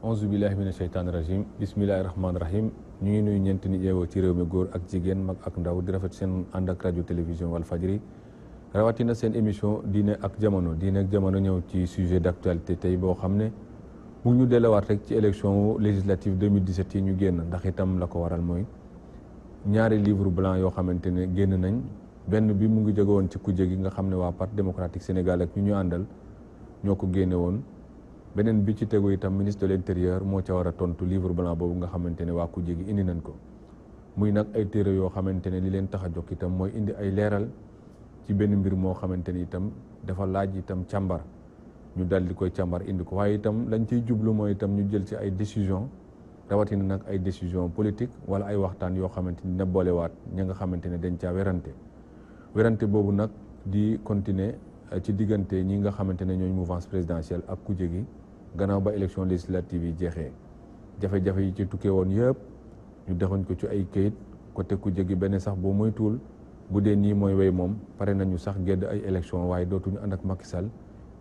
auzu billahi mina sheytaani rajim bismillahi rahmaani rahim ñu ngi nuyu ñeenti nit yeewoo ci réew mi góor ak jigéen mag ak ndaw di rafet seen ànd ak rajo télévision Walfadjri rawatina seen émission diine ak jamono ñëw ci sujet d'actualité tey boo xam ne mu ñu delluwaat rek ci élection législative 2017 yi ñu génn ndax itam la ko waral mooy ñaari livre blanc yoo xamante ne génn nañ benn bi mu ngi jóge woon ci kujje gi nga xam ne waa Parti démocratique Sénégal ak ñu àndal ñoo ko génne woon beneen bi ci tegu itam ministre de l'intérieur moo ca war a tontu livre blanc boobu nga xamante ne waa kujje gi indi nañ ko muy nag ay téere yoo xamante ne li leen tax a jóg itam mooy indi ay leeral ci benn mbir moo xamante ni itam dafa laaj itam càmbar ñu dal di koy càmbar indi ko waaye itam lañ ciy jublu mooy itam ñu jël ci ay décision rawatina nag ay décision politique wala ay waxtaan yoo xamante ni na boolewaat ña nga xamante ne dañ caa werante boobu nag di continuer ci diggante ñi nga xamante ne ñooy mouvance présidentielle ak kujje gi gannaaw ba élection législative yi jeexee jafe-jafe yi ci tukkee woon yëpp ñu dexoñ ko ci ay këyit côté kujje gi benn sax boo moytuwul bu dee nii mooy wéy moom pare nañu sax gedd ay élection waaye dootuñu ànd ak Macky Sall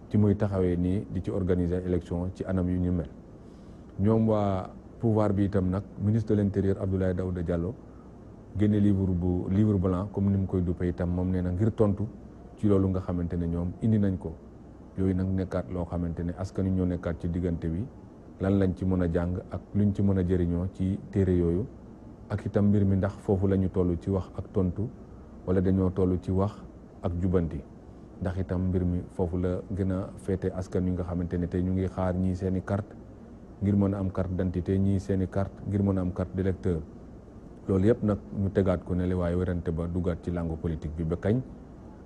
ci muy taxawee nii di ci organiser élection ci anam yu ñu mel ñoom waa pouvoir bi itam nag ministre de l'intérieur Abdoulaye Daouda Diallo génne livre blanc comme ni mu koy duppee itam moom nee na ngir tontu ci loolu nga xamante ne ñoom indi nañ ko yooyu nag nekkaat loo xamante ne askan wi ñoo nekkaat ci diggante bi lan lañ ci mën a jàng ak luñ ci mën a jëriñoo ci téere yooyu ak itam mbir mi ndax foofu la ñu toll ci wax ak tontu wala dañoo toll ci wax ak jubanti ndax itam mbir mi foofu la gën a féete askan wi nga xamante ne tey ñu ngi xaar ñii seen i carte ngir mën a am carte d'identité ñii seen i carte ngir mën a am carte d'électeur loolu yëpp nag ñu tegaat ko ne le waaye werante ba dugaat ci langue politique bi ba kañ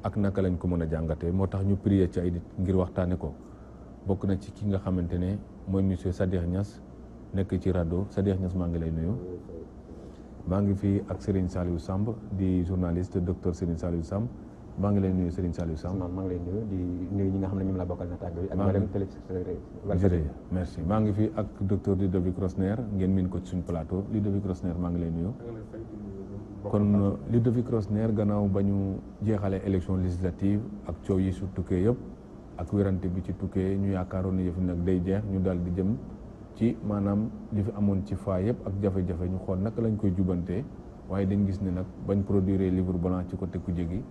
ak naka lañ ko mën a jàngatee moo tax ñu prier ci ay nit ngir waxtaane ko bokk na ci ki nga xamante ne mooy monsieur Sadikh Niass nekk ci rajo Sadikh Niass maa ngi lay nuyu. maa ngi fi ak Serigne Saliou Samb di journaliste docteur Serigne Saliou Samb maa ngi lay nuyu Serigne Saliou Samb. maa ngi lay nuyu di nuyu ñi nga xam ne ñoom la bokkal naataango yi. ak maa mboolem télé. merci maa ngi fi ak docteur Ludovic Rosner ngeen miin ko ci suñu plateau Ludovic Rosner maa ngi lay nuyu. kon Ludovic Rosner gannaaw ba ñu jeexalee élection législative ak coow yi su tukkee yëpp ak wérante bi ci tukkee ñu yaakaaroon ne yëf nag day jeex ñu daal di jëm ci maanaam li fi amoon ci faa yëpp ak jafe-jafe ñu xool naka lañ koy jubantee waaye dañ gis ne nag bañ produire livre blanc ci côté kujje gi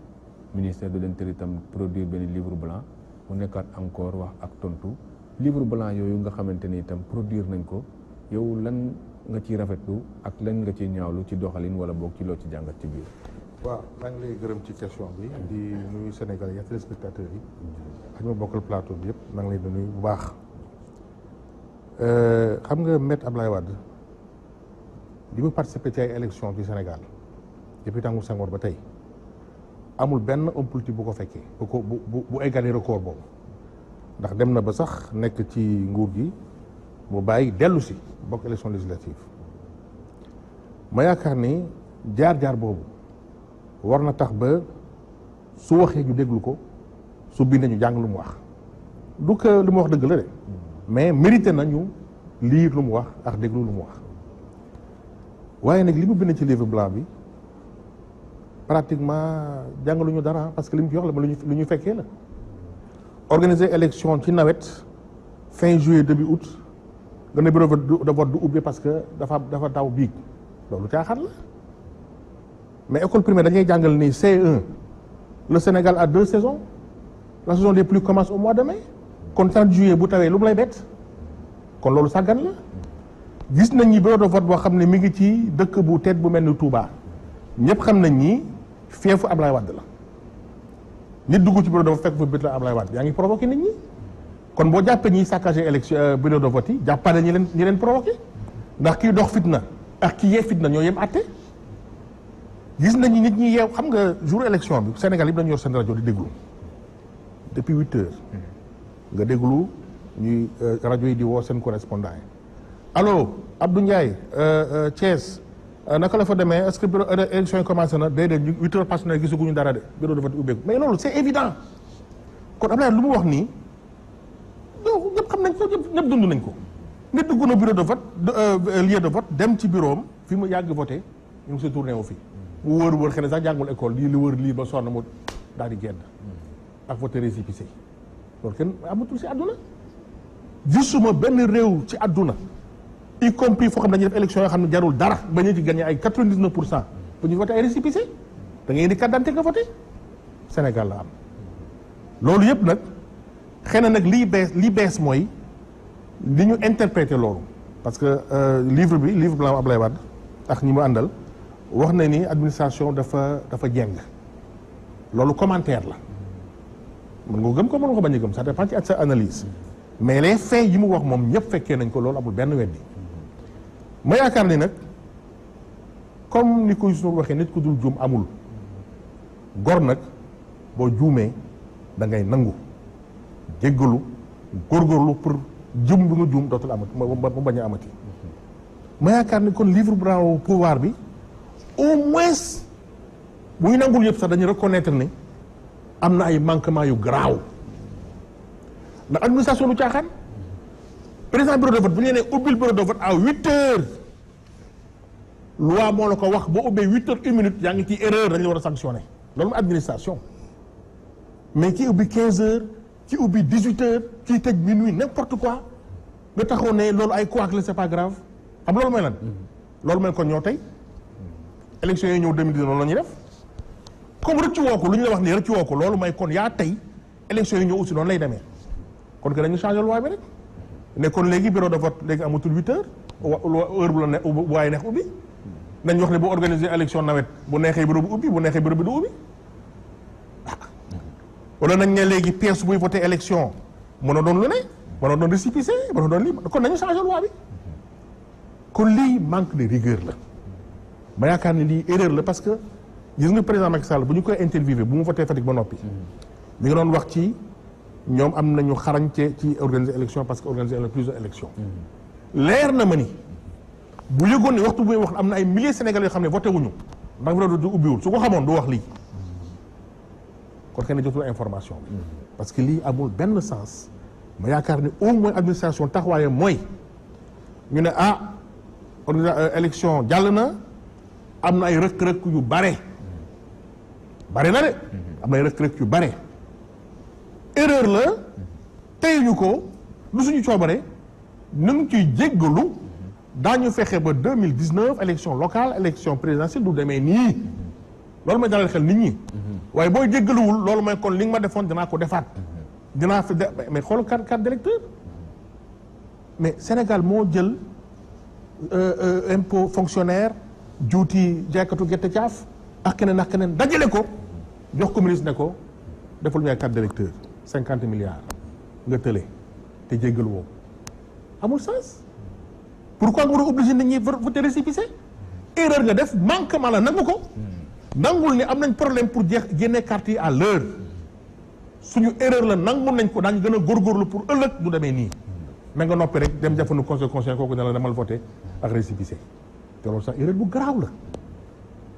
ministère de l'intérieur itam produire benn livre blanc mu nekkaat encore wax ak tontu livre blanc yooyu nga xamante ni itam produire nañ ko yow lan nga ciy rafetlu ak lan nga ciy ñaawlu ci doxalin wala boog ci loo ci jàngat ci biir. waaw maa ngi lay gërëm ci question bi di nuyu Sénégal yi téléspectateurs yi ak ma bokkal plateau bi yëpp maa ngi lay nuyu bu baax. xam nga Maître Abdoulaye Wade li mu participé ci ay élections ci Sénégal depuis tàngu Senghor ba tey amul benn homme politique bu ko fekkee bu égalé record boobu ndax dem na ba sax nekk ci nguur gi mu bàyyi dellu si bokk élection législative ma yaakaar ni jaar-jaar boobu war na tax ba su waxee ñu déglu ko su bindee ñu jàng lu mu wax du que lu mu wax dëgg la de mais mérité nañu lire lu mu wax ak déglu lu mu wax waaye nag li mu bind ci livre blanc bi pratiquement jàngaluñu dara parce que li mu ci wax la lu ñu fekkee la organiser élection ci nawet fin juillet début août nga ne bureau de vote du ubbi parce que dafa taw biig loolu caaxaan la mais école primaire dañuy jàngal ni C1 le Sénégal a 2 saisons la saison des pluies commence au mois de mai kon 30 juillet bu tawee lu mu lay bett kon loolu sàggan la gis nañ ni bureau de vote boo xam ne mi ngi ci dëkk bu tedd bu mel ni Touba ñëpp xam nañ ni feefu Ablaye Wade la nit dugg ci bureau de vote fekk fa bit la Ablaye Wade yaa ngi provoqué nit ñi kon boo jàppee ñiy saccagé élection bureau de vote yi jàppale ñi leen provoqué ndax kii dox fitna ak kii yee fitna ñoo yem àtte gis nañu nit ñi yeew xam nga jour élection bi Sénégal yëpp dañu yor seen rajo di déglu depuis 8 heures nga déglu ñuy rajo yi di woo seen correspondant yi allo Abdou Ndiaye Thiès naka la fa demee est-ce que bureau élection yi commencé na déedéet 8 heures passé na gisaguñu dara de bureau de vote ubbeeku mais loolu c'est évident kon Abdoulaye lu mu wax nii donc ñëpp xam nañ ko ñëpp dund nañ ko nit dugg na bureau de vote lieu de vote dem ci bureau am fi mu yàgg voté ñu ngi si tourné wu fi mu wër xëy na sax jàngul école lii li wër lii ba sonn mu daal di gedd ak voté récépissé loolu kenn amatul si àdduna gisuma benn réew ci àdduna y compris foo xam ne dañuy def élection yoo xam ne jarul dara ba ñu ci gagné ay 99% ba ñu voté ay récépissé da ngay indi carte d'identité nga voté Sénégal la am loolu yëpp nag xëy na nag lii bees mooy li ñu interprété loolu parce que livre blanc Ablaye Wade ak ñi mu àndal wax na ni administration dafa jeng loolu commentaire la mën nga gëm ko mën nga ko bañ a gëm ça dépend ci sa analyse mais les faits yi mu wax moom ñëpp fekkee nañ ko loolu amul benn weddi ma yaakaar ni nag comme ni ko Youssou waxee nit ku dul juum amul gor nag boo juumee da ngay nangu jéggalu góorgóorlu pour jum bi nga juum dootul amati mu bañ a amati ma yaakaar ni kon livre blanc pouvoir bi au moins bu ñu nangul yëpp sax dañuy reconnaître ni am na ay manquements yu garaaw ndax administration lu caaxaan président bureau de vote bu ñu nee ubbil bureau de vote à 8h loi moo la ko wax boo ubbee 8h01 yaa ngi ci erreur dañu la war a sanctionner loolu mooy administration mais ki ubbi 15h ki ubbi 18h kii tëj minuit n'importe quoi nga taxaw ne loolu ay couac la c'est pas grave xam loolu mooy lan. loolu mooy kon ñoo tey élection yi ñëw 2019 loolu la ñuy def comme rëccu woo ko lu ñu la wax nii rëccu woo ko loolu mooy kon yaa tey élection yi ñëw aussi noonu lay demee kon que dañu changé loi bi rek ne kon léegi bureau de vote léegi amatul 8h heure bu la ne bu waaye neex ubbi nañ wax ne bu organiser élection nawet bu neexee bureau bu ubbi bu neexee bureau bi du ubbi wala nañ ne léegi pièce buy voté élection mën a doon lu ne mën a doon récépissé mën a doon lii kon nañu changé loi bi kon lii manque de rigueur la ma yaakaar ni lii erreur la parce que gis nga président Macky Sall bu ñu koy interviewé bu mu voté Fatick ba noppi mi ngi doon wax ci ñoom am nañu xarañte ci organiser élection parce que organiser plusieurs élections leer na ma ni bu yëgoon ne waxtu bu muy wax am na ay milliers Sénégalais yoo xam ne voté wuñu ndax bureau du ubbiwul su ko xamoon du wax lii kon kenn jotul information bi parce que lii amul benn sens ma yaakaar ni au moins administration taxawaayam mooy ñu ne élection jàll na am na ay rëkk-rëkk yu bare na de am na ay rëkk-rëkk yu bare erreur la tey ñu ko lu suñu coobare nu ngi ciy jéggalu daañu fexe ba 2019 élection locale élection présidentielle du demee nii loolu mooy dalal xel nit ñi waaye booy jéggaluwul loolu mooy kon li nga ma defoon dinaa ko defaat dinaa fi mais xool carte d'électeur mais Sénégal moo jël impôt fonctionnaire juuti jaaykatu gerte caaf ak keneen dajale ko jox ko ministre ne ko defal ñu ay carte d'électeur 50 milliards nga tële te jéggalu woo amul sens pourquoi nga war a obligé nit ñi voter récépissé erreur nga def manquement la nangu ko nangul ni am nañ problème pour génne carte yi à l'heure suñu erreur la nangul nañ ko daañu gën a góorgóorlu pour ëllëg du demee nii na nga noppi rek dem jafandu conseil constitutionnel kooku ne la demal voter ak récépissé te loolu sax erreur bu garaaw la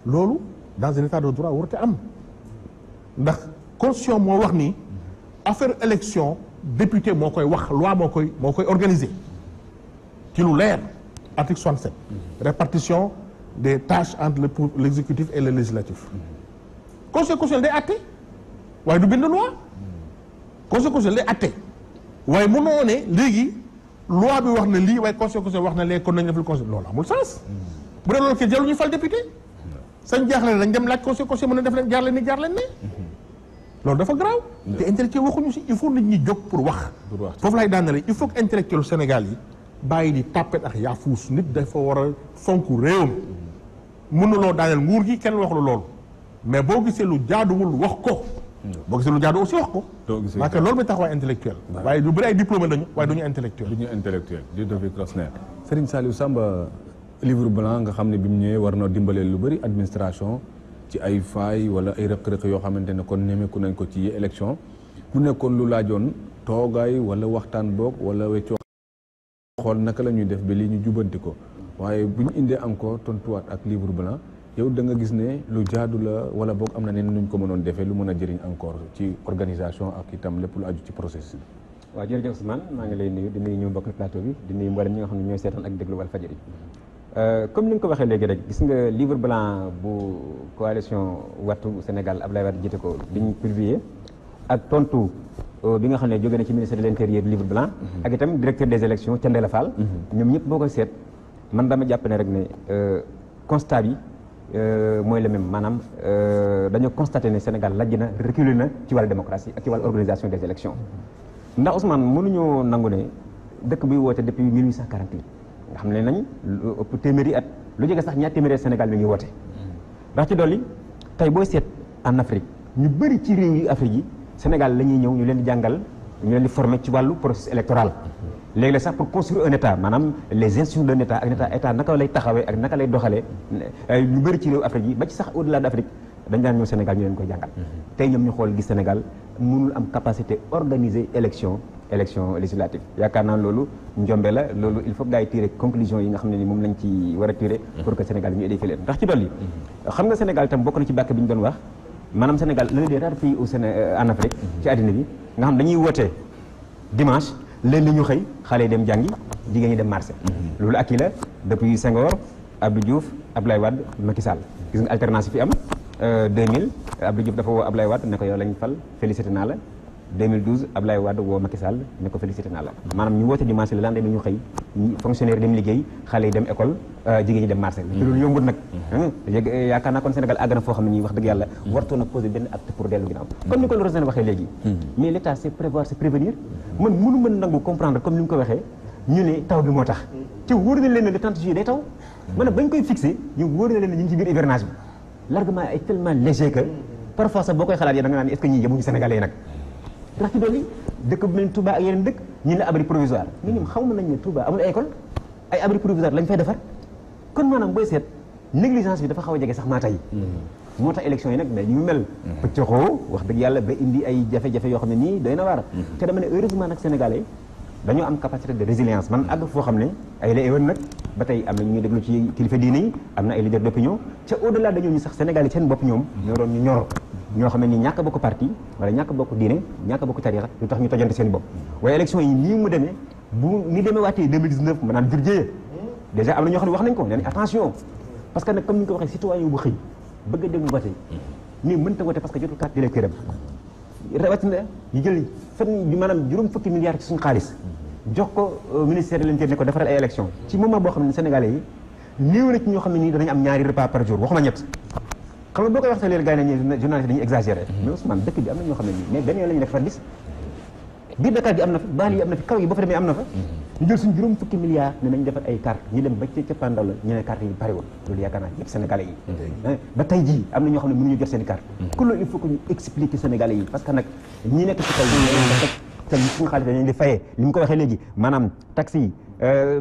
loolu dans un état de droit warute am ndax constitution moo wax ni affaire élection député moo koy wax loi moo koy organiser ci lu leer article 67 répartition des tâches entre l'exécutif et le législatif conseil constitutionnel day atte waaye du bind loi conseil constitutionnel day atte waaye mënoo ne léegi loi bi wax na lii waaye conseil constitutionnel wax na léegi kon nañ def lu conseil loolu amul sens bu dee loolu ke jarul ñu fal député sañ jaaxle dañ dem laaj conseil constitutionnel mën a def leen jaar leen ne loolu dafa garaaw te intellectuel waxuñu si il faut nit ñi jóg pour wax foofu lay daanale il faut que intellectuel Sénégal yi bàyyi di tàppet ak yaafuus nit dafa war a fonk réewam mënuloo daaneel nguur gi kenn waxlu loolu mais boo gisee lu jaaduwul wax ko boo gisee lu jaadu aussi wax ko parce que loolu mooy taxawaay intellectuel waaye lu bëri ay diplômé lañu waaye duñu intellectuel Ludovic Rosner Serigne Saliou Samba livre blanc nga xam ne bi mu ñëwee war na dimbalee lu bëri administration ci ay failles wala ay rëq-rëq yoo xamante ne kon nemeeku nañ ko ci élection mu nekkoon lu laajoon toogaay wala waxtaan boog wala weccoo xool naka la ñuy def ba lii ñu jubanti ko waaye bu ñu indee encore tontuwaat ak livre blanc yow da nga gis ne lu jaadu la wala boog am na neen nuñ ko mënoon defee lu mën a jëriñ encore ci organisation ak itam lépp lu aju ci processus bi. waaw jërëjëf Ousmane maa ngi lay nuyu di nuyu ñu mbokk plateau bi di nuyu mboolem ñi nga xam ne ñooy seetaan ak déglu Walfadjri comme ni nga ko waxee léegi rek gis nga livre blanc bu coalition Wattu Sénégal Abdoulaye Wade jiite ko bi ñu publié ak tontu bi nga xam ne jóge na ci ministère de l'intérieur livre blanc ak itam directeur des élections Thiendella Fall ñoom ñëpp boo koy seet man dama jàpp ne rek ne constat bi mooy le même maanaam dañoo constaté ne Sénégal lajj na reculé na ci wàllu démocratie ak ci wàllu organisation des élections ndax Ousmane mënuñoo nangu ne dëkk buy woote depuis 1848 nga xam ne nañ lu ëpp téeméeri at lu jege sax ñaar téeméeri at Sénégal mi ngi woote ndax ci dolli tey booy seet en Afrique ñu bëri ci réew yi Afrique yi Sénégal la ñuy ñëw ñu leen di jàngal ñu leen di former ci wàllu processus électoral léegi la sax pour construire un état maanaam les institutions d'un état ak état naka lay taxawee ak naka lay doxalee ñu bëri ci réew Afrique yi ba ci sax au delà d'Afrique dañ daan ñëw Sénégal ñu leen koy jàngal tey ñoom ñu xool gis Sénégal mënul am capacité organiser élection législative yaakaar naa loolu njombe la loolu il faut que gars yi tirer conclusion yi nga xam ne ni moom lañ ci war a tirer pour que Sénégal ñu édifier leen ndax ci dolli xam nga Sénégal tam bokk na ci bàkk bi ñu doon wax maanaam Sénégal l'un des rares pays en Afrique ci àddina bi nga xam dañuy wootee dimanche lundi ñu xëy xale yi dem jàngi jigéen ñi dem marché loolu ak la depuis Senghor Abdou Diouf Abdoulaye Wade Macky Sall gis nga alternance fi am 2000 Abdou Diouf dafa woo Abdoulaye Wade ne ko yow lañ fal félicité naa la 2012 Abdoulaye Wade woo Macky Sall ne ko félicité naa la maanaam ñu woote dimanche le lendemain ñu xëy fonctionnaire dem liggéey xale yi dem école jigéen ñi dem marché te loolu yombut nag yaakaar naa kon Sénégal àgg na foo xam ne ñi wax dëgg yàlla wartoon a posé benn acte pour dellu ginnaaw comme ni ko Rosane waxee léegi mais l'état c'est prévoir c'est prévenir man mënu mën nangu comprendre comme ni mu ko waxee ñu ne taw bi moo tax ci wóor na leen ne le 30 juillet day taw maanaam bañ koy fixé ñu wóor na leen ne ñu ngi ci biir hivernage bi l'argument est tellement léger que parfois sax boo koy xalaat yi da nga naan est-ce que ñii yemuñu Sénégalais yi nag ndax ci dolli dëkk bu mel ni Touba ak yeneen dëkk ñu ne abri provisoire mais ñoom xaw ma nañ ne Touba amul ay école ay abri provisoire lañ fay defar kon maanaam booy seet négligence bi dafa xaw a jege sax maa tey moo tax élection yi nag mais yu mel pëccoxoo wax dëgg yàlla ba indi ay jafe-jafe yoo xam ne nii doy na waar te dama ne heureusement nag Sénégalais dañoo am capacité de résilience man àgg foo xam ne ay la éwan nag ba tey am na ñu ñuy déglu ci kilifa diine yi am na ay leader d'opinion ca au delà dañoo ñu sax Sénégal yi seen bopp ñoom ñoo doon ñu ñoro ñoo xam ne ni ñàkk bokk parti wala ñàkk bokk diine ñàkk bokk tarixa lu tax ñu tojante seen bopp waaye élection yi nii mu demee bu ni demee waatee 2019 maanaam jur jëye déjà am na ñoo xam ne wax nañ ko nee nañ attention parce que nag comme ni nga ko waxee citoyen bu xëy bëgg a dem vote mais mënta vote parce que jotul carte d'électeur rawatina ñu jël fan bi maanaam juróom fukki milliards ci suñu xaalis jox ko ministère de l'intérieur ne ko defaral ay élection ci moment boo xam ne Sénégalais yi néew na ci ñoo xam ne nii danañ am ñaari repas par jour waxuma ñett xam nga boo koy wax léegi gars yi ne journaliste dañuy exagéré mais Ousmane dëkk bi am na ñoo xam ne nii mais benn yoon la ñuy def far bis biir Dakar gi am na fa baal yi am na fi kaw yi boo fa demee am na fa ñu jël suñu juróom fukki milliards ne nañ defar ay carte ñu dem ba ca cappaandaw la ñu ne carte yi bariwul loolu yaakaar naa yëpp Sénégalais yi ba tey jii am na ñoo xam ne mënuñu jot seen i carte kon loolu il faut que ñu expliquer Sénégalais yi parce que nag ñi nekk ci kaw te suñu xaalis dañu di fayee li mu ko waxee léegi maanaam taxi yi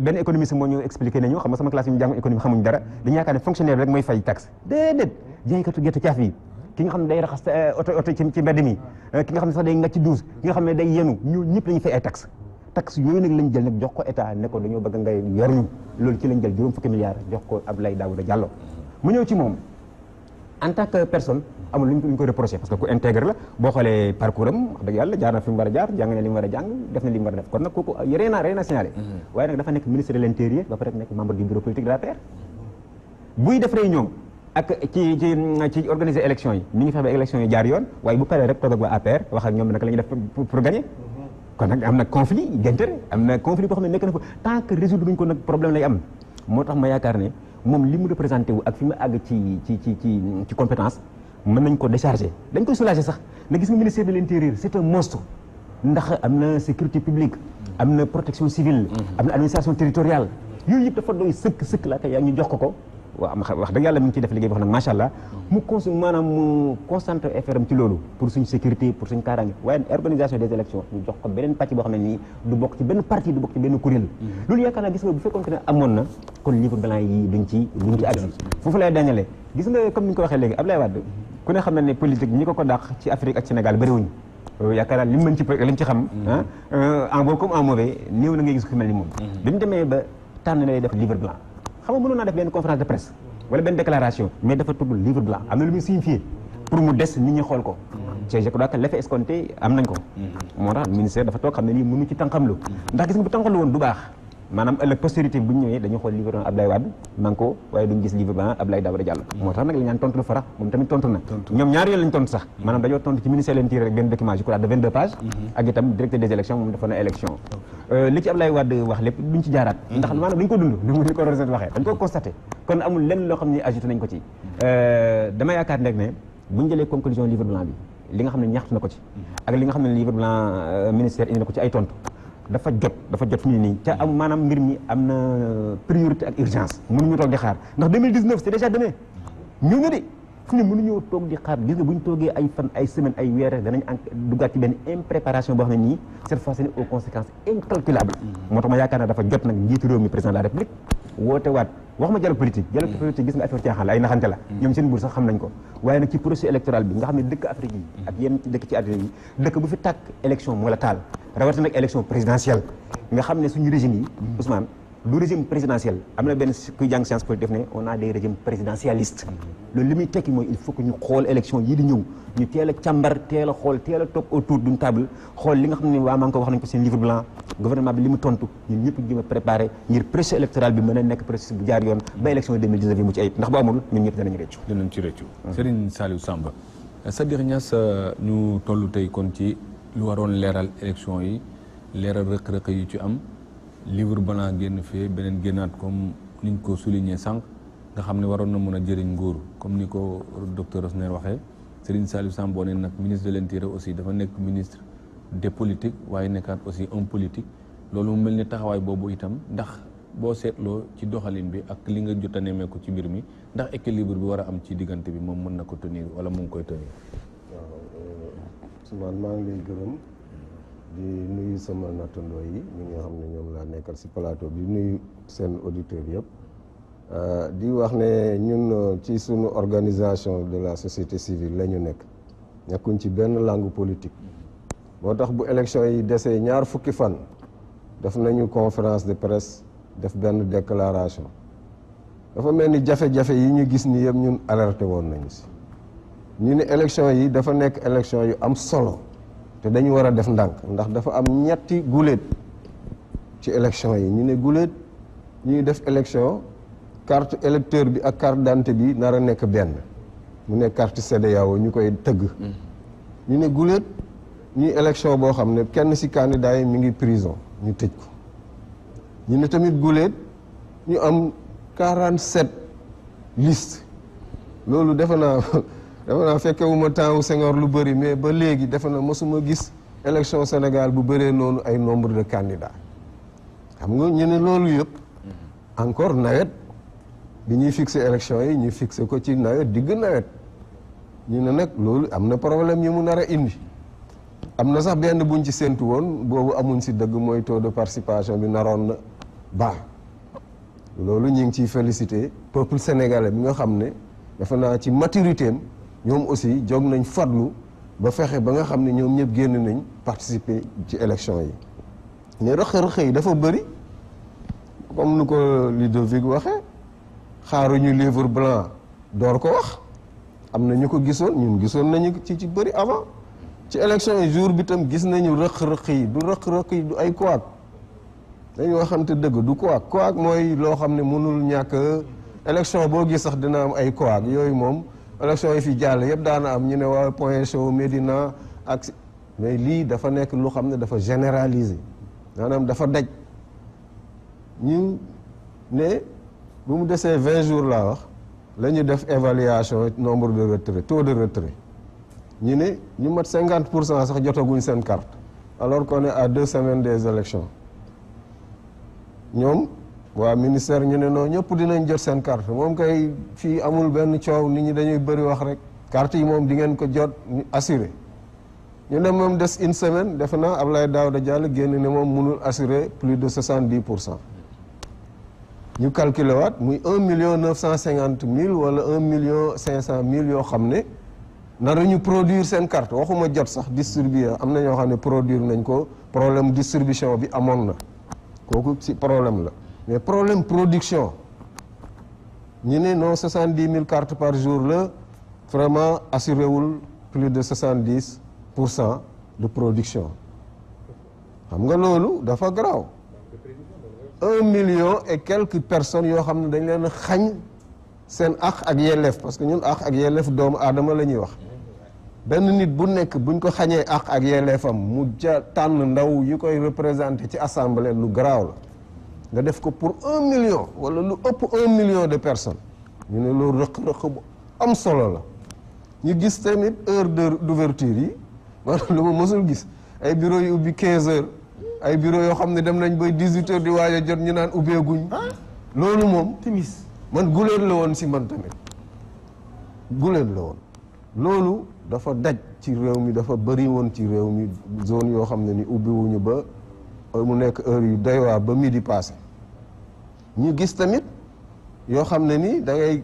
benn économiste moo ñu expliqué nañu xam nga sama classe yi ñu jàng économie xamuñ dara dañu yaakaar ne fonctionnaire rek mooy fay taxe déedéet jaaykatu gerte caaf yi ki nga xam ne day raxas oto ci mbedd mi ki nga xam ne sax day ngacc ci douze ki nga xam ne day yenu ñu ñëpp lañu fay ay taxe yooyu nag lañ jël nag jox ko état ne ko dañoo bëgg ngay yor ñu loolu ci lañ jël juróom fukki milliards jox ko Abdoulaye Daouda Diallo mu ñëw ci moom en tant que personne amul lu ñu koy reproché parce que ku intègre la boo xoolee parcours am wax dëgg yàlla jaar na fi mu war a jaar jàng na li mu war a jàng def na li mu war a def kon nag kooku rien à signaler waaye nag dafa nekk ministre de l'intérieur ba pare nekk membre du bureau politique de l'APR buy def réunion ak ci organiser élection yi mi ngi fexe ba élection yi jaar yoon waaye bu paree rek toog ak waa APR wax ak ñoom naka la ñuy def pour gagner kon nag am na conflit d'intérêt am na conflit boo xam ne nekk na fa tant que résoudre duñ ko nag problème lay am moo tax ma yaakaar ne moom li mu représenté wu ak fi mu àgg ci compétence mën nañ ko décharger dañ koy soulager sax na gis nga ministère de l'intérieur c'est un monstre ndax am na sécurité publique am na protection civile am na administration territoriale yooyu yëpp dafa doy sëkk laa kay yaa ñu jox ko waaw wax dëgg yàlla mi ngi ciy def liggéey boo xam nag macha allah mu concentré effort am ci loolu pour suñu sécurité pour suñu kaaraange waaye organisation des élections ñu jox ko beneen pàcc boo xam ne nii du bokk ci benn parti du bokk ci benn kuréel loolu yaakaar naa gis nga bu fekkoon que ne amoon na kon livre blanc yi duñ ci agsi foofu lay dañalee gis nga comme ni nga ko waxee léegi Abdoulaye Wade ku ne xam na ne politique ñi ko dàq ci Afrique ak Sénégal bëriwuñ yaakaar naa lim ci xam en bon comme en mauvais néew na ngay gis ku mel ni moom bi mu demee ba tànn lay def livre blanc xam nga mënoon naa def benn conférence de presse wala benn déclaration mais dafa tudd livre blanc am na lu muy signifié pour mu des nit ñi xool ko je crois que l'effet escompté am nañ ko moo tax ministère dafa toog xam ne lii mënu ci tànqamlu ndax gis nga bu tànqamlu woon du baax maanaam ëllëg postérité bu ñu ñëwee dañu xool livre blanc Abdoulaye Wade manko waaye duñu gis livre blanc Abdoulaye Daouda Diallo moo tax nag la ñaan tontu lu farax moom tamit tontu na ñoom ñaar yoon lañu tontu sax maanaam dañoo tontu ci ministère de l'Intérieur rek benn document je crois de 22 pages ak itam directeur des élections moom dafa na élection li ci Abdoulaye Wade wax lépp duñ ci jaaraat ndax maanaam dañ ko dund ni mu di ko waxee dañ ko constaté kon amul lenn loo xam ne ajouté nañ ko ci dama yaakaar nag ne bu ñu jëlee conclusion livre blanc bi li nga xam ne ñaxtu na ko ci ak li nga xam ne livre blanc ministère indi na ko ci ay tontu dafa jot fi mu ne nii ca am maanaam mbir mi am na priorité ak urgence mënuñu toog di xaar ndax 2019 c'est déjà demain ñëw na de fu ne mënuñoo toog di xaar gis nga bu ñu toogee ay fan ay semaine ay weer danañ duggaat ci benn impréparation boo xam ne nii cette fois ci aux conséquences incalculables moo tax ma yaakaar naa dafa jot nag njiitu réew mi président de la république woote waat wax ma dialogue politique gis nga affaire caaxaan la ay naxante la ñoom seen buur sax xam nañ ko waaye nag ci processus électoral bi nga xam ne dëkk Afrique yi ak yenn dëkk ci àddina yi dëkk bu fi tàkk élection moo la taal rawatina nag élection présidentielle nga xam ne suñu régime yi Ousmane du régime présidentiel am na benn kuy jàng science politique def ne on a des régimes présidentialistes loolu li muy tekki mooy il faut que ñu xool élection yii di ñëw ñu teel a càmbar teel a xool teel a toog autour d'une table xool li nga xam ne waa maa ngi ko wax nañ ko seen livre blanc gouvernement bi li mu tontu ñun ñëpp jëm a préparé ngir processus électoral bi mën a nekk processus bu jaar yoon ba élection 2019 yi mu ci ayib ndax bu amul ñun ñëpp danañ rëccu dinañ ci rëccu Serigne Saliou Samba c'est-à-dire Niass ñu toll tey kon ci lu waroon leeral élection yi leeral rëq-rëq yi ci am livre blanc génn fee beneen génnaat comme niñ ko souligné sànq nga xam ne waroon na mën a jëriñ nguur comme ni ko docteur Rosner waxee Serigne Saliou Samb boo ne nag ministre de l'Intérieur aussi dafa nekk ministre des politiques waaye nekkaat aussi un politique loolu mu mel ni taxawaay boobu itam ndax boo seetloo ci doxalin bi ak li nga jot a nemmeeku ci mbir mi ndax équilibre bi war a am ci diggante bi moom mën na ko tenir wala mu ngi koy tenir. waaw Ousmane maa ngi lay gërëm di nuyu sama nattandoo yi ñi nga xam ne ñoom laa nekkal ci plateau bi nuyu seen auditeurs yëpp di wax ne ñun ci sunu organisation de la société civile la ñu nekkuñ ci benn langue politique moo tax bu élection yi desee ñaar fukki fan def nañu conférence de presse def benn déclaration dafa mel ni jafe-jafe yi ñu gis ni yëpp ñun alerté woon nañu ci ñu ne élection yi dafa nekk élection yu am solo te dañu war a def ndànk ndax dafa am ñetti guléet ci élection yi ñu ne guléet ñuy def élection carte électeur bi ak carte d'identité bi nar a nekk benn mu nekk carte CEDEAO ñu koy tëgg ñu ne guléet ñuy élection boo xam ne kenn ci candidat yi mi ngi prison ñu tëj ko ñu ne tamit guléet ñu am 47 listes loolu defe naa fekkewuma temps wu Senghor lu bëri mais ba léegi defe na mosuma gis élection Sénégal bu bëree noonu ay nombre de candidats xam nga ñu ne loolu yëpp encore nawet bi ñuy fixé élection yi ñu fixé ko ci nawet digg nawet ñu ne nag loolu am na problème yu mu nar a indi am na sax benn buñ ci séntu woon boobu amuñ si dëgg mooy taux de participation bi naroon na baax loolu ñu ngi ciy félicité peuple sénégalais bi nga xam ne defe naa ci maturité am ñoom aussi jóg nañ farlu ba fexe ba nga xam ne ñoom ñëpp génn nañ participer ci élection yi mais rëq-rëq yi dafa bëri comme nu ko Ludovic waxee xaaruñu livre blanc door ko wax am na ñu ko gisoon ñun gisoon nañu ci bëri avant ci élection yi jour bi tam gis nañu rëq-rëq yi du rëq-rëq yi du ay couac dañu waxante dëgg du couac mooy loo xam ne mënul ñàkk élection boo gis sax dina am ay couac yooyu moom élection yi fi jàll yëpp daana am ñu ne waa Point Chaud Médina ak mais lii dafa nekk lu xam ne dafa généraliser maanaam dafa daj ñu ne bu mu desee 20 jours laa wax la ñu def évaluation nombre de retrait taux de retrait ñu ne ñu mat 50% sax jotaguñ seen carte alors qu'on est à 2 semaines des élections ñoom waa ministère ñu ne noonu ñëpp dinañ jot seen carte moom kay fii amul benn coow nit ñi dañuy bëri wax rek carte yi moom di ngeen ko jot ñu assuré ñu ne moom des une semaine defe naa Abdoulaye Daouda Diallo génn ne moom mënul assurer plus de 70%. ñu calculer waat muy 1.950.000 wala 1.500.000 yoo xam ne nar ñu produire seen carte waxuma jot sax distribuer am na ñoo xam ne produire nañ ko problème distribution bi amoon na kooku ci problème la mais problème production ñu ne non 70.000 cartes par jour la vraiment assuré wul plus de 70% de production xam nga loolu dafa garaaw 1 million et quelques personnes yoo xam ne dañ leen a xañ seen àq ak yelleef parce que ñun àq ak yelleef doomu aadama la ñuy wax benn nit bu nekk buñ ko xañee àq ak yelleefam mu tànn ndaw yi koy représenté ci assemblée lu garaaw la nga def ko pour 1 million wala lu ëpp 1 million de personnes ñu ne loolu rëq-rëq bu am solo la ñu gis tamit heure d'ouverture yi maanaam lu ma mësul gis ay bureau yu ubbi 15 heures ay bureau yoo xam ne dem nañ bay 18 heures di waaj a jot ñu naan ubbeeguñ loolu moom timis man guléet la woon si man tamit guléet la woon loolu dafa daj ci réew mi dafa bëri woon ci réew mi zone yoo xam ne ni ubbiwuñu ba mu nekk heure yu doy waar ba midi passé ñu gis tamit yoo xam ne ni da ngay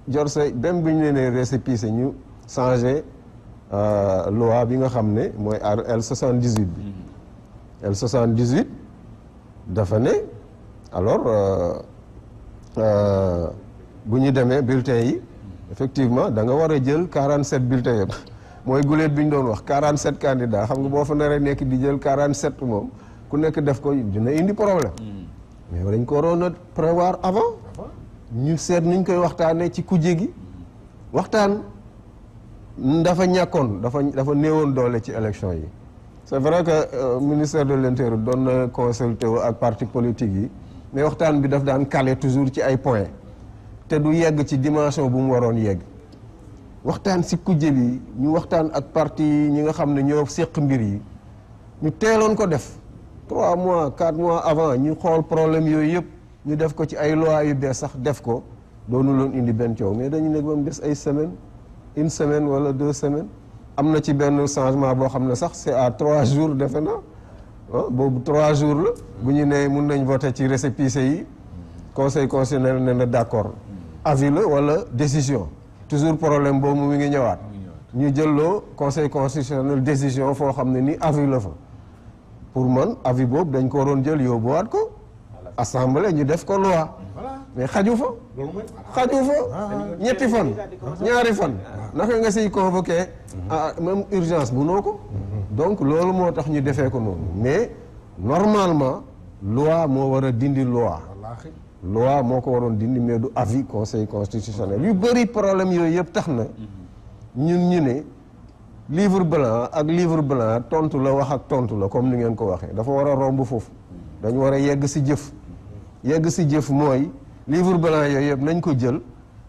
jor sa dem bi ñu ne nee récépissé ñu changé loi bi nga xam ne mooy L78 bi L78 dafa ne alors bu ñu demee bulletins yi effectivement da nga war a jël 47 bulletins yëpp mooy guléet bi ñu doon wax 47 candidats xam nga boo fa naree nekk di jël 47 moom ku nekk def ko dina indi problème mais dañ ko waroon a prévoir avant ñu seet niñ koy waxtaanee ci kujje gi waxtaan dafa ñàkkoon dafa néewoon doole ci élection yi c'est vrai que ministère de l'Intérieur doon na consulté wu ak parti politique yi mais waxtaan bi daf daan calé toujours ci ay points te du yegg ci dimension bu mu waroon yegg waxtaan si kujje bi ñu waxtaan ak parti ñi nga xam ne ñoo séq mbir yi ñu teeloon ko def 3 mois 4 mois avant ñu xool problème yooyu yëpp ñu def ko ci ay loi yu bees sax def ko doonu loon indi benn coow mais dañu nekk ba mu des ay semaine 1 semaine wala 2 semaines am na ci benn changement boo xam ne sax c'est à 3 jours defe na boobu 3 jours la bu ñu nee mun nañ voter ci récépissé yi conseil constitutionnel ne na d'accord avis la wala décision toujours problème boobu mu ngi ñëwaat ñu jëlloo conseil constitutionnel décision foo xam ne ni avis la fa pour man avis boobu dañ ko waroon jël yóbbuwaat ko assemblée ñu def ko loi mais xaju fa ñetti fan ñaari fan naka nga siy convoqué même urgence bu noo ko donc loolu moo tax ñu defee ko noonu mais normalement loi moo war a dindi loi moo ko waroon dindi mais du avis conseil constitutionnel yu bëri problème yooyu yëpp tax na ñun ñu ne livre blanc tontu la wax ak tontu la comme ni ngeen ko waxee dafa war a romb foofu dañu war a yegg si jëf mooy livre blanc yooyu yëpp nañ ko jël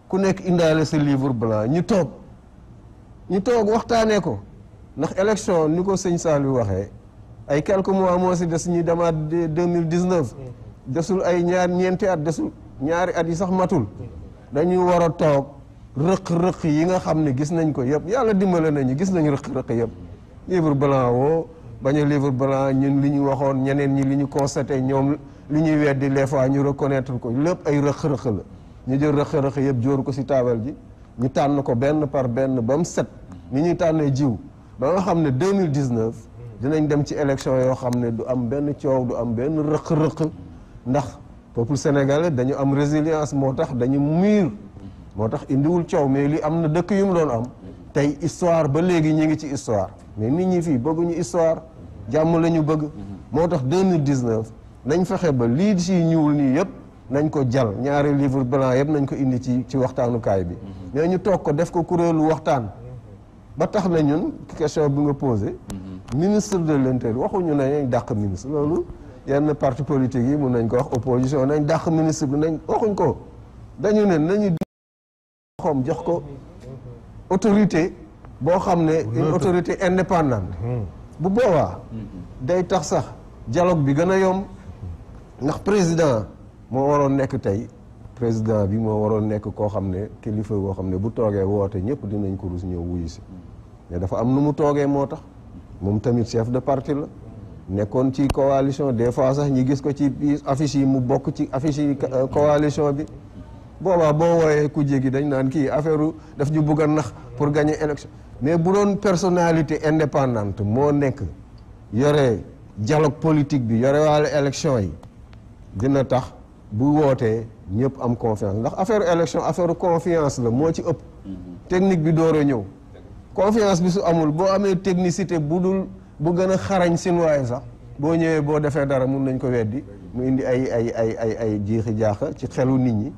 ku nekk indaale sa livre blanc ñu toog waxtaanee ko ndax élection ni ko sëñ Saliou waxee ay quelques mois moo si des ñuy demaat 2019 desul ay ñeenti at desul ñaari at yi sax matul dañuy war a toog rëq-rëq yi nga xam ne gis nañ ko yëpp yàlla dimbale nañu gis nañu rëq-rëq yëpp livre blanc woo bañ a livre blanc ñun li ñu waxoon ñeneen ñi li ñu constaté ñoom li ñuy weddi les fois ñu reconnaître ko lépp ay rëq-rëq la ñu jël rëq-rëq yëpp jóor ko ci taabal ji ñu tànn ko benn par benn ba mu set ni ñuy tànnee jiw ba nga xam ne 2019 dinañ dem ci élection yoo xam ne du am benn coow du am benn rëq-rëq ndax peuple sénégalais dañu am résilience moo tax dañu mûr moo tax indiwul coow mais li am na dëkk yu mu doon am tey histoire ba léegi ñu ngi ci histoire mais nit ñi fii bëgguñu histoire jàmm la ñu bëgg moo tax 2019 nañ fexe ba lii si ñuul nii yëpp nañ ko jal ñaari livre blanc yëpp nañ ko indi ci waxtaanukaay bi mais ñu toog ko def ko kuréelu waxtaan ba tax na ñun question bi nga posé ministre de l'Intérieur waxuñu nañ dàq ministre loolu yenn parti politique yi mun nañ ko wax opposition nañ dàq ministre bi nañ waxuñ ko dañu ne nañu xoom jox ko autorité boo xam ne une autorité indépendante bu boobaa day tax sax dialogue bi gën a yomb ndax président moo waroon nekk tey président bi moo waroon nekk koo xam ne kilifa boo xam ne bu toogee woote ñëpp dinañ ko rus ñëw wuyu si mais dafa am nu mu toogee moo tax moom tamit chef de parti la nekkoon ci coalition des fois sax ñi gis ko ci affiche yi mu bokk ci affiche yi coalition bi boobaa boo wooyee ku jégi dañ naan kii affaire daf ñu bëgg a nax pour gagner élection mais bu doon personnalité indépendante moo nekk yore dialogue politique bi yore waale élection yi dina tax bu wootee ñëpp am confiance ndax affaire élection affaire confiance la moo ci ëpp technique bi door a ñëw confiance bi su amul boo amee technicité bu gën a xarañ Chinois sax boo ñëwee boo defee dara mun nañ ko weddi mu indi ay jiixi jaaxa ci xelu nit ñi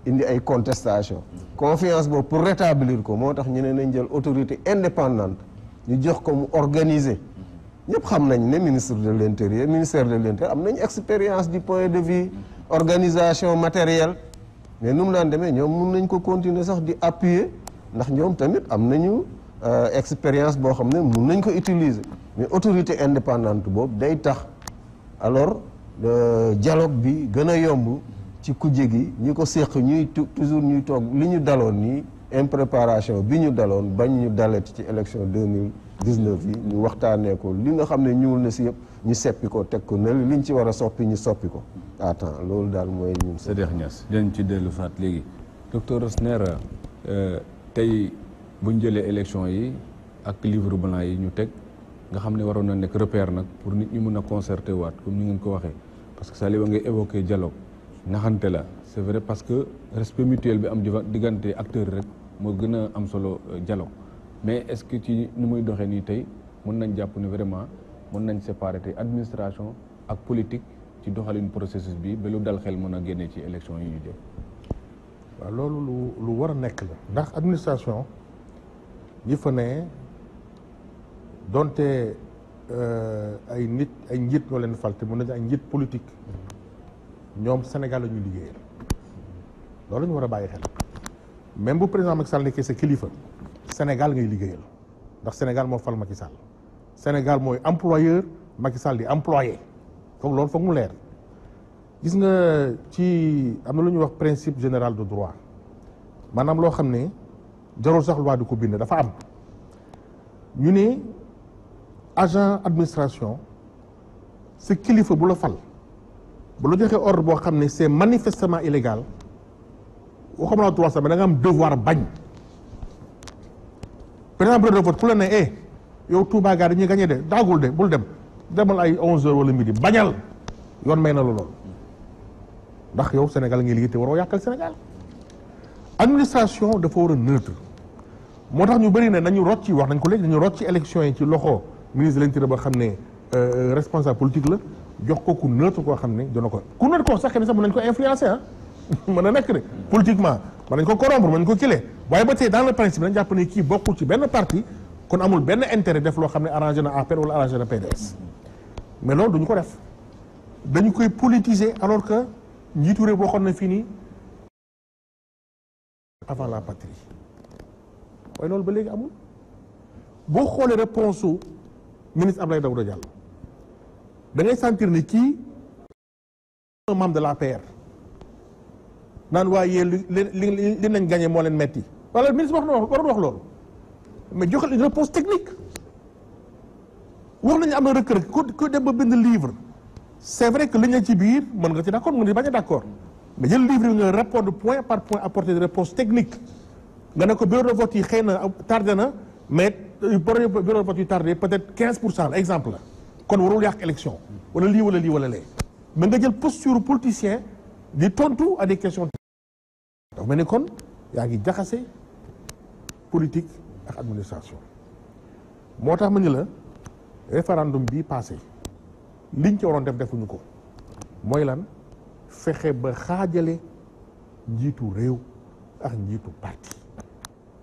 indi ay contestation confiance boobu pour rétablir ko moo tax ñu ne nañ jël autorité indépendante ñu jox ko mu organiser ñëpp xam nañ ne ministère de l'intérieur am nañ expérience du point de vue organisation matérielle mais nu mu daan demee ñoom mun nañ ko continuer sax di appuyer ndax ñoom tamit am nañu expérience boo xam ne mun nañ ko utiliser mais autorité indépendante boobu day tax alors dialogue bi gën a yomb ci kujje gi ñi ko séq ñuy toujours ñuy toog li ñu daloon nii impréparation bi ñu daloon bañ ñu dalet ci élection 2019 yi ñu waxtaanee ko li nga xam ne ñuul na si yëpp ñu seppi ko teg ko ne liñ ci war a soppi ñu soppi ko attends loolu daal mooy ñun Sadikh Niass dinañ ci dellu faat léegi docteur Rosner tey buñ jëlee élection yi ak livre blanc yi ñu teg nga xam ne waroon na nekk repère nag pour nit ñi mën a concerté waat comme ni ngeen ko waxee parce que Saliba ngay évoqué dialogue naxante la c'est vrai parce que respect mutuel bi am diggante acteurs rek moo gën a am solo dialogue mais est-ce que ci ni muy doxee nii tey mën nañ jàpp ne vraiment mën nañ séparer tey administration ak politique ci doxalin processus bi ba lu dal xel mën a génne ci élection yi ñu jëm. waaw loolu lu war a nekk la ndax administration ñi fa ne donte ay njiit ñoo leen fal te mën nañu ay njiit politique ñoom Sénégal la ñuy liggéeyal loolu la ñu war a bàyyi xel même bu président Macky Sall nekkee sa kilifa Sénégal ngay liggéeyal ndax Sénégal moo fal Macky Sall Sénégal mooy employeur Macky Sall di employé loolu foog mu leer gis nga ci am na lu ñuy wax principe général de droit maanaam loo xam ne jarul sax loi di ko bind dafa am ñu ne agent administration sa kilifa bu la fal bu la joxee ordre boo xam ne c'est manifestement illégal waxuma la droit sax mais da nga am devoir bañ par exemple bureau de vote ku la ne yow Touba gaa dañuy gagné de daagul de bul dem demal ay 11h wala midi bañal yoon may na la lool ndax yow Sénégal ngay liggéey te waroo yàqal Sénégal administration dafa war a neutre moo tax ñu bëri ne nañu rocc ci wax nañ ko léegi nañu rocc ci élection yi ci loxo ministre de l'Intérieur boo xam ne responsable politique la jox ko ku neutre koo xam ne dina ko ku neutre koo sax kenn sax mën nañ ko influencer mën na nekk de politiquement mën nañ ko corrompre mën nañ ko kile waaye ba tey dans le principe dañ jàpp ne kii bokkul ci benn parti kon amul benn intérêt def loo xam ne arrangé na APR wala arrangé na PDS mais loolu duñu ko def dañu koy politiser alors que njiitu réew boo xam ne fii nii avant la patrie waaye loolu ba léegi amul boo xoolee réponse su ministre Abdoulaye Daouda Diallo da ngay sentir ni kii un membre de l'APR naan waaye li nañ gagné moo leen metti wala ministre wax na waroon wax loolu mais joxe une réponse technique wax nañu am na rëkk-rëkk ku dem ba bind livre c'est vrai que li ñu ci biir mën nga ci d'accord mën nga bañ a d'accord mais jël livre yi nga répondre point par point apporter des réponses techniques nga ne ko bureau de vote yi xëy na tardé na mais bureau de vote yi tardé peut-être 15% la exemple la kon warul yàq élection wala lii wala lii wala lee mais nga jël posture politicien di tontu à des questions dafa mel ni kon yaa ngi jaxase politique ak administration moo tax ma ni la référendum bii passé liñ ci waroon def defuñu ko mooy lan fexe ba xaajale njiitu réew ak njiitu parti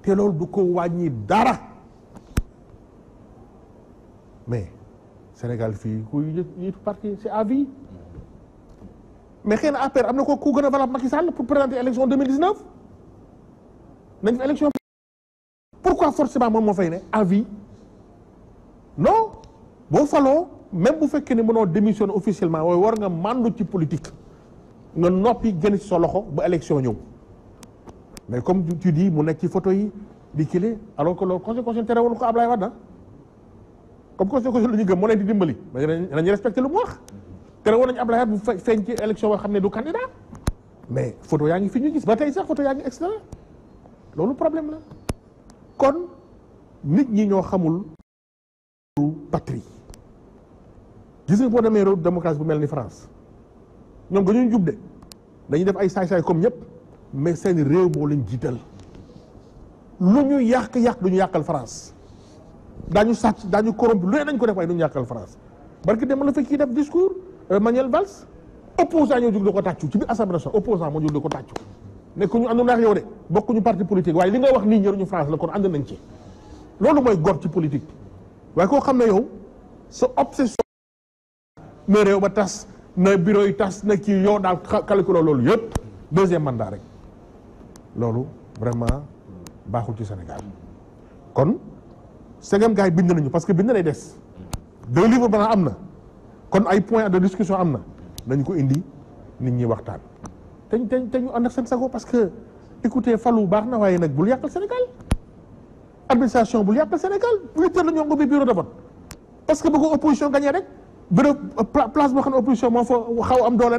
te loolu du ko wàññi dara mais Sénégal fii ku njiitu parti c'est à vie mais xëy na APR am na ko ku gën a valable Macky Sall pour présenter élection 2019 nañ fi élection pourquoi forcément moom moo fay ne à vie non boo faloo même bu fekkee ne mënoo démissionner officiellement waaye war nga mandu ci politique nga noppi gën ci sa loxo ba élection ñëw mais comme tu dis mu nekk ci photo yi di kile alors que loolu conseil constitutionnel tere woon ko Ablaye Wade comme conseil constitutionnel la ñu gëm moo leen di dimbali mais dañuy respecté lu mu wax tere woon nañu Ablaye Wade bu feeñ ci élection boo xam ne du candidat mais photo yaa ngi fi ñu gis ba tey sax photo yaa ngi extra loolu problème la kon nit ñi ñoo xamul patrie gis nga boo demee réew démocratie bu mel ni France ñoom dañuy jub de dañuy def ay saay-saay comme ñëpp mais seen réew moo leen jiital lu ñu yàq duñu yàqal France daañu sàcc daañu corrompu lu ne dañ ko def waaye duñu yàqal France barki dem la fekk kii def discours Manuel Valls opposant ñoo jóg di ko tàccu ci biir assemblée nationale opposant moo jóg di ko tàccu nekk ñu àndoon ak yow de bokkuñu parti politique waaye li nga wax nii njëriñu France la kon ànd nañ ci loolu mooy gor ci politique waaye koo xam ne yow sa obsession na réew ba tas na bureau yi tas na kii yow daal calculer loolu yëpp deuxième mandat rek loolu vraiment baaxul ci Sénégal kon segam gars yi bind nañu parce que bind lay des 2 livres blancs am na kon ay points de discussion am na nañu ko indi nit ñi waxtaan te ñu ànd ak seen sago parce que écoutez falu baax na waaye nag bul yàqal Sénégal administration bul yàqal Sénégal 8 heures la ñu ubbi bureau de vote parce que bëgg opposition gagné rek bureau place boo xam ne opposition moo fa xaw am doole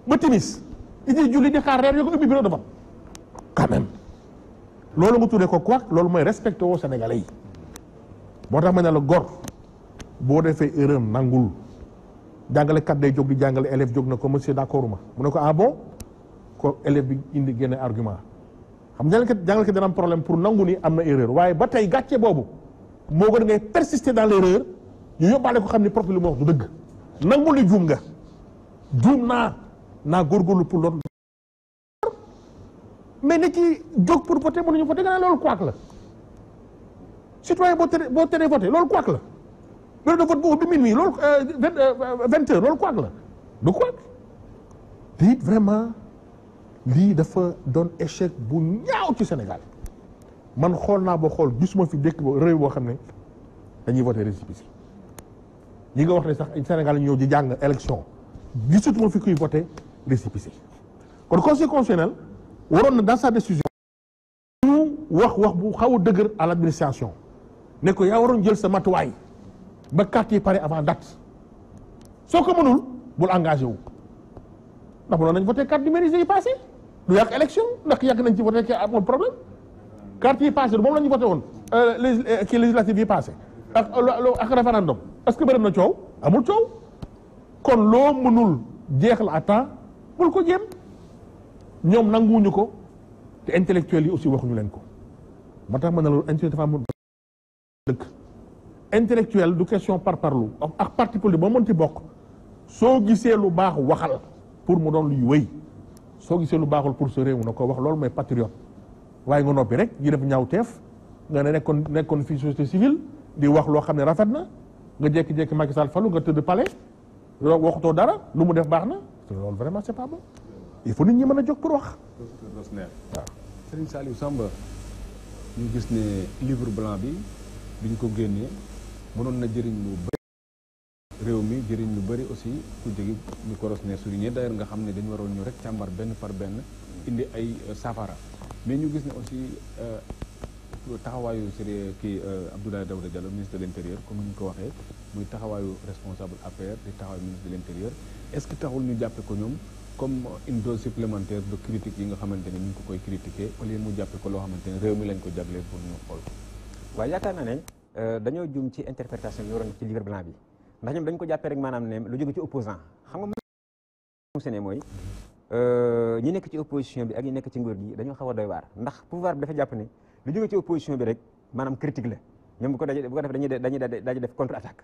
ba timis idi julli di xaar reer yoo ko ubbi bureau de vote quand même loolu nga tuddee ko quoi loolu mooy respecté woo Sénégalais yi moo tax ma ne la gor boo defee erreur nangul jàngalekat day jóg di jàngale élève jóg na ko monsieur d'accord ma mu ne ko ah bon ko élève bi indi génne argument xam jàngalekat dana am problème pour nangu ni am na erreur waaye ba tey gàcce boobu moo gën ngay persister dans l'erreur ñu yóbbaale ko xam ni prof li mu wax du dëgg nangu li juum nga juum naa góorgóorlu pour loolu mais nit ci jóg pour voter mënuñu voter nga ne loolu quoi la citoyen boo teree voter loolu quoi la bureau de vote bu ubbi minuit loolu 20 heures loolu quoi la du quoi te it vraiment lii dafa doon échec bu ñaaw ci Sénégal man xool naa ba xool gisuma fi dëkk ba réew boo xam ne dañuy voter récépissé ñi nga wax ne sax Sénégal ñu ñëw di jàng élection gisatuma fi kuy voter récépissé kon conseil constitutionnel waroon na dans sa décision ñu wax bu xaw a dëgër à l'administration ne ko yaa waroon jël sa matuwaay ba carte yi pare avant date soo ko mënul bul engagé wu ndax mënoon nañ voté carte numérisée yi passé du yàq élection ndax yàgg nañ ci voté ki amul problème carte yi passé moom la ñu voté woon kii législative yi passé ak référendum est-ce que bëri na coow amul coow kon loo mënul jeexal à temps bul ko jéem ñoom nanguwuñu ko te intellectuels yi aussi waxuñu leen ko ba tax ma ne la intellectuel dafa am dëkk intellectuel du question par parlu ak parti politique ba mënti bokk soo gisee lu baax waxal pour mu doon luy wéy soo gisee lu baaxul pour sa réew na ko wax loolu mooy patriote waaye nga noppi rek di def ñaawteef nga ne nekkoon fii société civile di wax loo xam ne rafet na nga jékki-jékki Macky Sall falu nga tëdd palais loolu waxutoo dara lu mu def baax na loolu vraiment c'est pas bon il faut nit ñi mën a jóg pour wax. waaw Serigne Saliou Samba ñu gis ne livre blanc bi biñ ko génnee mënoon na jëriñ lu bëri réew mi jëriñ lu bëri aussi ku jegi ñu ko Rosner souligné d'ailleurs nga xam ne dañu waroon ñu rek càmbar benn par benn indi ay safara mais ñu gis ne aussi taxawaayu c'est kii Abdoulaye Daouda Diallo ministre de l'intérieur comme ni ñu ko waxee muy taxawaayu responsable APR di taxawaayu ministre de l'intérieur est-ce que taxul ñu jàppe ko ñoom comme une dose supplémentaire de critique yi nga xamante ne ñu ngi ko koy critiquer au lieu mu jàppe ko loo xamante ne réew mi lañ ko jagleel pour ñu xool ko. waaw yaakaar naa ne dañoo jum ci interprétation yi waroon ci livre blanc bi ndax ñoom dañ ko jàppee rek maanaam ne lu jóge ci opposant xam nga fonctionné mooy ñi nekk ci opposition bi ak ñi nekk ci nguur gi dañoo xaw a doy waar ndax pouvoir bi dafa jàpp ne lu jóge ci opposition bi rek maanaam critique la ñoom bu ko def dañuy def contre attaque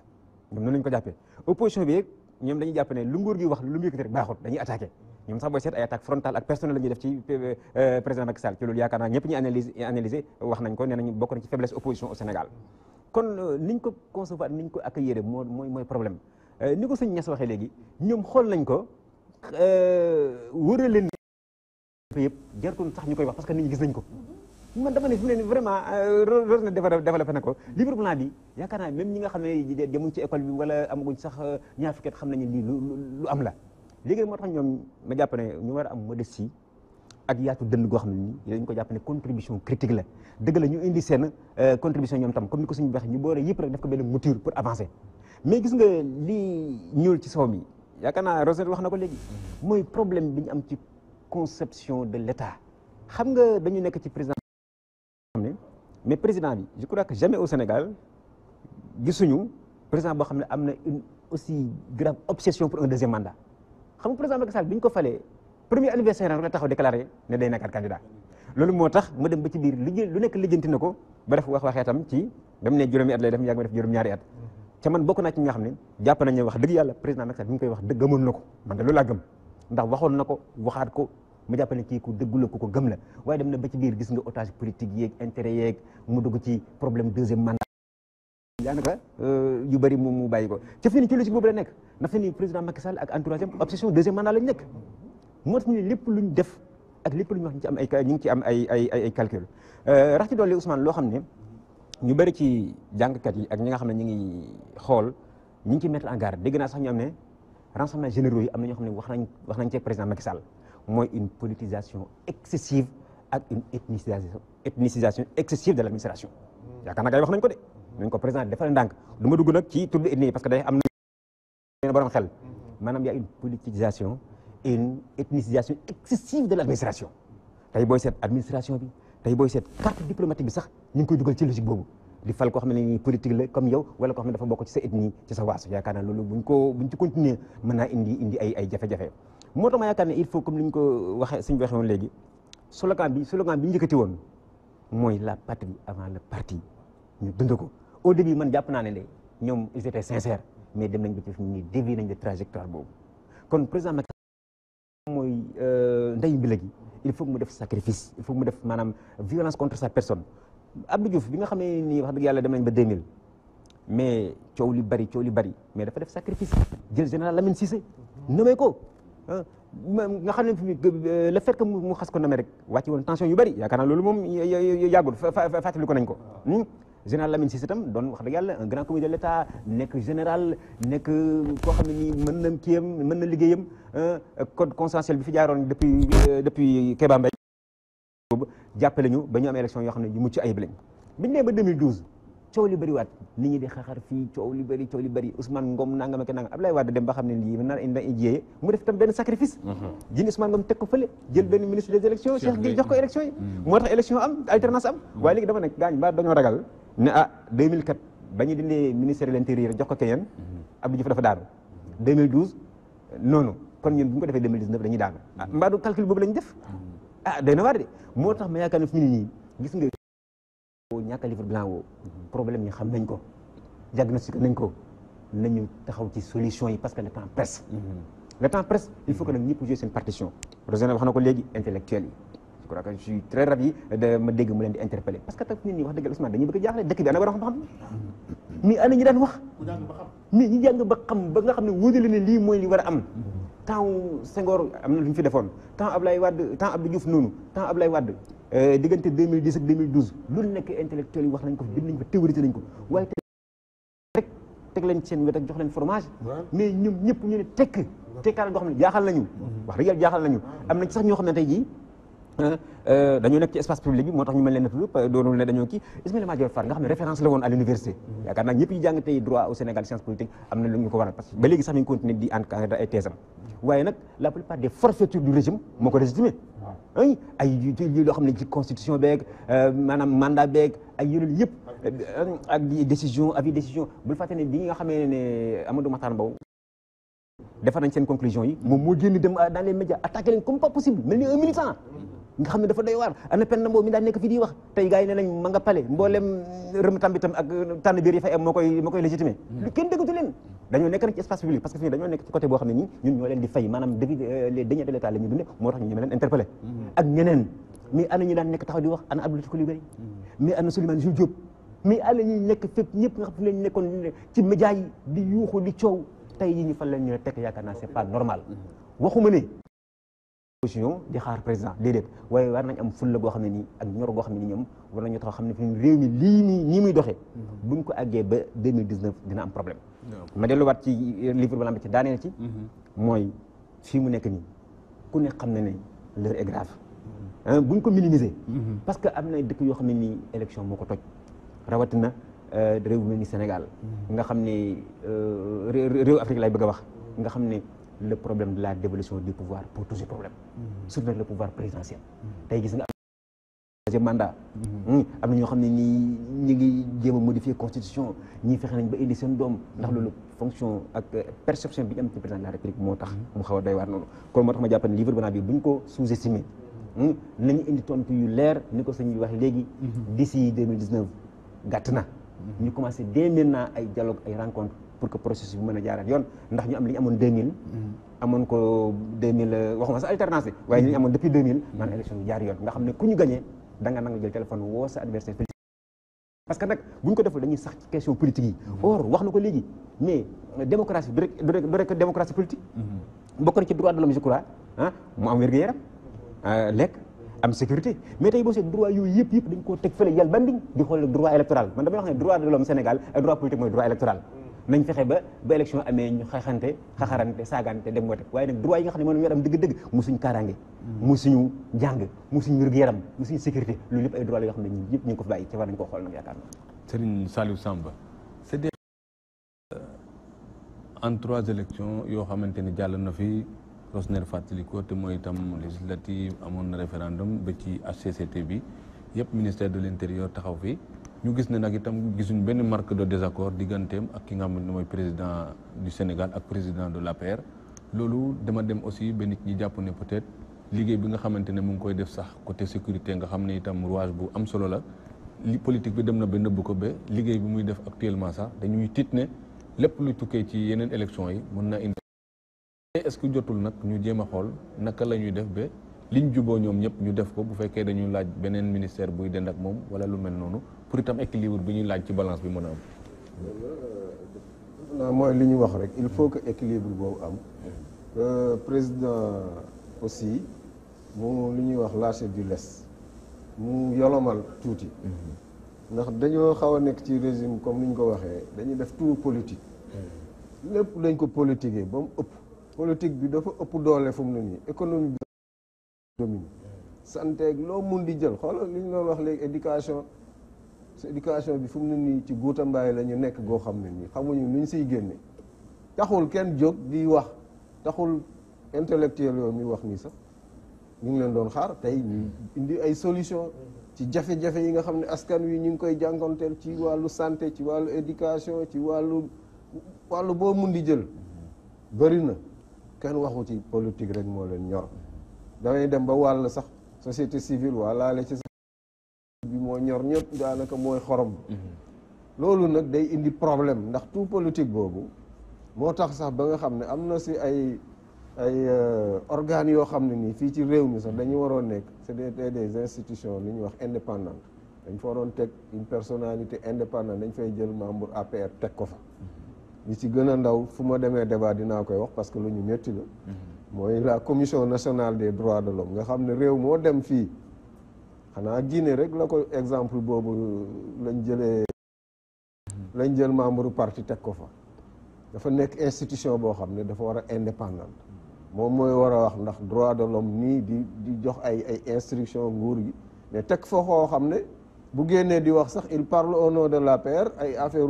ñoom noonu lañu ko jàppee opposition bi rek ñoom dañuy jàpp ne lu nguur gi wax lu mu yëkkati rek baaxut dañuy attaqué ñoom sax booy seet ay attaque frontale ak personnelle la ñuy def ci président Macky Sall ci loolu yaakaar naa ñëpp ñi analyser wax nañ ko nee nañ bokk na ci faiblesse opposition au Sénégal kon niñ ko concevoir niñ ko accueillir mooy problème ni ko sëñ Niass waxee léegi ñoom xool nañ ko wëral leen yëpp jartoon sax ñu koy wax parce que nit ñi gis nañ ko man dama ne fi mu ne nii vraiment Rose na développé na ko livre blanc bi yaakaar naa même ñi nga xam ne demuñ ci école bi wala amaguñ sax ñaar fukki at xam nañu lii lu am la léegi moo tax ñoom ma jàpp ne ñu war a am modestie ak yaatu dënd goo xam ne nii dañ ko jàpp ne contribution critique la dëgg la ñu indi seen contribution ñoom tam comme ni ko suñu waxee ñu boole yëpp rek def ko benn mouture pour avancer mais gis nga lii ñuul ci sow mi yaakaar naa Rose wax na ko léegi mooy problème bi ñu am ci conception de l'État xam nga dañu nekk ci président mais président bi je crois que jamais au Sénégal gisuñu président boo xam ne am na une aussi grave obsession pour un deuxième mandat xam nga président Macky Sall bi ñu ko falee premier anniversaire rek la taxaw déclaré ne day nekkaat candidat loolu moo tax mu dem ba ci biir lu nekk lijjanti na ko ba def waxee tam ci dem ne juróomi at lay def yàgg ma def juróom-ñaari at ca man bokk naa ci ñi nga xam ne jàpp nañ ne wax dëgg yàlla président Macky Sall bi ñu koy wax dëgg gëmoon na ko man de loolu laa gëm ndax waxoon na ko waxaat ko mu jàpp ne kii ku dëggu la ku ko gëm la waaye dem na ba ci biir gis nga otage politique yeeg intérêt yeeg mu dugg ci problème deuxième mandat daanaka yu bëri mu bàyyi ko ca fi ni ci logique boobu la nekk ndax fi ni président Macky Sall ak entourage am obsession deuxième mandat lañ nekk moo tax ñu ne lépp luñ def ak lépp lu ñu wax ñu ngi ci am ay calcul rax ci dolli Ousmane loo xam ne ñu bëri ci jàngkat yi ak ñi nga xam ne ñu ngi xool ñu ngi ci mettre en garde dégg naa sax ñu am ne renseignements généraux yi am na ñoo xam ne wax nañ ci président Macky Sall mooy une politisation excessive ak une ethnicisation excessive de l' administration yaakaar naa gars yi wax nañ ko de nañ ko président defal ndànk du ma dugg nag ci tudd ethnie parce que day am na borom xel maanaam y a une politisation et une ethnicisation excessive de l' administration tey booy seet administration bi tey booy seet carte diplomatique bi sax ñu ngi koy dugal ci logique boobu di fal koo xam ne nii politique la comme yow wala koo xam ne dafa bokk ci sa ethnie ci sa waasu yaakaar naa loolu buñ ci continuer mën naa indi ay jafe-jafe moo tax ma yaakaar ne il faut comme ni ñu ko waxee suñu waxee woon léegi slogan bi njëkkati woon mooy la patrie avant le parti ñu dund ko au début man jàpp naa ne de ñoom ils étaient sincères mais dem nañ ba ci ni dévié nañ de trajectoire boobu kon président Macky mooy ndeyu mbila gi il faut que mu def sacrifice il faut que mu def maanaam violence contre sa personne Abdou Diouf bi nga xam ne nii wax dëgg yàlla dem nañ ba 2000 mais coow li bari mais dafa def sacrifice jël général Lamine Cissé nommé ko nga xam ne le fait que mu xas ko nommé rek wàcci woon tension yu bari yaakaar naa loolu moom yàggul fàttali ko nañ ko général Lamine Cissé itam doon wax dëgg yàlla un grand commis de l'État nekk général nekk koo xam ne nii mën na kiyam mën na liggéeyam code consensuel bi fi jaaroon depuis Kéba Mbaye boobu jàppale ñu ba ñu am élection yoo xam ne yu mucc ayib lañ biñu nee ba 2012 coow li bëri waat nit ñi di xaxar fii coow li bëri Ousmane Ngom nangam ak nangam Abdoulaye Wade dem ba xam ne lii mën naa indi jiyee mu def itam benn sacrifice jël Ousmane Ngom teg ko fële jël benn ministre des élections Cheikh Gueye jox ko élection yi moo tax élection am alternance am waaye léegi dama nekk gaañ ba dañoo ragal ne 2004 ba ñu dindee ministère de l'intérieur jox ko keneen Abdou Diouf dafa daanu 2012 noonu kon ñun bu ñu ko defee 2019 dañuy daanu mbaa du calcul boobu lañu def day na waar de moo tax ma yaakaar ne fi mu ne nii gis nga ñàkk a livre blanc woo problème yi xam nañ ko diagnostic nañ ko nañu taxaw ci solution yi parce que le temps presse il faut que nag ñëpp jouer seen partition Rosena wax na ko léegi intellectuel yi je crois que je suis très ravi de ma dégg mu leen di interpeller parce que tam nit ñi wax dëgg Ousmane dañuy bëgg a jaaxle dëkk bi ana borom xam-xam mais ana ñi daan wax mais ñi jàng ba xam ba nga xam ne wóodale ne lii mooy li war a am temps Senghor am na lu ñu fi defoon temps Abdoulaye Wade temps Abdou Diouf noonu temps Abdoulaye Wade diggante 2010 ak 2012 loolu nekk intellectuel yi wax nañ ko bind nañ ko théorisé nañ ko waaye rek teg leen seen wet ak jox leen fromage mais ñoom ñëpp ñu ne tekkaal goo xam ne jaaxal nañu wax dëgg yàlla jaaxal nañu am nañ sax ñoo xam ne tey jii dañoo nekk ci espace public bi moo tax ñu mel leen tudd doonul ne dañoo kii Ismaïla Madior Fall nga xam ne référence la woon à l'université yaakaar naa ñëpp yi jàng tey droit au Sénégal science politique am na lu ñu ko waral parce que ba léegi sax mi ngi continuer di encadrer ay thèse am waaye nag la plupart des forfaitures du régime moo ko légitimé ay loo xam ne ci constitution beeg maanaam mandat beeg ay yeneen yëpp ak décision avis décision bul fàtte ne bi nga xamee ne Amadou Mahtar Mbow defar nañ seen conclusion yi moom moo génn dem dans les médias attaqué leen comme pas possible mel ni un militant nga xam ne dafa doy waar ana pen na mboo mi daan nekk fii di wax tey gars yi ne nañ ma nga pale mboolem rëm tam itam ak tànn biir yi fay am moo koy légitimé lu kenn déggatu leen dañoo nekk nag ci espace public parce que fii dañoo nekk ci côté boo xam ne nii ñun ñoo leen di fay maanaam depuis les deniers de l'état la ñu dunde moo tax ñu ñeme leen interpellé ak ñeneen mais ana ñu daan nekk taxaw di wax ana Abdou Latif Coulibaly mais ana Souleymane Jules Diop mais ana ñuy nekk fépp ñëpp nga xam ne lañ nekkoon ci média yi di yuuxu di coow tey yi ñu fan leen ñu tekk yaakaar naa c'est pas normal waxuma ne di xaar président déedéet waaye war nañ am fulla goo xam ne nii ak ñor goo xam ne nii ñoom war nañu taxaw xam ne fi réew mi lii nii muy doxee buñ ko àggee ba 2019 dina am problème ma delluwaat ci livre blanc bi ci daaneel ci mooy fii mu nekk nii ku ne xam ne ne l'heure est grave buñ ko minimiser parce que am na dëkk yoo xam ne nii élection moo ko toj rawatina réew mu mel ni Sénégal nga xam ne réew Afrique lay bëgg a wax nga xam ne le problème de la dévolution du pouvoir pour tous ces problèmes surtout le pouvoir présidentiel tey gis nga am mandat am na ñoo xam ne nii ñi ngi jéem a modifier constitution ñii fexe nañ ba indi seen doom ndax loolu fonction ak perception bi ñu am ci président de la république moo tax mu xaw a doy waar noonu kon moo tax ma jàpp ne livre blanc bi bu ñu ko sous-estimé nañu indi tontu yu leer ni ko sëñ bi wax léegi d'ici 2019 gàtt na ñu commencé dès maintenant ay dialogue ay rencontre pour que processus bi mën a jaaraat yoon ndax ñu am li ñu amoon 2000 amoon ko 2000 waxuma sax alternance bi waaye li ñu amoon depuis 2000 maanaam élection bi jaar yoon nga xam ne ku ñu gagné da nga nangu jël téléphone woo sa adversaire parce que nag bu ñu ko deful dañuy sax ci question politique yi or wax na ko léegi mais démocratie du rek démocratie politique bokk na ci droit de l'homme je crois mu am wér-gu-yaram lekk am sécurité mais tey boo seet droit yooyu yëpp dañ koo teg fële yàlla banding di xool droit électoral man damay wax ne droit de l'homme Sénégal ak droit politique mooy droit électoral nañ fexe ba élection amee ñu xaxarante saagante dem wote waaye nag droit yi nga xam ne moom ñoo am dëgg-dëgg mu suñu kaaraange mu suñu jàng mu suñu wér-gu-yaram mu suñu sécurité loolu lépp ay droit la yoo xam ne ñun yëpp ñu ngi ko fi bàyyi ci war nañu koo xool nag yaakaar na Serigne Saliou Samba c'est des en 3 élections yoo xamante ni jàll na fi Rosner fàttali ko te mooy itam législative amoon na référendum ba ci HCCT bi yëpp ministère de l'intérieur taxaw fi ñu gis ne nag itam gisuñ benn marque de désaccord digganteem ak ki nga xam ne mooy président du Sénégal ak président de l'APR loolu dama dem aussi ba nit ñi jàpp ne peut-être liggéey bi nga xamante ne mu ngi koy def sax côté sécurité nga xam ne itam rouage bu am solo la li politique bi dem na ba nëbb ko ba liggéey bi muy def actuellement sax dañuy tiit ne lépp luy tukkee ci yeneen élections yi mën na indi est-ce que jotul nag ñu jéem a xool naka la ñuy def ba liñ juboo ñoom ñëpp ñu def ko bu fekkee dañuy laaj beneen ministère buy dend ak moom wala lu mel noonu pour itam équilibre bi ñuy laaj ci balance bi mën a am. mooy li ñu wax rek il faut que équilibre boobu am président aussi mu li ñuy wax lâcher du lest mu yolomal tuuti ndax dañoo xaw a nekk ci régime comme ni ñu ko waxee dañuy def tout politique lépp dañ ko politiquer ba mu ëpp politique bi dafa ëpp doole fu mu ne nii économie bi domine santé ak loo mun di jël xoolal li ñu doon wax léegi éducation bi fu mu ne nii ci guuta mbaay la ñu nekk goo xam ne nii xamuñu nu ñu siy génne taxul kenn jóg di wax taxul intellectuel yooyu mi wax nii sax ñu ngi leen doon xaar tey ñu indi ay solution ci jafe-jafe yi nga xam ne askan wi ñu ngi koy jànkonteel ci wàllu santé ci wàllu éducation ci wàllu boo mun di jël bëri na kenn waxu ci politique rek moo leen ñor damay dem ba wàll sax société civile wàllaale ci bi moo ñor ñëpp daanaka mooy xorom loolu nag day indi problème ndax tout politique boobu moo tax sax ba nga xam ne am na si ay organes yoo xam ne nii fii ci réew mi sax dañu waroon nekk c'est des institutions li ñuy wax indépendantes dañ fa waroon teg une personnalité indépendante dañ fay jël membre APR teg ko fa li ci gën a ndaw fu ma demee débat dinaa koy wax parce que lu ñu métti la mooy la commission nationale des droits de l'homme nga xam ne réew moo dem fii xanaa Guinée rek la ko exemple boobu lañ jël membre parti teg ko fa dafa nekk institution boo xam ne dafa war a indépendante moom mooy war a wax ndax droit de l'homme nii di jox ay instruction nguur gi mais teg fa koo xam ne bu génnee di wax sax il parle au nom de l'APR ay affaire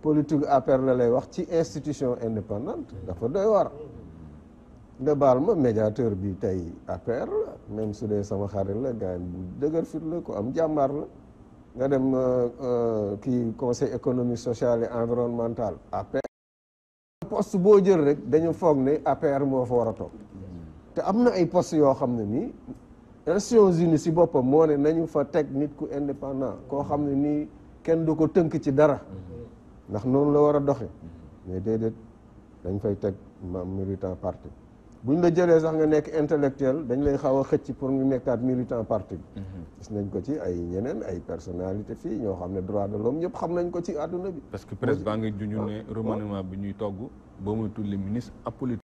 politique APR la lay wax ci institution indépendante dafa doy war nga baal ma médiateur bi tey APR la même su dee sama xarit la gars bu dëgër fit la ko am jàmbaar la nga dem kii conseil économique social et environnemental APR poste boo jël rek dañu foog ne APR moo fa war a toog te am na ay poste yoo xam ne nii Nations Unies si boppam moo ne nañu fa teg nit ku indépendant koo xam ne nii kenn du ko tënk ci dara ndax noonu la war a doxe mais déedéet dañ fay teg militant parti buñ la jëlee sax nga nekk intellectuel dañ lay xaw a xëcc pour nga nekkaat militant parti bi gis nañ ko ci ay ñeneen ay personnalité fii ñoo xam ne droit de l'homme ñëpp xam nañ ko ci àdduna bi parce que presse baa ngi juñu ne remaniement bi ñuy togg boo muy tulli ministre apolitique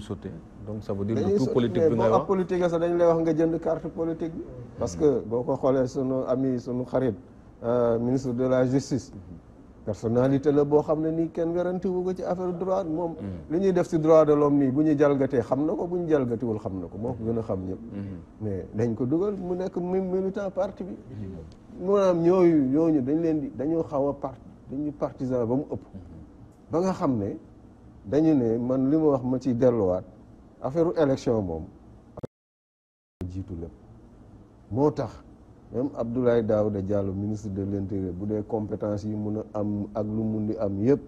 sauté donc ça veut dire que tout politique bi ngay wax apolitique sax dañ lay wax nga jënd carte politique bi parce que boo ko xoolee sunu ami sunu xarit ministre de la justice personnalité la boo xam ne nii kenn garanti wu ko ci affaire droit moom li ñuy def ci droit de l'homme nii bu ñu jalgatee xam na ko bu ñu jalgatiwul xam na ko moo ko gën a xam ñëpp mais dañ ko dugal mu nekk militant parti bi maanaam ñooñu dañ leen di dañoo xaw a dañuy partisan ba mu ëpp ba nga xam ne dañu ne man li ma wax ma ciy delluwaat affaire élection moom jiitu lépp moo tax même Abdoulaye Daouda Diallo ministre de l'intérieur bu dee compétence yi mun a am ak lu mun di am yëpp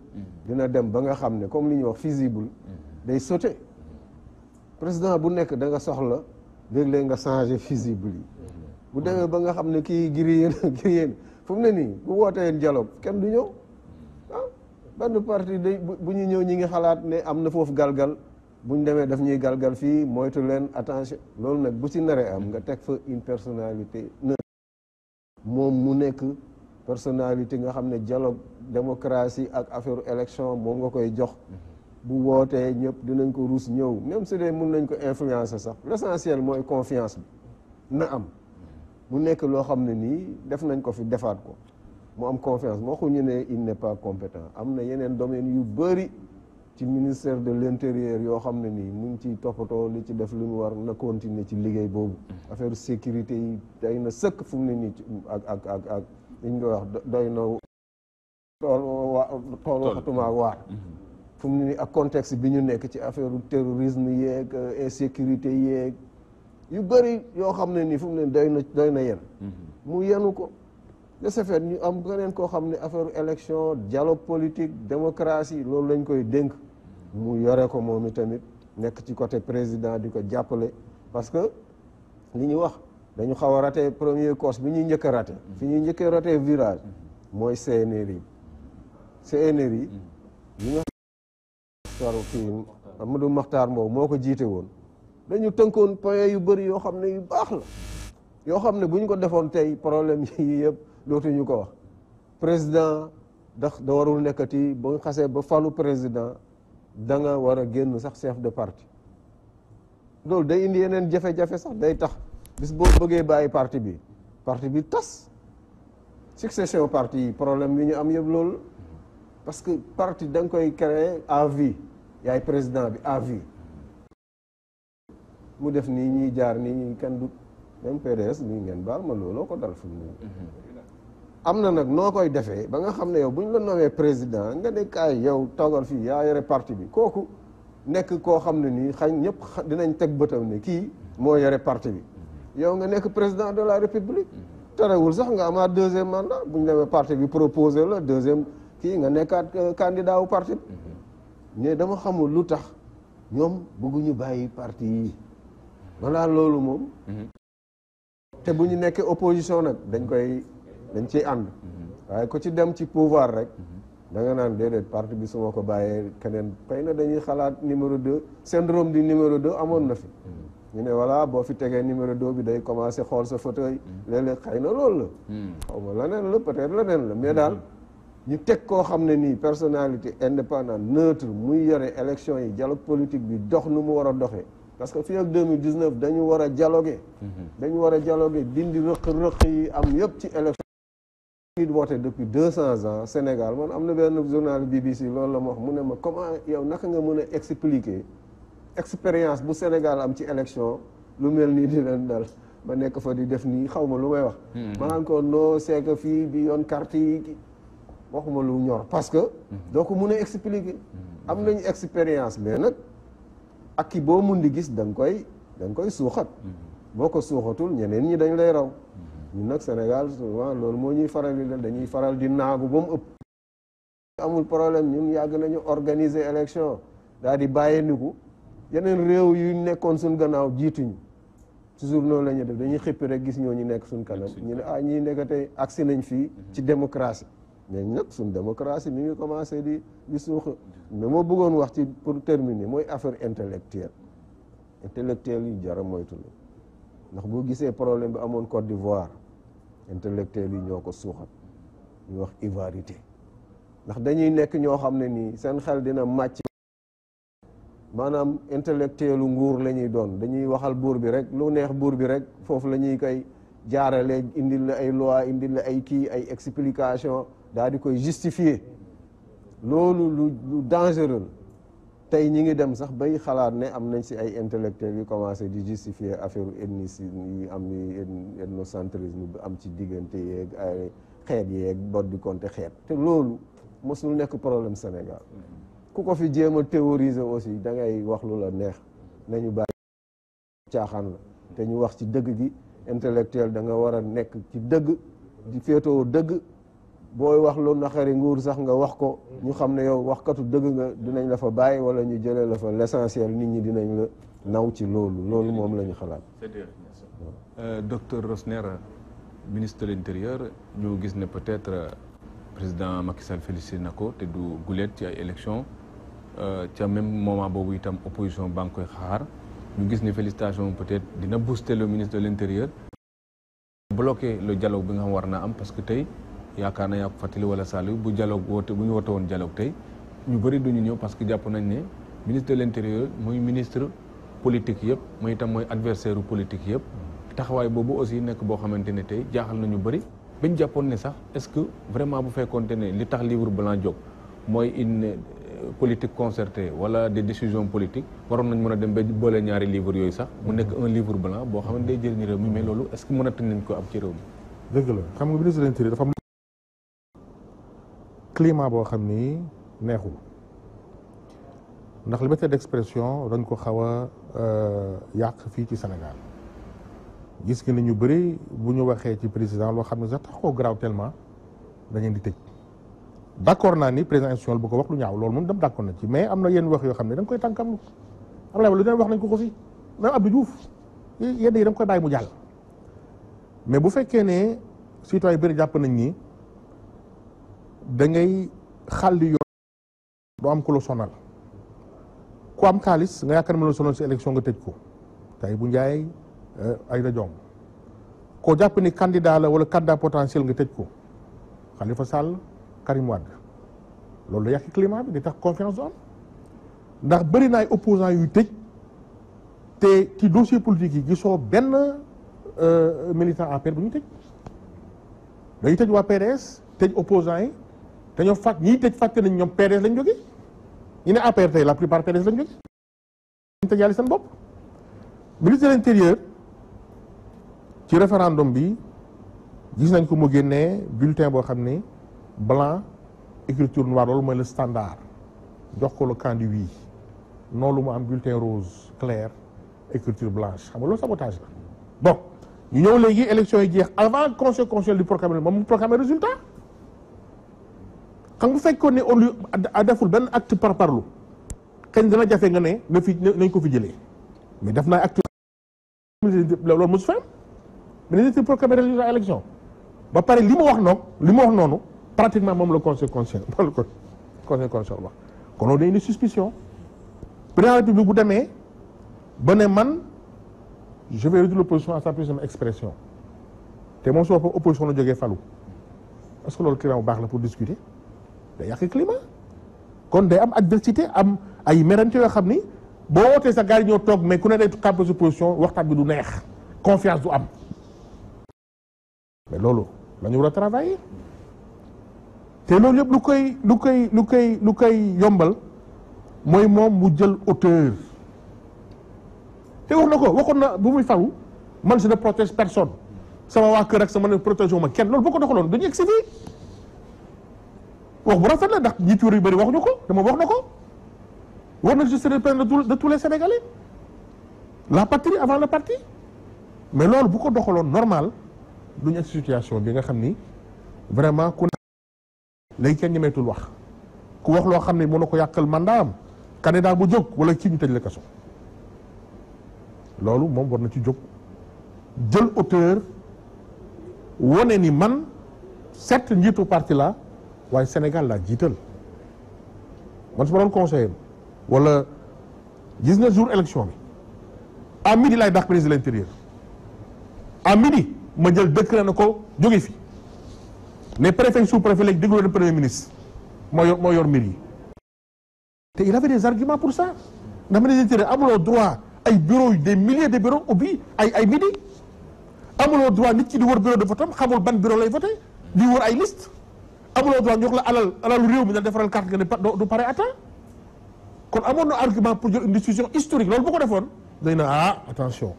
dina dem ba nga xam ne comme li ñuy wax fusible day sauter président bu nekk da nga soxla léeg-léeg nga changer fusible yi bu demee ba nga xam ne kii grillé fu mu ne nii bu wootee dialogue kenn du ñëw ah benn parti day bu ñu ñëw ñi ngi xalaat ne am na foofu galgal bu ñu demee daf ñuy galgal fii moytu leen attention loolu nag bu ci naree am nga teg fa une personnalité moom mu nekk personnalité nga xam ne dialogue démocratie ak affaire élection moom nga koy jox bu wootee ñëpp dinañ ko ruus ñëw même su dee mun nañ ko influencer sax l'essentiel mooy confiance bi na am mu nekk loo xam ne nii def nañ ko fi defaat ko mu am confiance waxuñu ne il n'est pas compétent am na yeneen domaines yu bëri ci ministère de l'intérieur yoo xam ne nii mu ngi ciy toppatoo li ci def lu mu war na continuer ci liggéey boobu affaire sécurité yi day na sëkk fu mu ne nii ak li ñu koy wax doy na tool waxatuma waar fu mu ne nii ak contexte bi ñu nekk ci affaire terrorisme yeeg insécurité yeeg yu bëri yoo xam ne nii fu mu ne doy na yen mu yenu ko de ce fait ñu am keneen koo xam ne affaire élection dialogue politique démocratie loolu lañ koy dénk mu yore ko moom tamit nekk ci côté président di ko jàppale parce que li ñu wax dañu xaw a raté premier course bi ñuy njëkk a raté fi ñuy njëkk a raté virage mooy CNRI li nga xam kii Amadou Makhtar Mbow moo ko jiite woon dañu tënkoon point yu bëri yoo xam ne yu baax la yoo xam ne bu ñu ko defoon tey problème yi yëpp dootuñu ko wax président da warul nekkati ba nga xasee ba falu président da nga war a génn sax chef de parti loolu day indi yeneen jafe-jafe sax day tax bis boo bëggee bàyyi parti bi tas succession parti yi problème bi ñu am yëpp loolu parce que parti da nga koy créer à vie yaay président bi à vie mu def nii ñuy jaar nii ñuy kenn du même PDS nii ngeen baal ma looloo ko dal fu mu am na nag noo koy defee ba nga xam ne yow bu ñu la nommé président nga ne kaay yow toogal fii yaa yore parti bi kooku nekk koo xam ne nii xañ ñëpp dinañ teg bëtam ne kii moo yore parti bi yow nga nekk président de la république terewul sax nga amaat deuxième mandat bu ñu demee parti bi proposé la deuxième kii nga nekkaat candidat wu parti bi mais dama xamul lu tax ñoom bëgguñu bàyyi parti yi walla loolu moom te bu ñu nekkee opposition nag dañ ciy ànd waaye ku ci dem ci pouvoir rek da nga naan déedéet parti bi su ma ko bàyyee keneen xëy na dañuy xalaat numéro 2 syndrome du numéro 2 amoon na fi ñu ne voilà boo fi tegee numéro 2 bi day commencer xool sa fauteuil léeg-léeg xëy na loolu la xaw ma leneen la peut-être leneen la mais daal ñu teg koo xam ne nii personnalité indépendante neutre muy yore élection yi dialogue politique bi dox nu mu war a doxee parce que fii ak 2019 dañu war a dialoguer dindi rëq-rëq yi am yëpp ci élection yi woote depuis 200 ans Sénégal man am na benn journal BBC loolu la ma wax mu ne ma comment yow naka nga mën a expliquer expérience bu Sénégal am ci élection lu mel nii di leen dal ba nekk fa di def nii xaw ma lu may wax ma naan ko non c'est que fii bi yoon carte yi waxuma lu ñor parce que doo ko mën a expliquer am nañu expérience mais nag ak ki boo mun di gis da nga koy suuxat boo ko suuxatul ñeneen ñi dañ lay raw ñun nag Sénégal souvent loolu moo ñuy faral di dañuy faral di naagu ba mu ëpp amul problème ñun yàgg nañu organiser élection daal di bàyyeendiku yeneen réew yu nekkoon suñ gannaaw jiituñu toujours noonu la ñuy def dañuy xippi rek gis ñoo ñu nekk suñ kanam ñu ne ñii nekk tey agsi nañ fii ci démocratie mais nag suñ démocratie mi ngi commencé di suuxa mais moo bëggoon wax ci pour terminer mooy affaire intellectuelle yi jara moytu la ndax boo gisee problème bi amoon Côte d'Ivoire intellectuels yi ñoo ko suuxat ñu wax ivoirité ndax dañuy nekk ñoo xam ne nii seen xel dina màcc maanaam intellectuelu nguur la ñuy doon dañuy waxal buur bi rek lu neex buur bi rek foofu la ñuy koy jaarale indil la ay loi indil la ay kii ay explication daal di koy justifier loolu lu dangereux tey ñi ngi dem sax bay xalaat ne am nañ si ay intellectuels yu commencé di justifier affaire ethnicisme yi am ni ethnocentrisme bi am ci diggante yeeg ay xeet yeeg bot di compter xeet te loolu mosul nekk problème Sénégal ku ko fi jéem a théoriser aussi da ngay wax lu la neex nañu bàyyi caaxaan la te ñu wax ci dëgg gi intellectuel da nga war a nekk ci dëgg di féetoo dëgg booy wax lu naqari nguur sax nga wax ko ñu xam ne yow waxkatu dëgg nga dinañ la fa bàyyi wala ñu jëlee la fa l'essentiel nit ñi dinañ la naw ci loolu moom la ñu xalaat. docteur Rosner ministre de l'intérieur ñu gis ne peut-être président Macky Sall félicité na ko te du guleet ci ay élections ca même moment boobu itam opposition baa ngi koy xaar ñu gis ne félicitation peut-être dina booster le ministre de l'intérieur bloquer le dialogue bi nga xam war naa am parce que tey yaakaar na yaa ko fàttali wala Saliou bu dialogue bu ñu woote woon dialogue tey ñu bëri duñu ñëw parce que jàpp nañ ne ministre de l'intérieur mooy ministre politique yëpp mooy itam mooy adversaire politique yëpp taxawaay boobu aussi nekk boo xamante ne tey jaaxal nañu bëri bañ jàppoon ne sax est-ce que vraiment bu fekkoonte ne li tax livre blanc jóg mooy une politique concertée wala des décisions politiques waroon nañ mën a dem ba boole ñaari livre yooyu sax mu nekk un livre blanc boo xam ne day jëriñ réew mi mais loolu est-ce que mënatuñ nañ ko am ci réew mi. dëgg la xam nga ministre de l'intérieur dafa am climat boo xam ni neexul ndax liberté d'expression dañ ko xaw a yàq fii ci Sénégal gis nga ni ñu bëri bu ñu waxee ci président loo xam ne sax tax koo grave tellement dañu di tëj d'accord naa ni président institutionnel bu ko wax lu ñaaw loolu moom dem d'accord na ci mais am na yenn wax yoo xam ne da nga koy tànkam Abdoulaye lu den wax nañ ko fi même Abdou Diouf yenn yi da nga koy bàyyi mu jàll mais bu fekkee ne citoyen bëri jàpp nañ ni da ngay xàlli yoon doo am ku la sonal ku am xaalis nga yaakaar ne la sonal si élection nga tëj ko tey bu njaay Aïda Diong koo jàpp ni candidat la wala candidat potentiel nga tëj ko Khalifa Sall Karim Wade loolu da yàqi climat bi di tax confiance du am ndax bëri na ay opposants yuy tëj te ci dossier politique yi gisoo benn militant APR bu ñu tëj dañuy tëj waa PDS tëj opposants yi te ñoom ñiy tëj fàtte nañ ñoom PDS lañ jógee ñu ne APR tey la plupart PDS lañ jógee ñu tëj yàlla seen bopp ministre de l'intérieur ci référendum bi gis nañ ko mu génnee bulletin boo xam ne blanc écriture noire loolu mooy le standard jox ko le camp du oui noonu lu mu am bulletin rose clair écriture blanche xam nga loolu sabotage la bon ñu ñëw léegi élection yi jeex avant conseil constitutionnel di proclamer moom mu proclamer résultat xam nga fekkoon ne on lui a deful benn acte par parlo xëy dana jafe nga ne nañ ko fi jëlee mais def naa acte loolu mosu fa am ministre di proclamer résultat élection ba pare li mu wax noonu pratiquement moom la conseil constitutionnel wax kon loolu day indi suspicion président de la République bu demee ba ne man je vais réduire l'opposition à sa plus simple expression te moom su boppam opposition la jógee falu est-ce que loolu climat bu baax la pour discuter day yàq climat kon day am adversité am ay merante yoo xam ni boo wootee sa gars yi ñoo toog mais ku ne day campé sa position waxtaan bi du neex confiance du am mais loolu la ñu war a travailler te loolu yëpp lu koy yombal mooy moom mu jël hauteur te waxoon na bu muy falu man je ne protège personne sama waa kër ak sama ne protéger ma kenn loolu boo ko doxaloon dañu egg si fii wax bu rafet la ndax njiitu yu bëri waxuñu ko te moom wax na ko war na je serai le président de tous les Sénégalais la patrie avant le parti mais loolu bu ko doxaloon normal duñu egg situation bi nga xam ni vraiment ku léegi kenn ñemeetul wax ku wax loo xam ne mën na ko yàqal mandat am candidat bu jóg wala kii ñu tëj la kaso loolu moom war na ci jóg jël hauteur wone ni man certes njiitu parti la waaye Sénégal laa jiital man su ma doon conseiller wala gis nga jour élection bi à midi laay dàq ministre de l'intérieur à midi ma jël décret na ko jóge fi les préfets sous-préfets léegi déglu leen premier ministre moo yor mbir yi te il avait des arguments pour ça ndax ministre de l'intérieur amuloo droit ay bureaux des milliers de bureaux ubbi ay midi amuloo droit nit ki di wër bureau de vote am xamul ban bureau lay voté di wër ay liste amuloo droit ñu wax la alalu réew mi na defaral carte nga ne du pare à temps kon amoon na argument pour jël une décision historique loolu bu ko defoon day na attention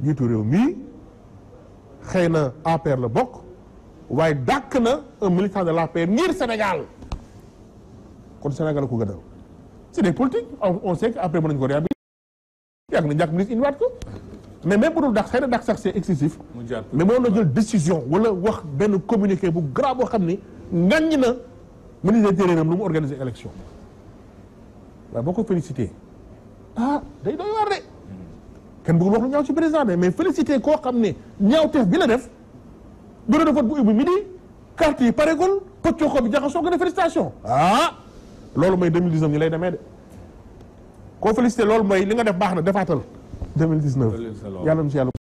jiitu réew mii xëy na APR la bokk waaye dàkk na un militant de l'APR ngir Sénégal kon Sénégal ko gënal c'est des politiques on sait que après mën nañu ko réhabiliter yàgg na njàkk ministre indiwaat ko mais même bu dul dàq xëy na dàq sax c'est excessif mais moo na jël décision wala wax benn communiqué bu grave boo xam ni ngañ na ministre de l'Intérieur am lu mu organiser élection waaye boo ko félicité day doy waar de kenn bëggul wax lu ñaaw ci président de mais félicité koo xam ne ñaawteef bi la def bureau de vote bu ubbi midi carte yi paregul pëccoo ko bi jaxasoo nga ne félicitation loolu mooy 2019 ñu lay demee de koo félicité loolu mooy li nga def baax na defaatal 2019 yàlla na si yàlla.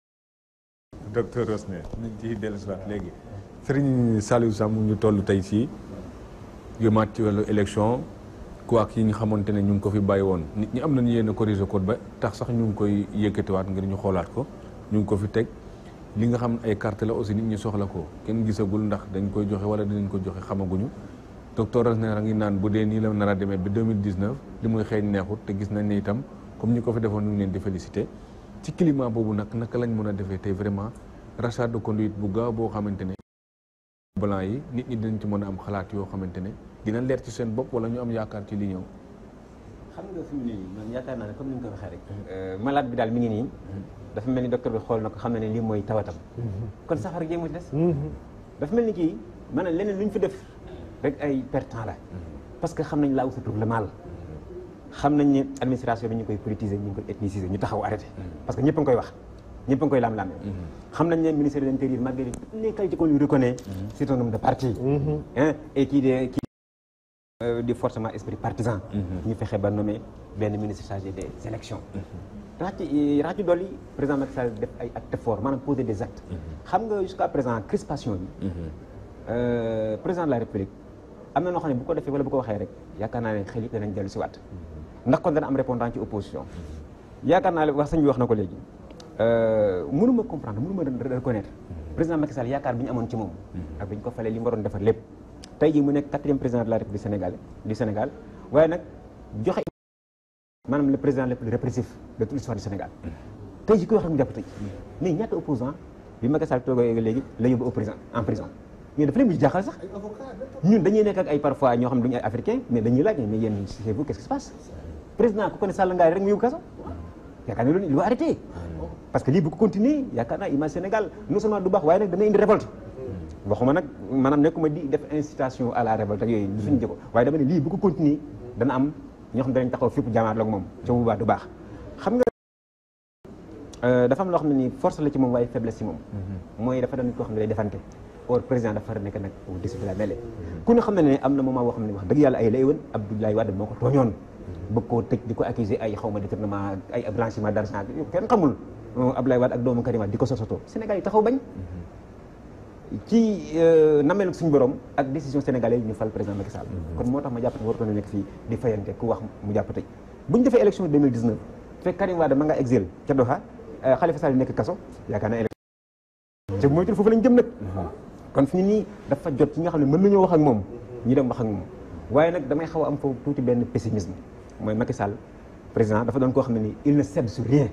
docteur Rosné nañ ci dellusiwaat léegi Serigne Saliou Samb ñu toll tey ci yëmaat ci wàllu élection ku ak yi nga xamante ne ñu ngi ko fi bàyyi woon nit ñi am nañu yéen a corriger code ba tax sax ñu ngi koy yëkkatiwaat ngir ñu xoolaat ko ñu ngi ko fi teg li nga xam ay carte la aussi nit ñi soxla ko kenn gisagul ndax dañ koy joxe wala dinañ ko joxe xamaguñu docteur Rosné a ngi naan bu dee nii la nar a demee ba 2019 li muy xeeñ neexut te gis nañ ne itam comme ñi ko fi defoon ñu ngi leen di félicité ci climat boobu nag naka lañ mën a defee tey vraiment rachat de conduite bu gaaw boo xamante ne blanc yi nit ñi dinañ ci mën a am xalaat yoo xamante ne dina leer ci seen bopp wala ñu am yaakaar ci li ñëw. xam nga fi mu ne nii man yaakaar naa ne comme ni nga ko waxee rek. malade bi daal mi ngi nii. dafa mel ni docteur bi xool na ko xam na ne lii mooy tawatam. kon saafara jéem a des. dafa mel ni kii maanaam leneen lu ñu fi def rek ay perte temps la. parce que xam nañ laa usatul le mal. xam nañ ne administration bi ñu koy politiser ñu ngi koy ethniciser ñu taxaw arrêté. parce que ñëpp a ngi koy wax. ñëpp a ngi koy laam-laamee. xam nañ ne ministère de l'intérieur malgré les qualités qu'on lui reconnaît. c'est un homme de parti. et kii di forcément esprit partisan. ñu fexe ba nommé benn ministre chargé des élections. rax ci dolli président Macky Sall def ay actes forts maanaam poser des actes. xam nga jusqu'à présent crispation bi. président de la république am na noo xam ne bu ko defee wala bu ko waxee rek yaakaar naa ne xel yi danañ dellu si waat ndax kon dana am répondant ci opposition. yaakaar naa ne wax sëñ bi wax na ko léegi. mënuma comprendre mënuma reconnaître président Macky Sall yaakaar bi ñu amoon ci moom. ak bi ñu ko falee li mu waroon defar lépp. tey jii mu nekk 4e président de la République du Sénégal waaye nag joxe maanaam le président le plus répressif de toute l'histoire du Sénégal. tey jii koy wax rek mu jàpp tëj mais ñaata opposant bi Macky Sall toogee léegi la yóbbu en prison mais dafa leen mujj jaaxal sax ñun dañuy nekk ak ay parfois ñoo xam ne duñu ay africain mais dañuy laaj mais yéen chez vous qu'est-ce qui se passe président ku ko ne Sall ngaari rek mu yóbbu kaso yaakaar ne loolu il va arrêter parce que lii bu ko continuer yaakaar naa image Sénégal non seulement du baax waaye nag dana indi révolte waxuma nag maanaam nekkuma di def incitation à la révolte ak yooyu du suñu jëko waaye dama ne lii bu ko continuer dana am ñoo xam ne danañ taxaw fépp jaamaar la ak moom ca bu baax du baax xam nga dafa am loo xam ne nii force la ci moom waaye faiblesse ci moom mooy dafa doon nit koo xam ne day defante or président dafa nekk nag au-dessus de la mêlée ku ne xam ne am na moment boo xam ne wax dëgg yàlla ay la éwan Abdoulaye Wade moo ko tooñoon bëgg koo tëj di ko accuser ay xawma détournement ay blanchiment d'argent kenn xamul Abdoulaye Wade ak doomu Karim Wade di ko sosoto Sénégal yi taxaw bañ ci nameel suñu borom ak décision sénégalais yi ñu fal président Macky Sall kon moo tax ma jàpp ne warutoon na nekk fii di fayante ku wax mu jàpp tëj bu ñu defee élection 2019 fekk Karim Wade ma nga exil ca Doha Khalifa Sall nekk kaso yaakaar naa élection te moytul foofu lañ jëm nag kon fi ni nii dafa jot ci nga xam ne mën nañoo wax ak moom ñu dem wax ak moom waaye nag damay xaw a am foofu tuuti benn pessimisme mooy Macky Sall président dafa doon koo xam ne nii il ne cède sur rien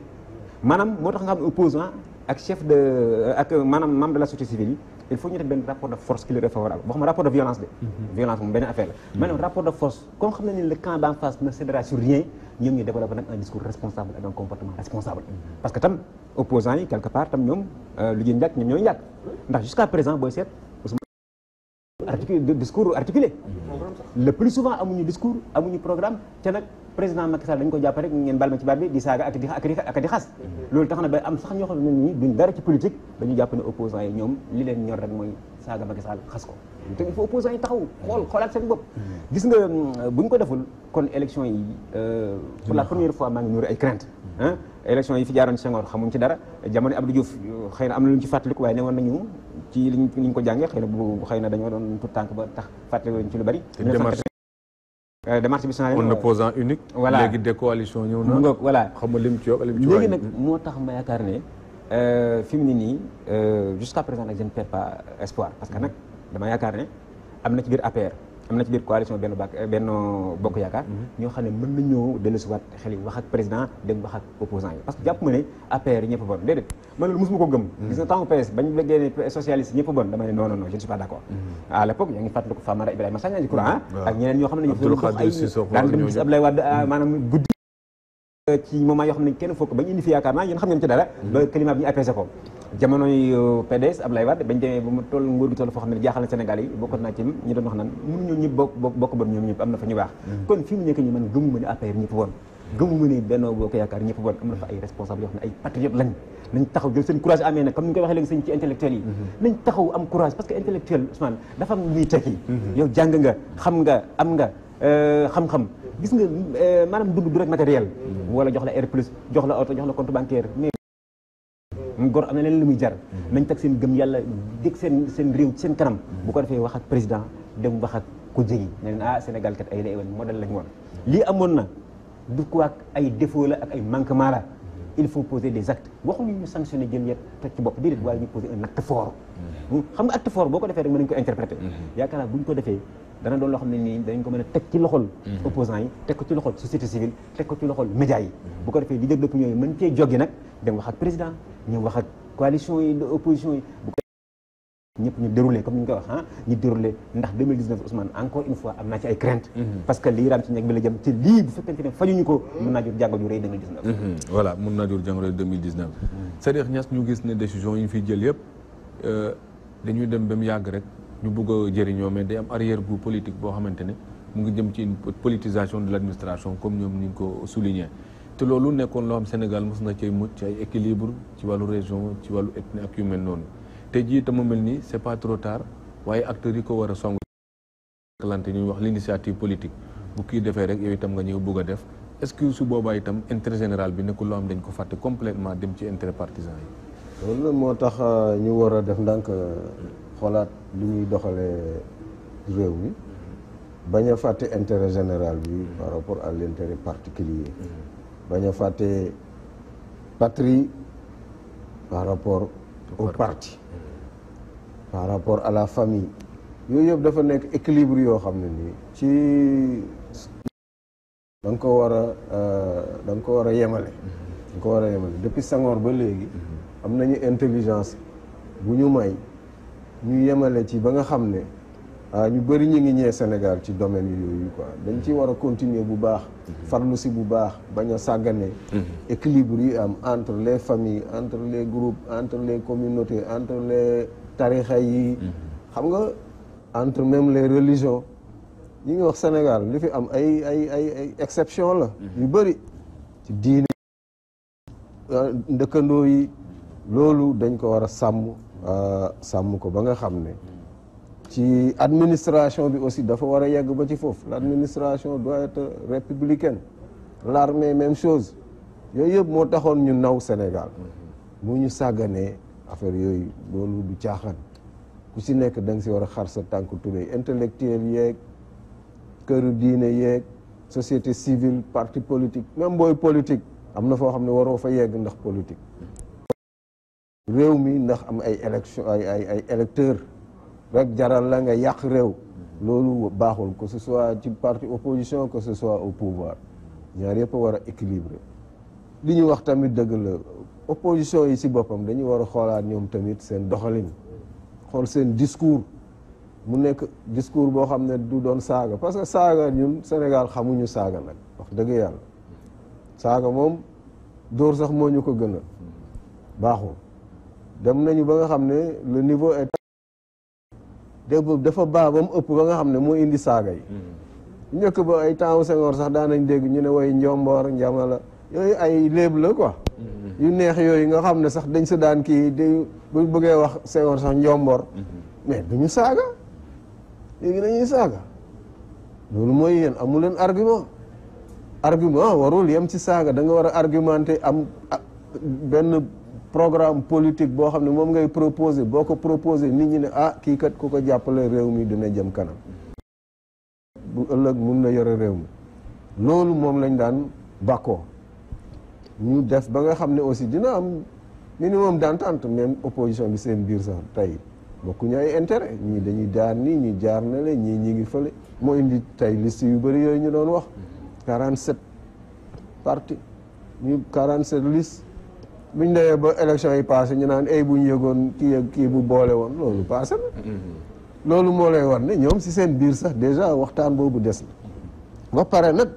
maanaam moo tax nga xam ne opposant ak chef de ak maanaam membre de la société civile yi il faut ñu def benn rapport de force qui leur est favorable boo xam ne rapport de violence de violence moom benn affaire la maanaam rapport de force comme xam ne ni le camp d'en face ne cédera sur rien ñoom ñu développé nag un discours responsable ak un comportement responsable parce que tam opposants yi quelque part tam ñoom lu ñuy njàkk ñoom ñooy njàkk ndax jusqu'à présent booy seet discours articulé le plus souvent amuñu discours amuñu programme te nag président Macky Sall dañu ko jàpp rek ngeen baal ma ci baat bi di saaga ak di xas loolu tax na ba am sax ñoo xam ne nii duñ dara ci politique dañu jàpp ne opposants yi ñoom li leen ñor rek mooy saaga Macky Sall xas ko te il faut opposants yi taxaw xoolaat seen bopp gis nga bu ñu ko deful kon élection yi pour la première fois maa ngi nuuru ay crainte élection yi fi jaaroon Senghor xamuñ ci dara jamono Abdou Diouf xëy na am na lu ñu ci fàttaliku waaye ne woon nañu ci li ñu ko jàngee xëy na bu xëy na dañoo doon tout tànk ba tax fàttaliku ci lu bari démarche bi changé on opposant unique voilà léegi décoalition ñëw na voilà xam nga lim ci yokk lim ci léegi nag moo tax ma yaakaar ne fi mu ne nii jusqu'à présent nag je ne perds pas espoir parce que nag dama yaakaar ne am na ci biir APR am na ci biir coalition benn bokk yaakaar ñoo xam ne mën nañoo dellusiwaat xel yi wax ak président dem wax ak opposant yi parce que jàpp ma ne APR yi ñëpp bon déedéet man loolu mosuma ko gëm gis nga temps PS bañ léegi ne socialiste ñëpp bon dama ne non je ne suis pas d'accord à l'époque yaa ngi fàttaliku Famara Ibrahima Sagna courant ak ñeneen ñoo xam ne ñu daan dem gis Abdoulaye Wade maanaam guddi ci moment yoo xam ne kenn foog bañ indi fi yaakaar naa yéen xam ngeen ci dara ba climat bi ñu apaisé ko jamonoy PDS Abdoulaye Wade bañ demee ba mu toll nguur gi toll foo xam ne jaaxal na Sénégal yi bokkoon naa ci ñi doon wax naan mënuñu ñëpp bokk bon ñoom ñëpp am na fa ñu baax kon fi mu nekk ñi man gëmuma ne APR ñëpp bon gëmuma ne Benno Bokk Yaakaar ñëpp bon am na fa ay responsable yoo xam ne ay patriotes lañ nañ taxaw jël seen courage amee nag comme ni nga koy waxee léegi sëñ ci intellectuels yi nañ taxaw am courage parce que intellectuel Ousmane dafa am muy tekki yow jàng nga xam nga am nga xam-xam gis nga maanaam dund du rek matériel wala jox la air plus jox la oto jox la compte bancaire mais gor am na leen lu muy jar nañ teg seen gëm yàlla dégg seen réew ci seen kanam bu ko defee wax ak président dem wax ak ku jegi ne leen Sénégal kat ay la modèle lañ woon lii amoon na du ko ak ay défaut la ak ay manquement la il faut poser des actes waxuñu ñu sanctionner jël yet teg ci bopp déedéet waaye ñu poser un acte fort xam nga acte fort boo ko defee rek mën nañu ko interpréter yaakaar naa bu ñu ko defee dana doon loo xam ne nii dañ ko mën a teg ci loxol opposants yi teg ko ci loxol société civile teg ko ci loxol médias yi bu ko defee leader d'opinion yi mën cee jóge nag dem wax ak président ñëw wax ak coalition yi de opposition yi bu ko ñëpp ñu déroulé comme ni ñu koy wax ñu déroulé ndax 2019 Ousmane encore une fois am naa ci ay crainte parce que lii raam ci ñeg bi la jëm ci lii bu fekkente ne fajuñu ko mën naa jur jàngoro yu rëy 2019 voilà mën naa jur jàngoro 2019 c'est-à-dire Niass ñu gis ne décision yi ñu fiy jël yëpp dañuy dem ba mu yàgg rek ñu bëgg a jëriñoo mais day am arrière goût politique boo xamante ne mu ngi jëm ci une politisation de l'administration comme ñoom ni ñu ko souligné te loolu nekkoon loo xam Sénégal mos na cay mucc ci ay équilibre ci wàllu région ci wàllu ethnie ak yu mel noonu te jii itam mu mel nii c'est pas trop tard waaye acteurs yi ko war a song lante ñuy wax l'initiative politique bu kii defee rek yow itam nga ñëw bëgg a def est-ce que su boobaa itam intérêt général bi nekkul loo xam dañ ko fàtte complètement dem ci intérêt partisan yi loolu moo tax ñu war a def ndànk xoolaat li ñuy doxalee réew mi bañ a fàtte intérêt général bi par rapport à l'intérêt particulier bañ a fàtte patrie par rapport au parti par rapport à la famille yooyu yëpp dafa nekk équilibre yoo xam ne nii ci da nga ko war a yemale depuis Senghor ba léegi am nañu intelligence bu ñu may ñu yemale ci ba nga xam ne ñu bëri ñu ngi ñëwee Sénégal ci domaine yooyu quoi dañ ci war a continuer bu baax farlu si bu baax bañ a sàggane équilibre yi am entre les familles entre les groupes entre les communautés entre les tarixa yi xam nga entre même les religions ñi ngi wax Sénégal li fi am ay exception la yu bëri ci diine ndëkkandoo yi loolu dañ ko war a sàmm ko ba nga xam ne ci administration bi aussi dafa war a yegg ba ci foofu l'administration doit être républicaine l'armée même chose yooyu yëpp moo taxoon ñu naw Sénégal mu ñu sàgganee affaire yooyu loolu du caaxaan ku si nekk da nga si war a xar sa tànk tubéy intellectuel yeeg këru diine yeeg société civile parti politique même booy politique am na foo xam ne waroo fa yegg ndax politique réew mi ndax am ay élection ay électeurs rek jaral la nga yàq réew loolu baaxul que ce soit ci parti opposition que ce soit au pouvoir ñaar yëpp a war a équilibré li ñu wax tamit dëgg la opposition yi si boppam dañu war a xoolaat ñoom tamit seen doxalin xool seen discours mu nekk discours boo xam ne du doon saaga parce que saaga ñun Sénégal xamuñu saaga nag wax dëgg yàlla saaga moom dóor sax moo ñu ko gën a baaxul dem nañu ba nga xam ne le niveau est dafa baax ba mu ëpp ba nga xam ne moo indi saaga yi njëkk ba ay temps Senghor sax daan nañ dégg ñu ne way njomboor njamala yooyu ay léeb la quoi yu neex yooyu nga xam ne sax dañ sa daan kii di bu bëggee wax Senghor sax njomboor mais duñu saaga léegi dañuy saaga loolu mooy yéen amu leen argument warul yem ci saaga da nga war a argumenter am benn programme politique boo xam ne moom ngay proposer boo ko proposer nit ñi ne kii kat ku ko jàppale réew mi dina jëm kanam bu ëllëg mun na yore réew mi loolu moom lañ daan bàkkoo ñu def ba nga xam ne aussi dina am minimum d'entente même opposition bi seen biir sax tey bokkuñu ay intérêt ñii dañuy jaar nii ñii jaar na le ñii ñi ngi fële moo indi tey liste yu bëri yooyu ñu doon wax 47 partis ñu 47 listes buñ demee ba élection yi passé ñu naan bu ñu yëgoon kii bu boole woon loolu passé na loolu moo lay war ne ñoom si seen biir sax déjà waxtaan boobu des na ba pare nag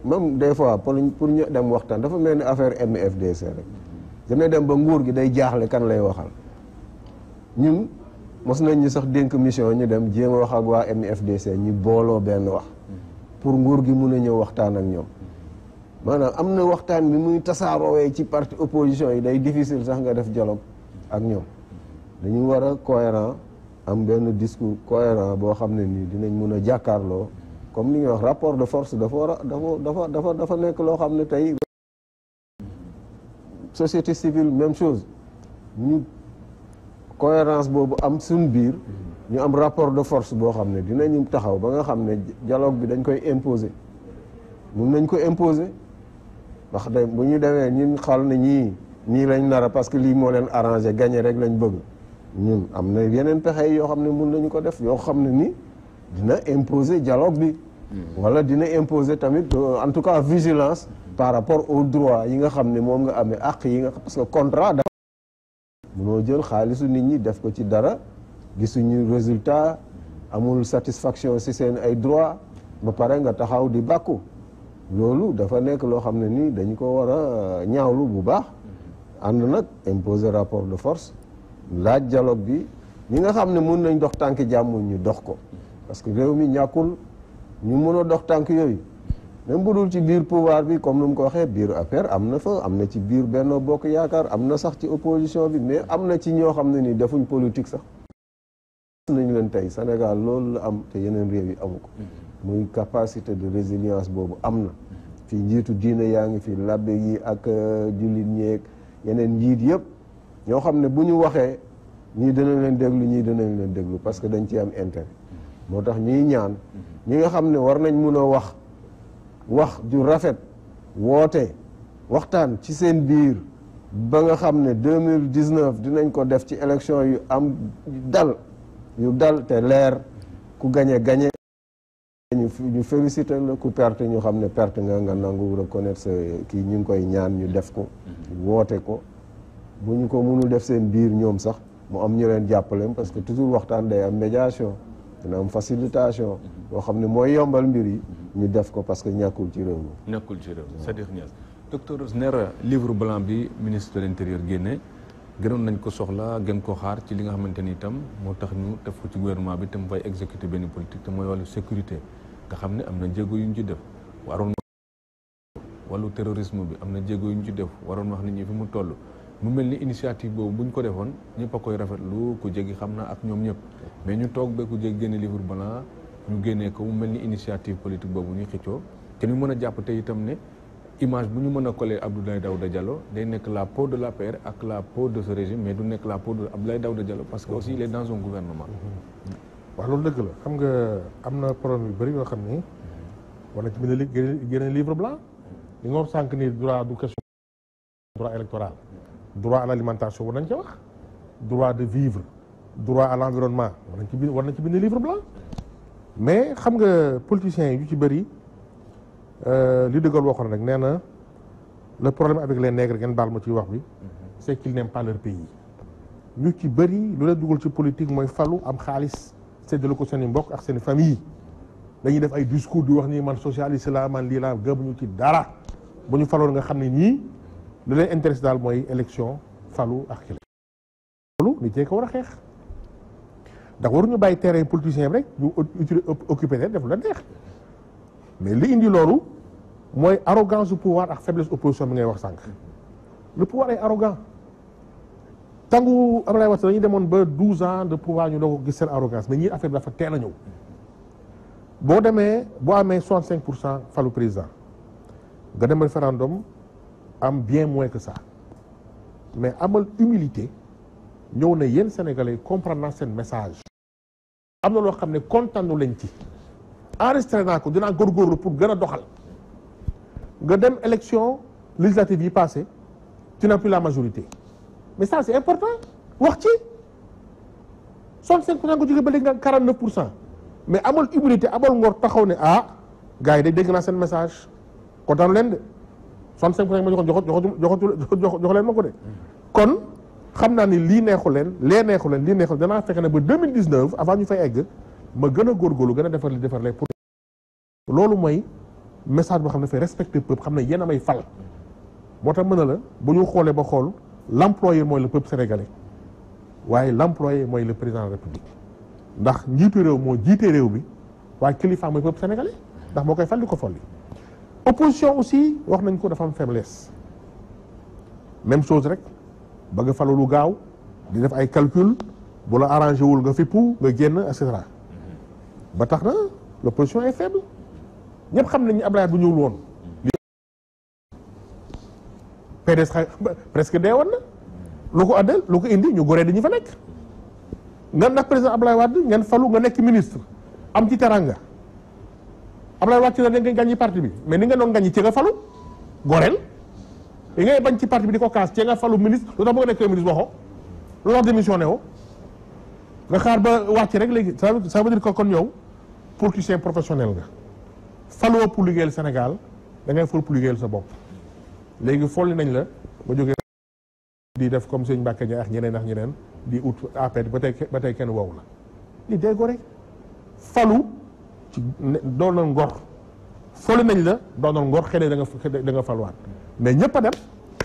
même des fois pour ñu dem waxtaan dafa mel ni affaire MFDC rek dana dem ba nguur gi day jaaxle kan lay waxal ñun mos nañ ñu sax dénk mission ñu dem jéem a wax ak waa MFDC ñu booloo benn wax pour nguur gi mun a ñëw waxtaan ak ñoom maanaam am na waxtaan bi muy tasaaroowee ci parti opposition yi day difficile sax nga def dialogue ak ñoom dañu war a cohérent am benn discours cohérent boo xam ne nii dinañ mun a jàkkaarloo comme li nga wax rapport de force dafa war a dafa nekk loo xam ne tey société civile même chose ñu cohérence boobu am suñ biir ñu am rapport de force boo xam ne dinañu taxaw ba nga xam ne dialogue bi dañ koy imposer mun nañ ko imposer wax de bu ñu demee ñun xal ne ñii lañ nara parce que lii moo leen arrangé gagné rek lañ bëgg ñun am na yeneen pexe yoo xam ne mun nañu ko def yoo xam ne ni dina imposer dialogue bi wala dina imposer tamit en tout cas vigilance par rapport aux droits yi nga xam ne moom nga amee àq yi nga parce que contrat dafa munoo jël xaalisu nit ñi def ko ci dara gisuñu résultat amul satisfaction ci seen ay droits ba pare nga taxaw di bàkku loolu dafa nekk loo xam ne nii dañu ko war a ñaawlu bu baax ànd nag imposer rapport de force laaj dialogue bi ñi nga xam ne mun nañ dox tànk jàmm ñu dox ko parce que réew mi ñàkkul ñu mën a dox tànk yooyu même bu dul ci biir pouvoir bi comme nu mu ko waxee biir APR am na fa am na ci biir Benno Bokk Yaakaar am na sax ci opposition bi mais am na ci ñoo xam ne ni defuñ politique sax nañ leen tey Sénégal loolu la am te yeneen réew yi amu ko muy capacité de résilience boobu am na fii njiitu diine yaa ngi fi labbe yi ak jullit ñeeg yeneen njiit yëpp ñoo xam ne bu ñu waxee ñii danañ leen déglu ñii danañ leen déglu parce que dañ ci am intérêt moo tax ñuy ñaan ñi nga xam ne war nañ mun a wax ju rafet woote waxtaan ci seen biir ba nga xam ne 2019 dinañ ko def ci élection yu am yu dal te leer ku gañe ñu féliciter la ku perte ñu xam ne perte nga nangu reconnaître sa kii ñu ngi koy ñaan ñu def ko woote ko bu ñu ko mënul def seen biir ñoom sax mu am ñu leen jàppale parce que toujours waxtaan day am médiation dina am facilitation boo xam ne mooy yombal mbir yi ñu def ko parce que ñàkkul ci réew mi. ñàkkul ci réew mi c'est-à-dire Niass docteur Nera livre blanc bi ministre de l'intérieur génne gënoon nañ ko soxla gën ko xaar ci li nga xamante ni itam moo tax ñu def ko ci gouvernement bi te mu fay exécuter benn politique te mooy wàllu sécurité nga xam ne am na jéego yu ñu ci def waroon wàllu terrorisme bi am na jéego yu ñu ci def waroon wax nit ñi fi mu toll mu mel ni initiative boobu bu ñu ko defoon ñëpp a koy rafetlu ku jéggi xam naa ak ñoom ñëpp mais ñu toog ba ku jéggi génne livre blanc ñu génnee ko mu mel ni initiative politique boobu ñuy xëccoo te ñu mën a jàpp te itam ne image bu ñu mën a coller Abdoulaye Daouda Diallo day nekk la peau de l'APR ak la peau de ce régime mais du nekk la peau de Abdoulaye Daouda Diallo parce que aussi il est dans un gouvernement. waaw loolu dëgg la xam nga am na problème yu bëri yoo xam ni war na ci bind génne livre blanc li nga wax sànq ni droit du question droit électoral droit à l'alimentation war nañ ci wax droit de vivre droit à l'environnement war nañ ci bind livre blanc mais xam nga politiciens yi yu ci bëri li De Gaulle waxoon rek nee na le problème avec les nègres ngeen baal ma ci wax bi c'est qu'ils n'aiment pas leur pays ñu ci bëri lu leen dugal ci politique mooy falu am xaalis séddale ko seen i mbokk ak seen i famille dañuy def ay discours di wax ni man socialiste la man lii laa gëmuñu ci dara bu ñu faloon nga xam ne ñii lu leen intéresse daal mooy élection falu ak kile loolu nit ñee ko war a xeex ndax waruñu bàyyi terrain politicien rek ñu occupé leen def lu la neex mais li indi loolu mooy arrogance du pouvoir ak faiblesse opposition bi ngay wax sànq le pouvoir est arrogant tangu Abdoulaye Wade dañuy demoon ba 12 ans de pouvoir ñu doog ko gis seen arrogance mais ñii affaire bi dafa teel a ñëw boo demee boo amee 65% falu président nga dem référendum am bien moins que ça mais amal humilité ñëw na yéen sénégalais comprendre naa seen message am na loo xam ne kontaanu leen ci enregistré naa ko dinaa góorgóorlu pour gën a doxal nga dem élection législative yi passé tu n'as plus la majorité mais ça c'est important wax ci 65% nga jógee ba léegi nga 49% mais amal humilité amal ngor taxaw ne gars yi day dégg naa seen message kontaanu leen de 65% ma jox leen ma ko de kon xam naa ni lii neexu leen lii neexu leen danaa fexe ne ba 2019 avant ñu fay egg ma gën a góorgóorlu gën a defar leen pour loolu mooy message boo xam ne dafay respecter peuple xam ne yéen a may fal moo tax mën na la bu ñu xoolee ba xool l'employé mooy le peuple sénégalais waaye l'employé mooy le président de la République ndax njiitu réew moo jiite réew bi waaye kilifa mooy peuple sénégalais ndax moo koy fal di ko folli. opposition aussi wax nañ ko dafa am faiblesse même chose rek bëgg falu lu gaaw di def ay calcul bu la arrangé wul nga fippu nga génn et cetera ba tax na l'opposition est faible ñëpp xam nañ ni Ablaye bu ñëwul woon. PDS presque dee woon na lu ko addel lu ko indi ñu goree di ñu fa nekk nga ndax président Ablaye Wade ngeen falu nga nekk ministre am ci teranga Ablaye Wade ci na nga gàññi parti bi mais ni nga doon gàññi ci nga falu goreel yi ngay bañ ci parti bi di ko kaas ci nga falu ministre lu tax bëgg a nekk ministre waxoo lu tax démissionné woo nga xaar ba wàcc rek léegi ça veut dire que kon yow politicien professionnel nga faloo pour liggéeyal Sénégal da ngay fal pour liggéeyal sa bopp léegi folli nañ la ba jógee di def comme sëñ Mbacke Ndiaye ak ñeneen di ut APR ba tey kenn wow la li dee gore falu ci doonal ngor folli nañ la doonal ngor xëy da nga faluwaat mais ñëpp a dem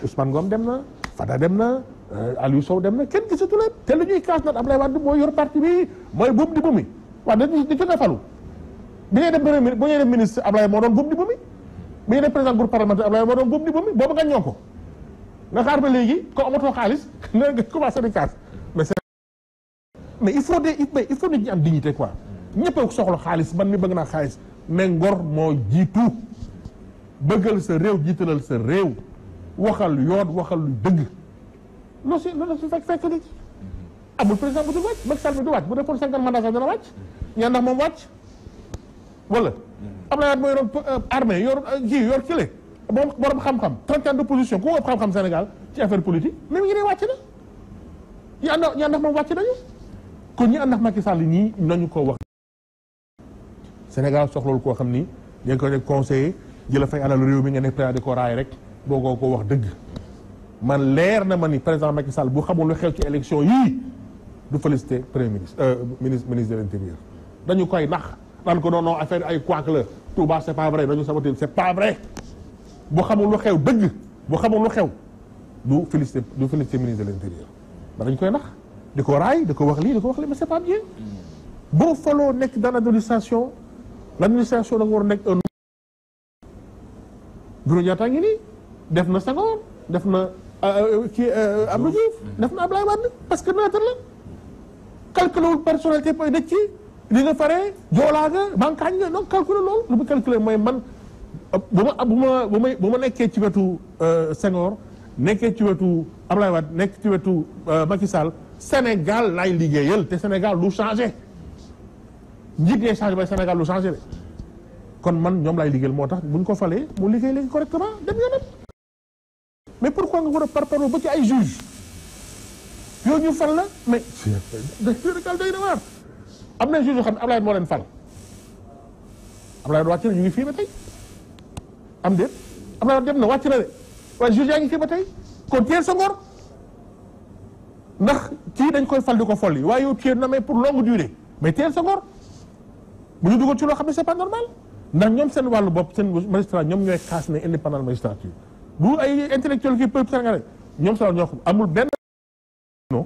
Ousmane Ngom dem na Fada dem na Aliou Sow dem na kenn gisatu leen te lu ñuy kaas naan Ablaye Wade mooy yor parti bi mooy buum di bumi waaw dañuy di jóge falu bi ñuy def ministre Ablaye moo doon buum di bumi bi ñuy def président groupe parlementaire Ablaye moo doon buum di bumi boobu nga ñoo ko nga xaar ba léegi ko amatoo xaalis nga commencé di kaas mais il faut nit ñi am dignité quoi ñëpp a soxla xaalis man mi bëgg naa xaalis mais ngor moo jiitu bëggal sa réew jiitalal sa réew waxal yoon waxal lu dëgg loolu si fekk nit amul président bu dul wàcc Macky Sall bi du wàcc bu defoon 50 mandats sax dana wàcc ñaan ndax moom wàcc wala Abdoulaye Wade mooy yoroon armée yor kile borom xam-xam 30 ans d'opposition ku ëpp xam-xam Sénégal ci affaire politique même ñi ne wàcc na ñi ànd ak moom wàcc nañu kon ñi ànd ak Macky Sall ñii nañu ko wax Sénégal soxloolu koo xam ni dañ ko def conseiller jëla fay alal réew mi nga nekk président di ko raay rek boo ko wax dëgg man leer na ma ni président Macky Sall bu xamul lu xew ci élection yii du félicité premier ministre de l'intérieur dañu koy nax naan ko non affaire ay couac la Touba c'est pas vrai dañu saboté c'est pas vrai bu xamul lu xew dëgg bu xamul lu xew du félicité ministre de l'intérieur ba dañ koy nax di ko raay di ko wax lii mais c'est pas bien boo faloo nekk dans l'administration da nga war a nekk un Doudou Diatta ngi nii def na Senghor def na Abdou Diouf def na Ablaye Wade parce que neutre la calculé wul personnalité poy dëcc li nga faree joolaa nga bankaañ nga donc calculé loolu lu mu calculé mooy man bu ma nekkee ci wetu Senghor nekkee ci wetu Ablaye Wade nekk ci wetu Macky Sall Sénégal lay liggéeyal te Sénégal lu changé njiit yee changé ba Sénégal lu changé de kon man ñoom lay liggéeyal moo tax buñ ko falee mu liggéey léegi correctement dem yoonam mais pourquoi nga war a parparoo ba ci ay juge yooyu ñu fal la mais Sénégal day na waar am na juge yoo xam ne Ablaye moo leen fal Ablaye wàcc na ñu ngi fii ba tey am déet Ablaye dem na wàcc na de waaye juge yaa ngi fii ba tey kon teel sa ngor ndax kii dañ koy fal di ko folli waaye yow teel na mais pour longue durée mais teel sa ngor bu ñu dugal ci loo xam ne c'est pas normal ndax ñoom seen wàllu bopp seen magistrat ñoom ñooy kaas ne indépendant magistrature du ay intellectuel kii peuple sénégalais ñoom seen ñoo xam amul benn non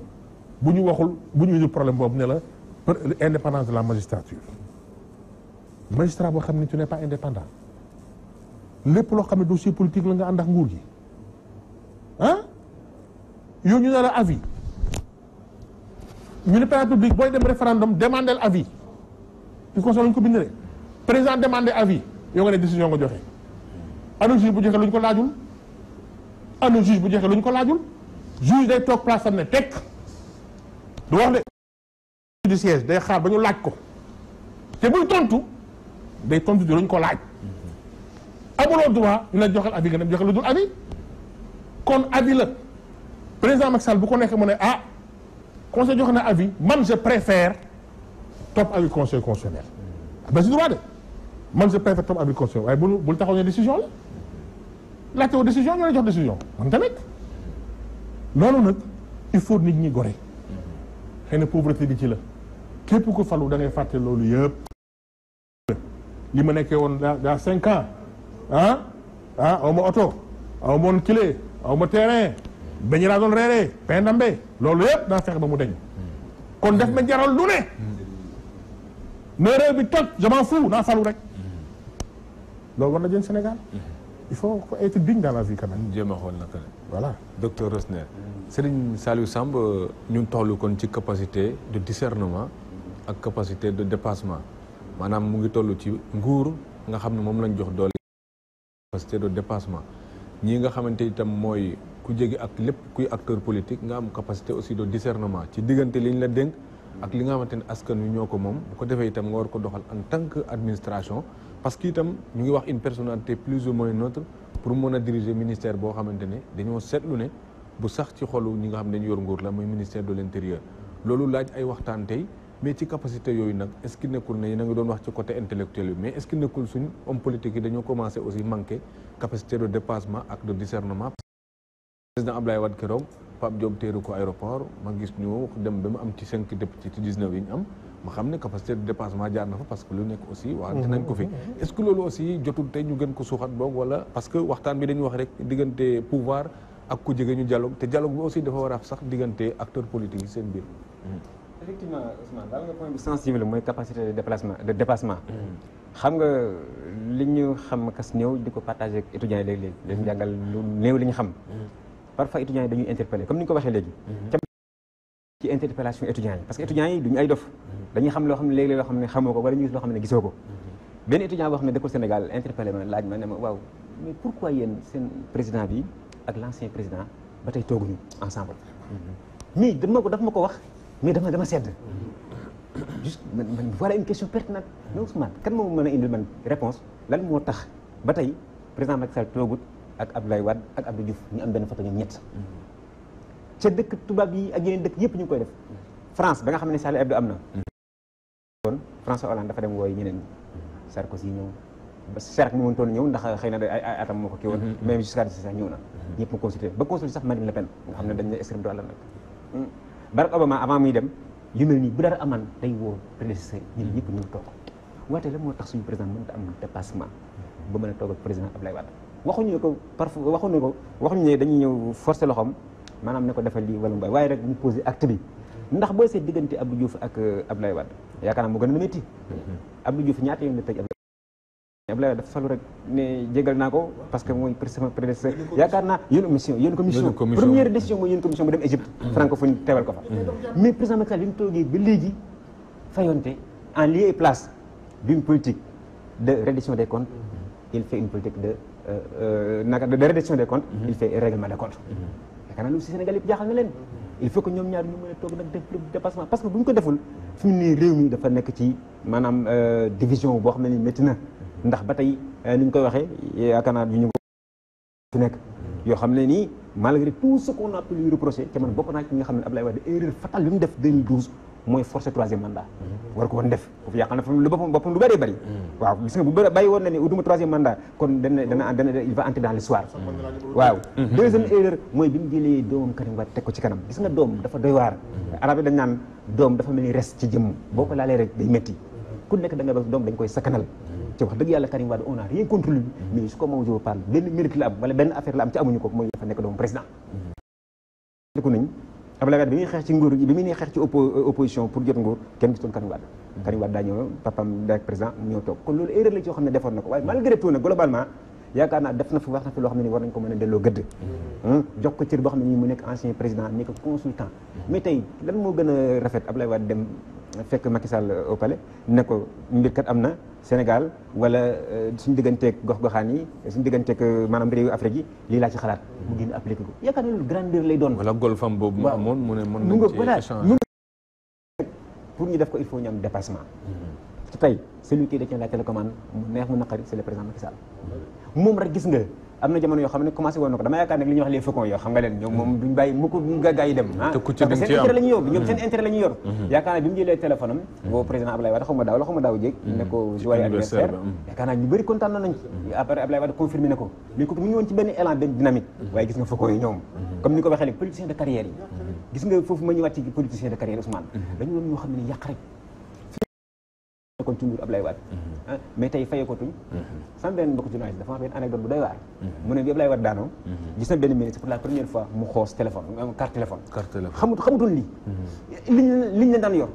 bu ñu waxul bu ñu indil problème boobu ne la indépendance de la magistrature magistrat boo xam ne tu n'es pas indépendant lépp loo xam ne dossier politique la nga ànd ak nguur gi ah yow ñu ne la avis ñu ne président public booy dem référendum demander avis ci conseil lañu ko bindee président demandé avis yow nga ne décision nga joxe ana juge bu joxe lu ñu ko laajul ana juge bu joxe lu ñu ko laajul juge day toog place am ne teg du wax de du siège day xaar ba ñu laaj ko te buy tontu day tontu di lu ñu ko laaj amuloo droit ñu ne joxel avis nga dem joxe lu dul avis kon avis la président Macky Sall bu ko nekk mu ne ah conseil joxe na avis man je préfère topp avis conseil constitutionnel ba si droit de man je préfère topp avis constitutionnel waaye bul taxaw ne décision la laajte woo décision ñoo lay jox décision man tamit loolu nag il faut nit ñi gore xëy na pauvreté bi ci la képp ko falu da ngay fàtte loolu yëpp li ma nekkee woon dans 5 ans aw ma oto aw ma woon kile aw ma terrain bañu laa doon reeree pain ndambe loolu yëpp daa fexe ba mu deñ kon def ma jaral lu ne réew bi toj je m'en fous naa falu rek loolu war na jëm Sénégal. il faut être digne dans la vie quand même. jéem a xool naka la. voilà docteur Rosner. Serigne Saliou Samb ñun toll kon ci capacité de discernement ak capacité de dépassement maanaam mu ngi toll ci nguur nga xam ne moom lañ jox doole. capacité de dépassement ñii nga xamante itam mooy ku jege ak lépp kuy acteur politique nga am capacité aussi de discernement ci diggante liñ la dénk ak li nga xamante ne askan wi ñoo ko moom bu ko defee itam nga war ko doxal en tant que administration parce que itam ñu ngi wax une personnalité plus ou moins neutre pour mën a diriger ministère boo xamante ne dañoo seetlu ne bu sax ci xolu ñi nga xam ne dañu yor nguur la muy ministère de l'intérieur loolu laaj ay waxtaan tey mais ci capacité yooyu nag est-ce que nekkul ne na nga doon wax ci côté intellectuel bi mais est-ce que nekkul suñ homme politique yi dañoo commencé aussi manqué capacité de dépassement ak de discernement. président Abdoulaye Wade keroog Pape Diop téeru ko aéroport ma gis ñu dem ba mu am ci 5 députés ci 19 yi ñu am ma xam ne capacité de dépassement jaar na fa parce que lu nekk aussi waxante nañ ko fi. est-ce que loolu aussi jotul tey ñu gën ko suuxat boog wala parce que waxtaan bi dañuy wax rek diggante pouvoir ak ku jege ñu dialogue te dialogue bi aussi dafa war a sax diggante acteurs politiques yi seen biir. effectivement Ousmane daal nga point bi sensible mooy capacité de dépassement xam nga li ñu xam kas néew di ko partager ak étudiants yi léeg-léeg leen jàngal lu néew li ñu xam parfois étudiants yi dañuy interpeller comme ni ñu ko waxee léegi ci interpellation étudiants yi parce que étudiants yi duñu ay dof dañuy xam loo xam ne léeg-léeg loo xam ne xamoo ko wala ñu gis loo xam ne gisoo ko benn étudiant boo xam ne dëkkul Sénégal interpellé ma laaj ma ne ma waaw mais pourquoi yéen seen président bi ak l'ancien président ba tey tooguñu ensemble mais daf ma ko wax mais dama sedd juste man voilà une question pertinente mais Ousmane kan moo mën a indil man réponse lan moo tax ba tey président Macky Sall toogut ak Abdoulaye Wade ak Abdou Diouf ñu am benn photo ñoom ñett ca dëkk tubaab yi ak yeneen dëkk yëpp ñu ngi koy def France ba nga xam ne Charlie Hebdo am na kon François Hollande dafa dem wooy ñeneen ñi Sarkozy ñëw ba Chirac mu mëntoon ñëw ndax xëy na ay atam moo ko kii woon même Giscard d'Estaing sax ñëw na ñëpp mu consulté ba consulté sax Marine Le Pen nga xam ne dañ ne extrême droite la nag Barack Obama avant muy dem yu mel nii bu dara aman day woo prédécesseur ñun ñëpp ñu toog waate la moo tax suñu président mënut a am dépassement ba mën a toog ak président Abdoulaye Wade waxuñu ko parfois waxuñu ne dañuy ñëw forcer loxoom maanaam ne ko defal lii wala mbay waaye rek ñu posé acte bi ndax booy seet diggante Abdou Diouf ak Abdoulaye Wade yaakaar naa moo gën a métti Abdou Diouf ñaata yoon la tëj Abdoulaye Wade dafa falu rek ne jégal naa ko parce que mooy sama prédécesseur yaakaar naa yéen commission première décision mooy yéen commission mu dem Égypte francophone teewal ko fa mais président Macky Sall bi mu toogee ba léegi fayonte en lieu et place d'une politique de reddition des comptes il fait une politique de reddition des comptes il fait règlement des comptes yaakaar naa lu si Sénégal yëpp jaaxal na leen il faut que ñoom ñaar ñu mën a toog nag def dépassement parce que bu ñu ko deful fi mu ne réew mi dafa nekk ci maanaam division boo xam ne ni métti na ndax ba tey ni ñu koy waxee yaakaar naa ñu fi nekk yoo xam ne nii malgré tout ce qu'on a pu lui reprocher te man bokk naa ci nga xam ne Abdoulaye Wade erreur fatale bi mu def 2012 mooy forcer troisième mandat war ko woon def foofu yaakaar na fa lu boppam lu bëree bëri waaw gis nga bu bàyyi woon na ne utuma troisième mandat kon dana il va entrer dans l'histoire waaw deuxième erreur mooy bi mu jëlee doomam Karim Wade teg ko ci kanam gis nga doom dafa doy waar arab yi dañ naan doom dafa mel ni res ci jëmm boo ko laalee rek day métti ku nekk da nga bëgg doom dañ koy sakkanal ci wax dëgg yàlla Karim Wade on a rien contre lui mais su ko moom je parle benn mérite la am wala benn affaire la am ci amuñu ko mooy dafa nekk doomu président ko nañ Abdoulaye Wade bi muy xeex ci nguur bi muy ne xeex ci opposition pour jot nguur kenn gisoon Karim Wade Karim Wade daa ñëw papam dak président ñëw toog kon loolu erreur la ci yoo xam ne defoon na ko waaye malgré tout nag globalement yaakaar naa def na fi wax na fi loo xam ne ni war nañ ko mën a delloo gëdd jox ko cër boo xam ne nii mu nekk ancien président nekk consultant mais tey lan moo gën a rafet Abdoulaye Wade dem fekk Macky Sall au palais ne ko mbir kat am na Sénégal wala suñu digganteeg gox-goxaan yi suñu digganteeg maanaam réewu Afrique yi lii laa ci xalaat mu génn appliqué ko yaakaar naa loolu grandeur lay doon. wala golfam boobu mu amoon mu ne mën nañ ci échanger pour ñu def ko il faut ñu am dépassement. ci tey celui qui détient la télécommande mu neex mu naqari c'est le président Macky Sall moom rek gis nga am na jamono yoo xam ne commencé woon na ko dama yaakaar ne li ñuy wax les faucons yoo xam nga leen ñoom moom duñ bàyyi mu ko gaa yi dem parce que seen intérêt la ñuy yor ñoom seen intérêt la ñuy yor yaakaar naa bi mu jëlee téléphone am boo président Abdoulaye Wade xaw ma daaw jéeg ne ko joyeux anniversaire yaakaar naa ñu bëri kontaan nañ ci après Abdoulaye Wade confirmé na ko mais kooku mi ngi woon ci benn élan benn dynamique waaye gis nga faucons yi ñoom comme ni ko waxee léegi politiciens de carrière yi gis nga foofu ma ñëwaat ci politiciens de carrière Ousmane dañu doon ñoo xam ne yàq rek kon ci nguur Abdoulaye Wade mais tey fayee ko tuñ sama benn mbokk journaliste dafa wax benn anecdote bu doy waar mu ne bi Abdoulaye Wade daanoo gis na benn ministre pour la première fois mu xoos téléphone carte téléphone xamutoon lii liñ leen daan yor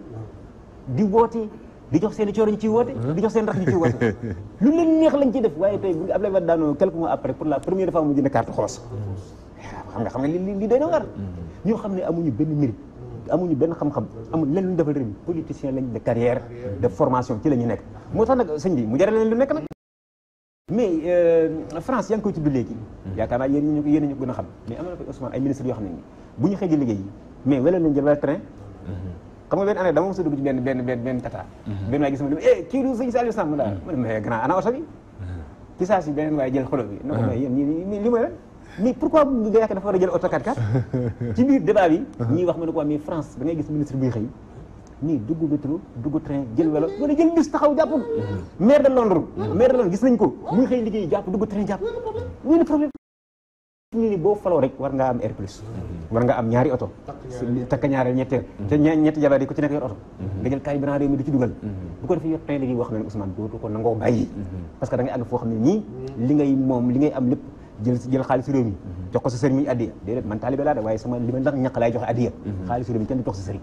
di woote di jox seen i cooro ñu ciy woote di jox seen rax ñu ciy woote lu leen neex lañ ciy def waaye tey bu Abdoulaye Wade daanoo quelques mois après pour la première fois mu jënd carte xoos xam nga li doy na war ñoo xam ne amuñu benn mérite amuñu benn xam-xam amul leen lu ñu defal réew mi politicien lañ de carrière de formation ci la ñu nekk moo tax nag sëñ bi mu jaral leen lu nekk nag mais France yaa ngi koy tudd léegi yaakaar naa yéen ñu ko gën a xam mais am na fa Ousmane ay ministres yoo xam ne nii bu ñu xëy liggéey yi mais wala nañ jël wala train xam nga benn année dama mos a dugg ci benn tata benn waay gis ma ne kii du sëñ Saliou Samb daal ma ne mais grand ana oto bi ci saa si beneen waaye jël xolo bi na ko mais yéen ñi li mooy lan mais pourquoi nga yaakaar dafa war a jël oto 4x4 ci biir débat bi ñuy wax ma ne quoi mais France da ngay gis ministre buy xëy nii dugg métro dugg train jël welo wala jël bus taxaw jàpp maire de Londres gis nañ ko muy xëy liggéey jàpp dugg train jàpp muy ne problème ni boo faloo rek war nga am air plus war nga am ñaari oto takka ñaareel ñetteel te ñetti jabar yi ku ci nekk yor oto nga jël carburant réew mi du ci dugal bu ko defee yor train léegi wax na ne Ousmane dootu ko nangoo bàyyi parce que da ngay àgg foo xam ne nii li ngay am lépp jël xaalis réew mi jox ko sa sëriñ mi addiya déedéet man taalibe laa de waaye sama li ma ndax ñaq laay joxe addiya xaalis réew mi kenn du jox sa sëriñ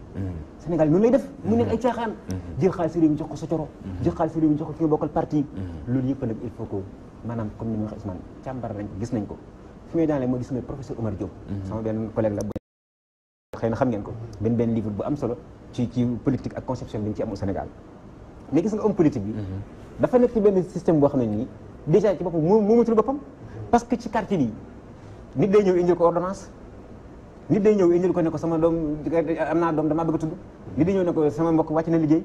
Sénégal noonu lay def mu nekk ay caaxaan jël xaalis réew mi jox ko sa coro jël xaalis réew mi jox ko ki nga bokkal parti loolu yëpp nag il faut que maanaam comme ni ma waxee Ousmane càmbar nañ ko gis nañ ko fi may daanee moo gis nga professeur Omar Diop sama benn collègue la xëy na xam ngeen ko benn livre bu am solo ci politique ak conception bi ñu ci amul Sénégal mais gis nga homme politique bi dafa nekk ci benn système boo xam ne nii déjà ci boppam moomatul boppam parce que ci quartier bi nit day ñëw indil ko ordonnance nit day ñëw indil ko ne ko sama doom am naa doom damaa bëgg a tudd nit day ñëw ne ko sama mbokk wàcc na liggéey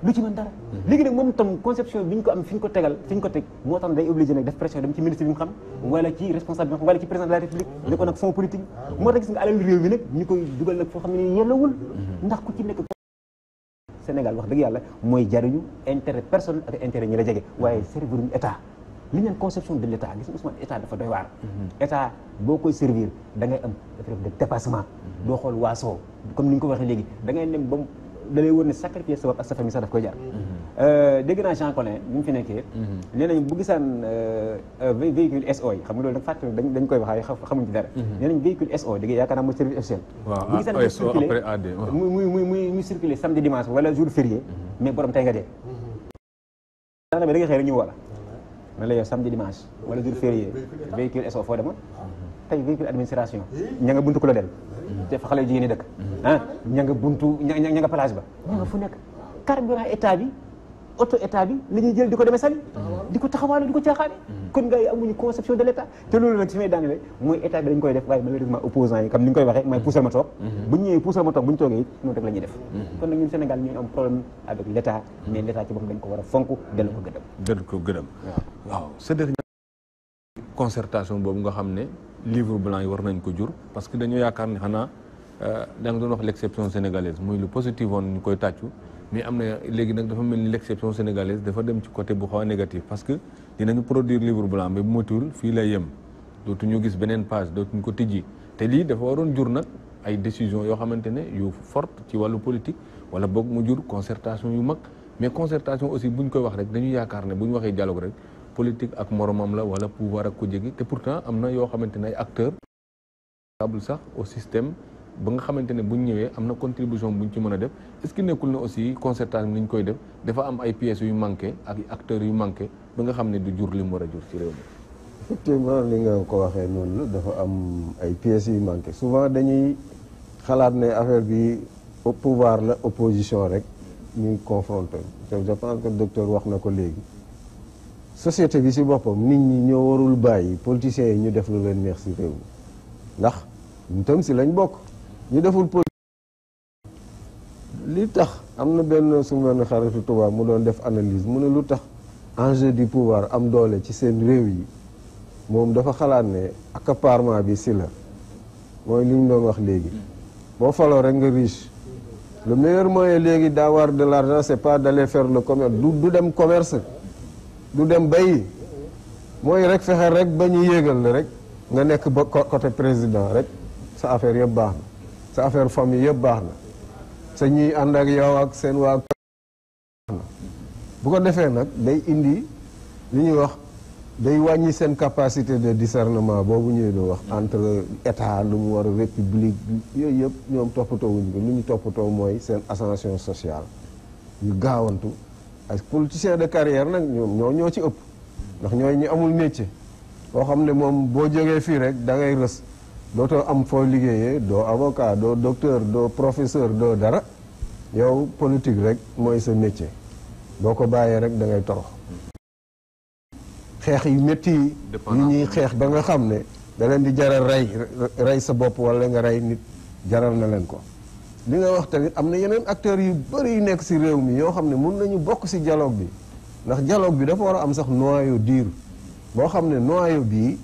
du ci mën dara léegi nag moom tam conception bi ñu ko am fi ñu ko tegal fi ñu ko teg moo tax day obligé nag def pression dem ci ministre bi mu xam wala ci responsable bi mu xam wala ci président de la république ne ko nag fond politique moo tax gis nga alal réew mi nag ñu koy dugal nag foo xam ne yellawul ndax ku ci nekk Sénégal wax dëgg yàlla mooy jariñu intérêt personnel ak intérêt ñi la jege waaye servir ñu état li ñu naan conception de l' état gis nga Ousmane état dafa doy waar état boo koy servir da ngay am dafa def de dépassement doo xool waasoo comme ni ñu ko waxee léegi da ngay dem ba da lay wër ne sacrifier sa bopp ak sa famille sax daf koy jar dégg naa Jean Collin bi mu fi nekkee nee nañ bu gisaan véhicule SO yi xam nga loolu da fàtte dañ koy waxaay xamuñ ci dara nee nañ véhicule SO dégg yaakaar naa mooy service officiel bu gisaan ko circulé muy circulé samedi dimanche wala jour férié mais borom tey nga dee daana bi da ngay xëy rek ñu woola na la yow samedi dimanche wala jour férié véhicule SO foo demoon tey véhicule administration ña nga buntu ko la del te fa xale jigéen ñi dëkk ña nga buntu ña nga plage ba ña nga fu nekk carburant état bi auto état bi la ñuy jël di ko demee sali di ko taxawaale di ko caaxaane kon gars yi amuñu conception de l' état te loolu nag si may daanele mooy état bi dañ koy def waaye malheureusement opposants yi comme ni nga koy waxee mooy puusal ma toog bu ñu ñëwee puusal ma toog bu ñu toogee it noonu rek la ñuy def kon nag ñun Sénégal ñu am problème avec l' état mais l' état ci boppam dañ ko war a fonk dellu ko gëdëm waaw sa dernière concertation boobu nga xam ne livre blanc yi war nañ ko jur parce que dañoo yaakaar ne xanaa da nga doon wax l' exception sénégalaise muy lu positif woon ñu koy tàccu mais am na léegi nag dafa mel ni l' exception sénégalaise dafa dem ci côté bu xaw a négatif parce que dinañu produire livre blanc mais bu matul fii lay yem dootuñu gis beneen page dootuñu ko tijji te lii dafa waroon jur nag ay décision yoo xamante ne yu forte ci wàllu politique wala boog mu jur concertation yu mag mais concertation aussi buñ koy wax rek dañu yaakaar ne bu ñu waxee dialogue rek politique ak moromam la wala pouvoir ak ko jegi te pourtant am na yoo xamante ne ay acteurs sax au système ba nga xamante ne buñ ñëwee am na contribution buñ ci mën a def est-ce que nekkul ne aussi concertation ni ñu koy def dafa am ay pièces yu manqué ak acteurs yu manqué ba nga xam ne du jur li mu war a jur ci réew mi. effectivement li nga ko waxee noonu la dafa am ay pièces yu manqué souvent dañuy xalaat ne affaire bi au pouvoir la opposition rek ñuy confronter te je pense que docteur wax na ko léegi société bi si boppam nit ñi ñoo warul bàyyi politiciens yi ñu def lu leen neex si réew mi ndax ñu tam si lañ bokk. ñu deful li tax am na benn su benn xaritu tubaab mu doon def analyse mu ne lu tax enjeu du pouvoir am doole ci seen réew yi moom dafa xalaat ne accaparement bi si la mooy li ñu doon wax léegi boo faloo rek nga riche le meilleur moyen léegi d'avoir de l'argent c'est pas d'aller faire le commerce du dem commerce du dem bayi mooy rek fexe rek ba ñu yéegal la rek nga nekk ba côté président rek sa affaire yëpp baax na sa affaire famille yëpp baax na sa ñuy ànd ak yow ak seen waa baax na bu ko defee nag day indi li ñuy wax day wàññi seen capacité de discernement boobu ñuy doon wax entre état lu mu war a république yooyu yëpp ñoom toppatoo wuñ ko lu ñu toppatoo mooy seen ascension sociale ñu gaawantu ak politicien de carrière nag ñoo ci ëpp ndax ñooy ñu amul métier boo xam ne moom boo jógee fii rek da ngay rës dootoo am foo liggéeyee doo avocat doo docteur doo professeur doo dara yow politique rek mooy sa métier boo ko bàyyee rek da ngay torox xeex yu métti yi ñuy xeex ba nga xam ne da leen di jaral rey sa bopp wala nga rey nit jaral na leen ko li nga wax tamit am na yeneen acteurs yu bëri yu nekk ci réew mi yoo xam ne mun nañu bokk ci dialogue bi ndax dialogue bi dafa war a am sax noyau dur boo xam ne noyau bii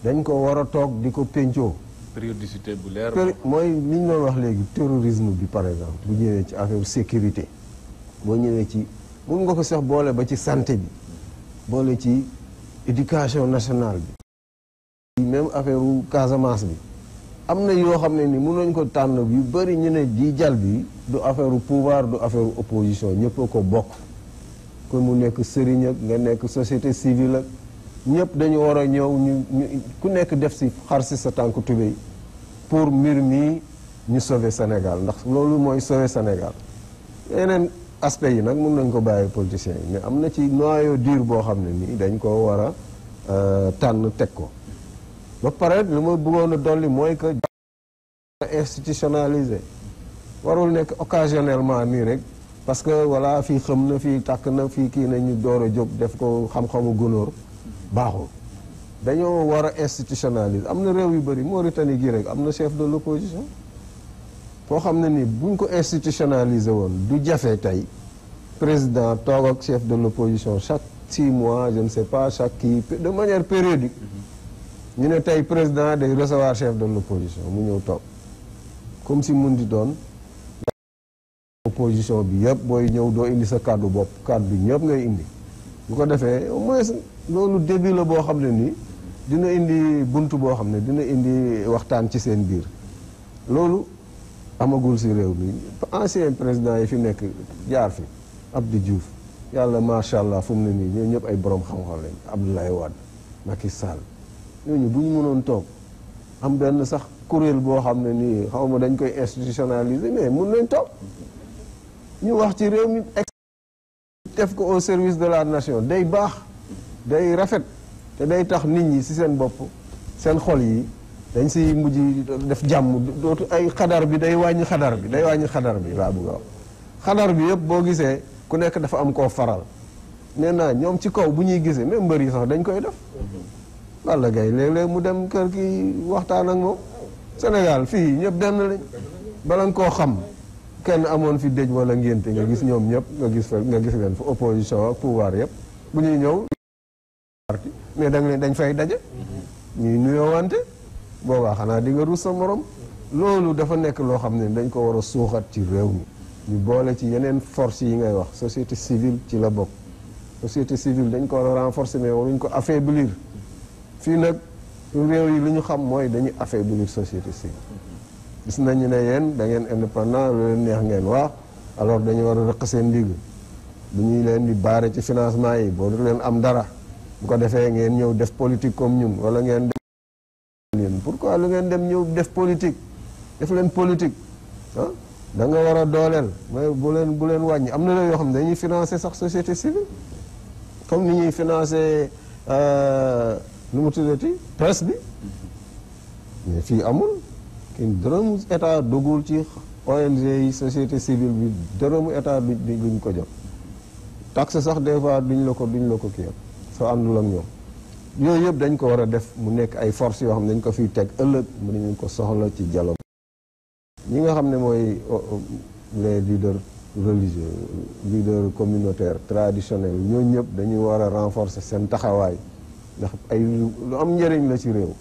dañ ko war a toog di ko péncoo périodicité bu leer mooy li ñu doon wax léegi terrorisme bi par exemple bu ñëwee ci affaire sécurité boo ñëwee ci mun nga ko sax boole ba ci santé bi boole ci éducation nationale bi même affaire u Casamance bi am na yoo xam ne ni mun nañ ko tànn yu bëri ñu ne di jal bi du affaire u pouvoir du affaire u opposition ñëpp a ko bokk ko mu nekk sëriñ ak nga nekk société civile ak ñëpp dañu war a ñëw ñu ku nekk def si xar si sa tànk tubéy pour mbir mi ñu sauver Sénégal ndax loolu mooy sauver Sénégal yeneen aspect yi nag mun nañ ko bàyyi politiciens yi mais am na ci noyau dur boo xam ne nii dañ ko war a tànn teg ko ba pare lu ma bëggoon a dolli mooy que institutionnalisé warul nekk occasionnellement nii rek parce que voilà fii xam na fii tàkk na fii kii nañu door a jóg def ko xam-xamu gunóor baaxul dañoo war a institutionnaliser am na réew yu bëri Mauritanie gi rek am na chef de l'opposition foo xam ne ni buñ ko institutionnaliser woon du jafe tey président toog ak chef de l'opposition chaque 6 mois je ne sais pas chaque kii de manière périodique ñu ne tey président day recevoir chef de l'opposition mu ñëw toog comme si mun di doon opposition bi yëpp booy ñëw doo indi sa kàddu bopp kàddu ñëpp ngay indi bu ko defee au moins loolu début la boo xam ne nii dina indi bunt boo xam ne dina indi waxtaan ci seen biir loolu amagul si réew mi ancien président yi fi nekk jaar fi Abdou Diouf yàlla macha allah fu mu ne nii ñoo ñëpp ay borom xam-xam lañ Abdoulaye Wade Macky Sall ñooñu bu ñu mënoon toog am benn sax kuréel boo xam ne nii xaw ma dañ koy institutionnaliser mais mun nañ toog ñu wax ci réew mi def ko au service de la nation day baax day rafet te day tax nit ñi ci seen bopp seen xol yi dañ ci mujj def jàmm dootu ay xadar bi day wàññi xadar bi day wàññi xadar bi laa bëgg a wax xadar bi yëpp boo gisee ku nekk dafa am koo faral nee naa ñoom ci kaw bu ñuy gisee même mbër yi sax dañ koy def Balla Gaye léeg-léeg mu dem kër ki waxtaan ak moom Sénégal fii ñëpp benn lañ bala nga koo xam kenn amoon fi dëj wala ngénte nga gis ñoom ñëpp nga gis leen fa opposition ak pouvoir yëpp bu ñuy ñëw parti mais da nga leen dañ fay daje ñuy nuyoo wante boobaa xanaa di nga rus sa morom loolu dafa nekk loo xam ne dañ ko war a suuxat ci réew mi ñu boole ci yeneen force yi ngay wax société civile ci la bokk société civile dañ ko war a renforcer mais waruñ ko affaiblir fii nag réew yi li ñu xam mooy dañuy affaiblir société civile gis nañu ne yéen da ngeen indépendant lu leen neex ngeen wax alors dañu war a rëq seen ndigg bu ñuy leen di baare ci financement yi boo du leen am dara bu ko defee ngeen ñëw def politique comme ñun wala ngeen dem pourquoi lu ngeen dem ñëw def politique def leen politique ah da nga war a dooleel mais bu leen wàññi am na la yoo xam ne dañuy financer sax société civile comme ni ñuy financer nu mu tuddati presse bi mais fii amul kin dërëmu état dugul ci ONG yi société civile bi dërëmu état duñ ko jot taxe sax des fois duñ la ko kii soo àndul ak ñoom yooyu yëpp dañ ko war a def mu nekk ay forces yoo xam ne dañ ko fiy teg ëllëg mu nañu ko soxla ci dialogue ñi nga xam ne mooy les leaders religieux leaders communautaires traditionnels ñooñu ñëpp dañuy war a renforcer seen taxawaay ndax ay lu am njëriñ la ci réew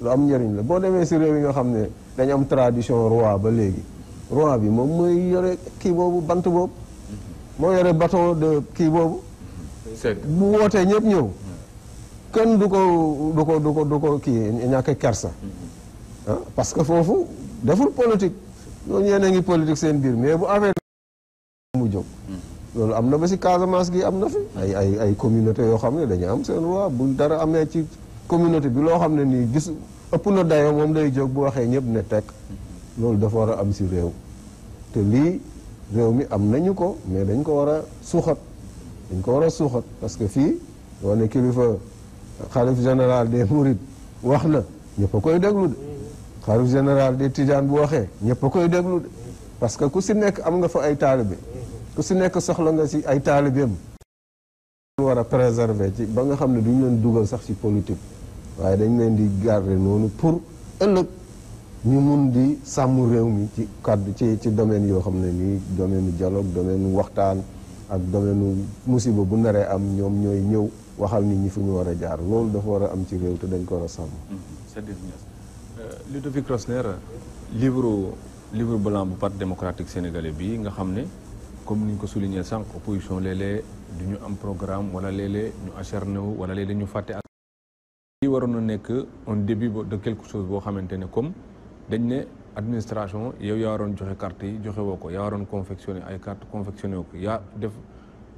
lu am njëriñ la boo demee si réew yi nga xam ne dañu am tradition roi ba léegi roi bi moom mooy yore kii boobu bant boobu moo yore bâton de kii boobu bu wootee ñëpp ñëw kenn du ko kii ñàkk kersa ah parce que foofu deful politique ñooñu yéen a ngi politique seen biir mais bu affaire mu jóg loolu am na ba si Casamance gi am na fi ay communauté yoo xam ne dañu am seen roi bu dara amee ci communauté bi loo xam ne nii gis ëpp na dayoo moom day jóg bu waxee ñëpp ne tekk loolu dafa war a am si réew te lii réew mi am nañu ko mais dañ ko war a suuxat dañ ko war a suuxat parce que fii doo ne kilifa xalif général des Mourides wax na ñëpp a koy déglu de xalif général des Tidiane bu waxee ñëpp a koy déglu de parce que ku si nekk am nga fa ay taalibe ku si nekk soxla nga si ay taalibeem war a préserver ci ba nga xam ne duñ leen dugal sax ci politique waaye dañ leen di garder noonu pour ëllëg ñu mun di sàmm réew mi ci kàddu ci domaine yoo xam ne nii domaine dialogue domaine waxtaan ak domaine musiba bu naree am ñoom ñooy ñëw waxal nit ñi fu ñu war a jaar loolu dafa war a am ci réew te dañ ko war a sàmm. Ludovic Rosner livre blanc bu parti démocratique sénégalais bi nga xam ne comme ni ñu ko souligné sànq opposition léeg-léeg du ñu am programme wala léeg-léeg ñu acharné wu wala léeg-léeg ñu fàtte ak lii waroon na nekk un début de quelque chose boo xamante ne comme dañ ne administration yow yaa waroon joxe carte yi joxe woo ko yaa waroon confectionné ay carte confectionné woo ko yaa def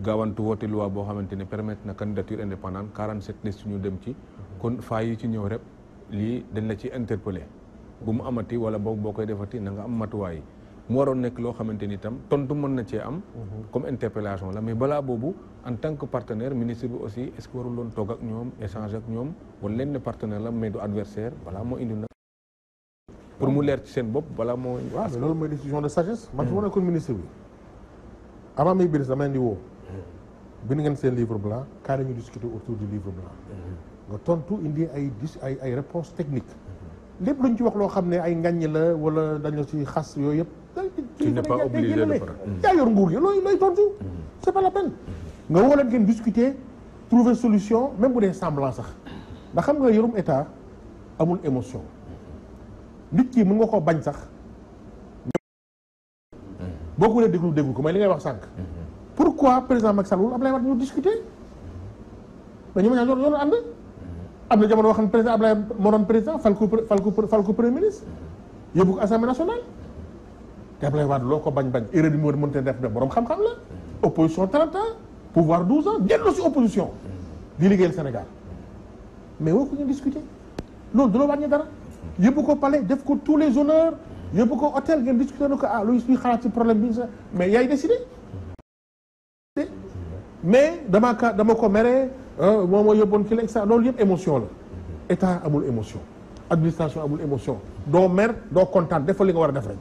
gaawantu woote loi boo xamante ne permettre na candidature indépendante 47 listes ñu dem ci kon faay yi ci ñëw rek lii dañ la ci interpellé bu mu amati wala boo koy defati na nga am matuwaay mu waroon nekk loo xamante ni itam tontu mën na cee am comme interpellation la mais balaa boobu en tant que partenaire ministre bi aussi est-ce que warul loon toog ak ñoom échanger ak ñoom wala leen ne partenaire la mais du adversaire balaa moo indi nag pour mu leer ci seen bopp balaa moo indi waaw mais loolu mooy décision de sagesse man su ma nekkoon ministre bi avant may biir dama leen di woo bind ngeen seen livre blanc kaa nañu discuter autour du livre blanc nga tontu indi ay réponses techniques lépp luñ ci wax loo xam ne ay ngañ la wala dañu ci xas yooyu yëpp tu n'es pas obligé de parler yaa yor nguur gi looy tontu c'est pas la peine nga woo leen ngeen discuter trouver solution même bu dee semblant sax ndax xam nga yorum état amul émotion nit ki mën nga koo bañ sax boo ko dee déglu ko mooy li ngay wax sànq pourquoi président Macky Sall wul Abdoulaye Wade ñu discuter mais ñu ma ñaa yoonu ànd am na jamono wax ne président Abdoulaye moo doon président fal ko premier ministre yóbbu ko assemblée nationale te Abdoulaye Wade loo ko bañ erreur bi mu war mënte def borom xam-xam la opposition 30 ans pouvoir 12 ans dellu si opposition di liggéeyal Sénégal mais woo ko ñu discuter loolu du la wàññi dara yóbbu ko palais def ko tous les honneurs yóbbu ko hôtel ngeen discuter na ko luy suy xalaat ci problème bi sax mais yaay décidé mais dama ko mere moom moo yóbboon ki la extra loolu yëpp émotion la état amul émotion administration amul émotion doo mer doo kontaan defal li nga war a def rek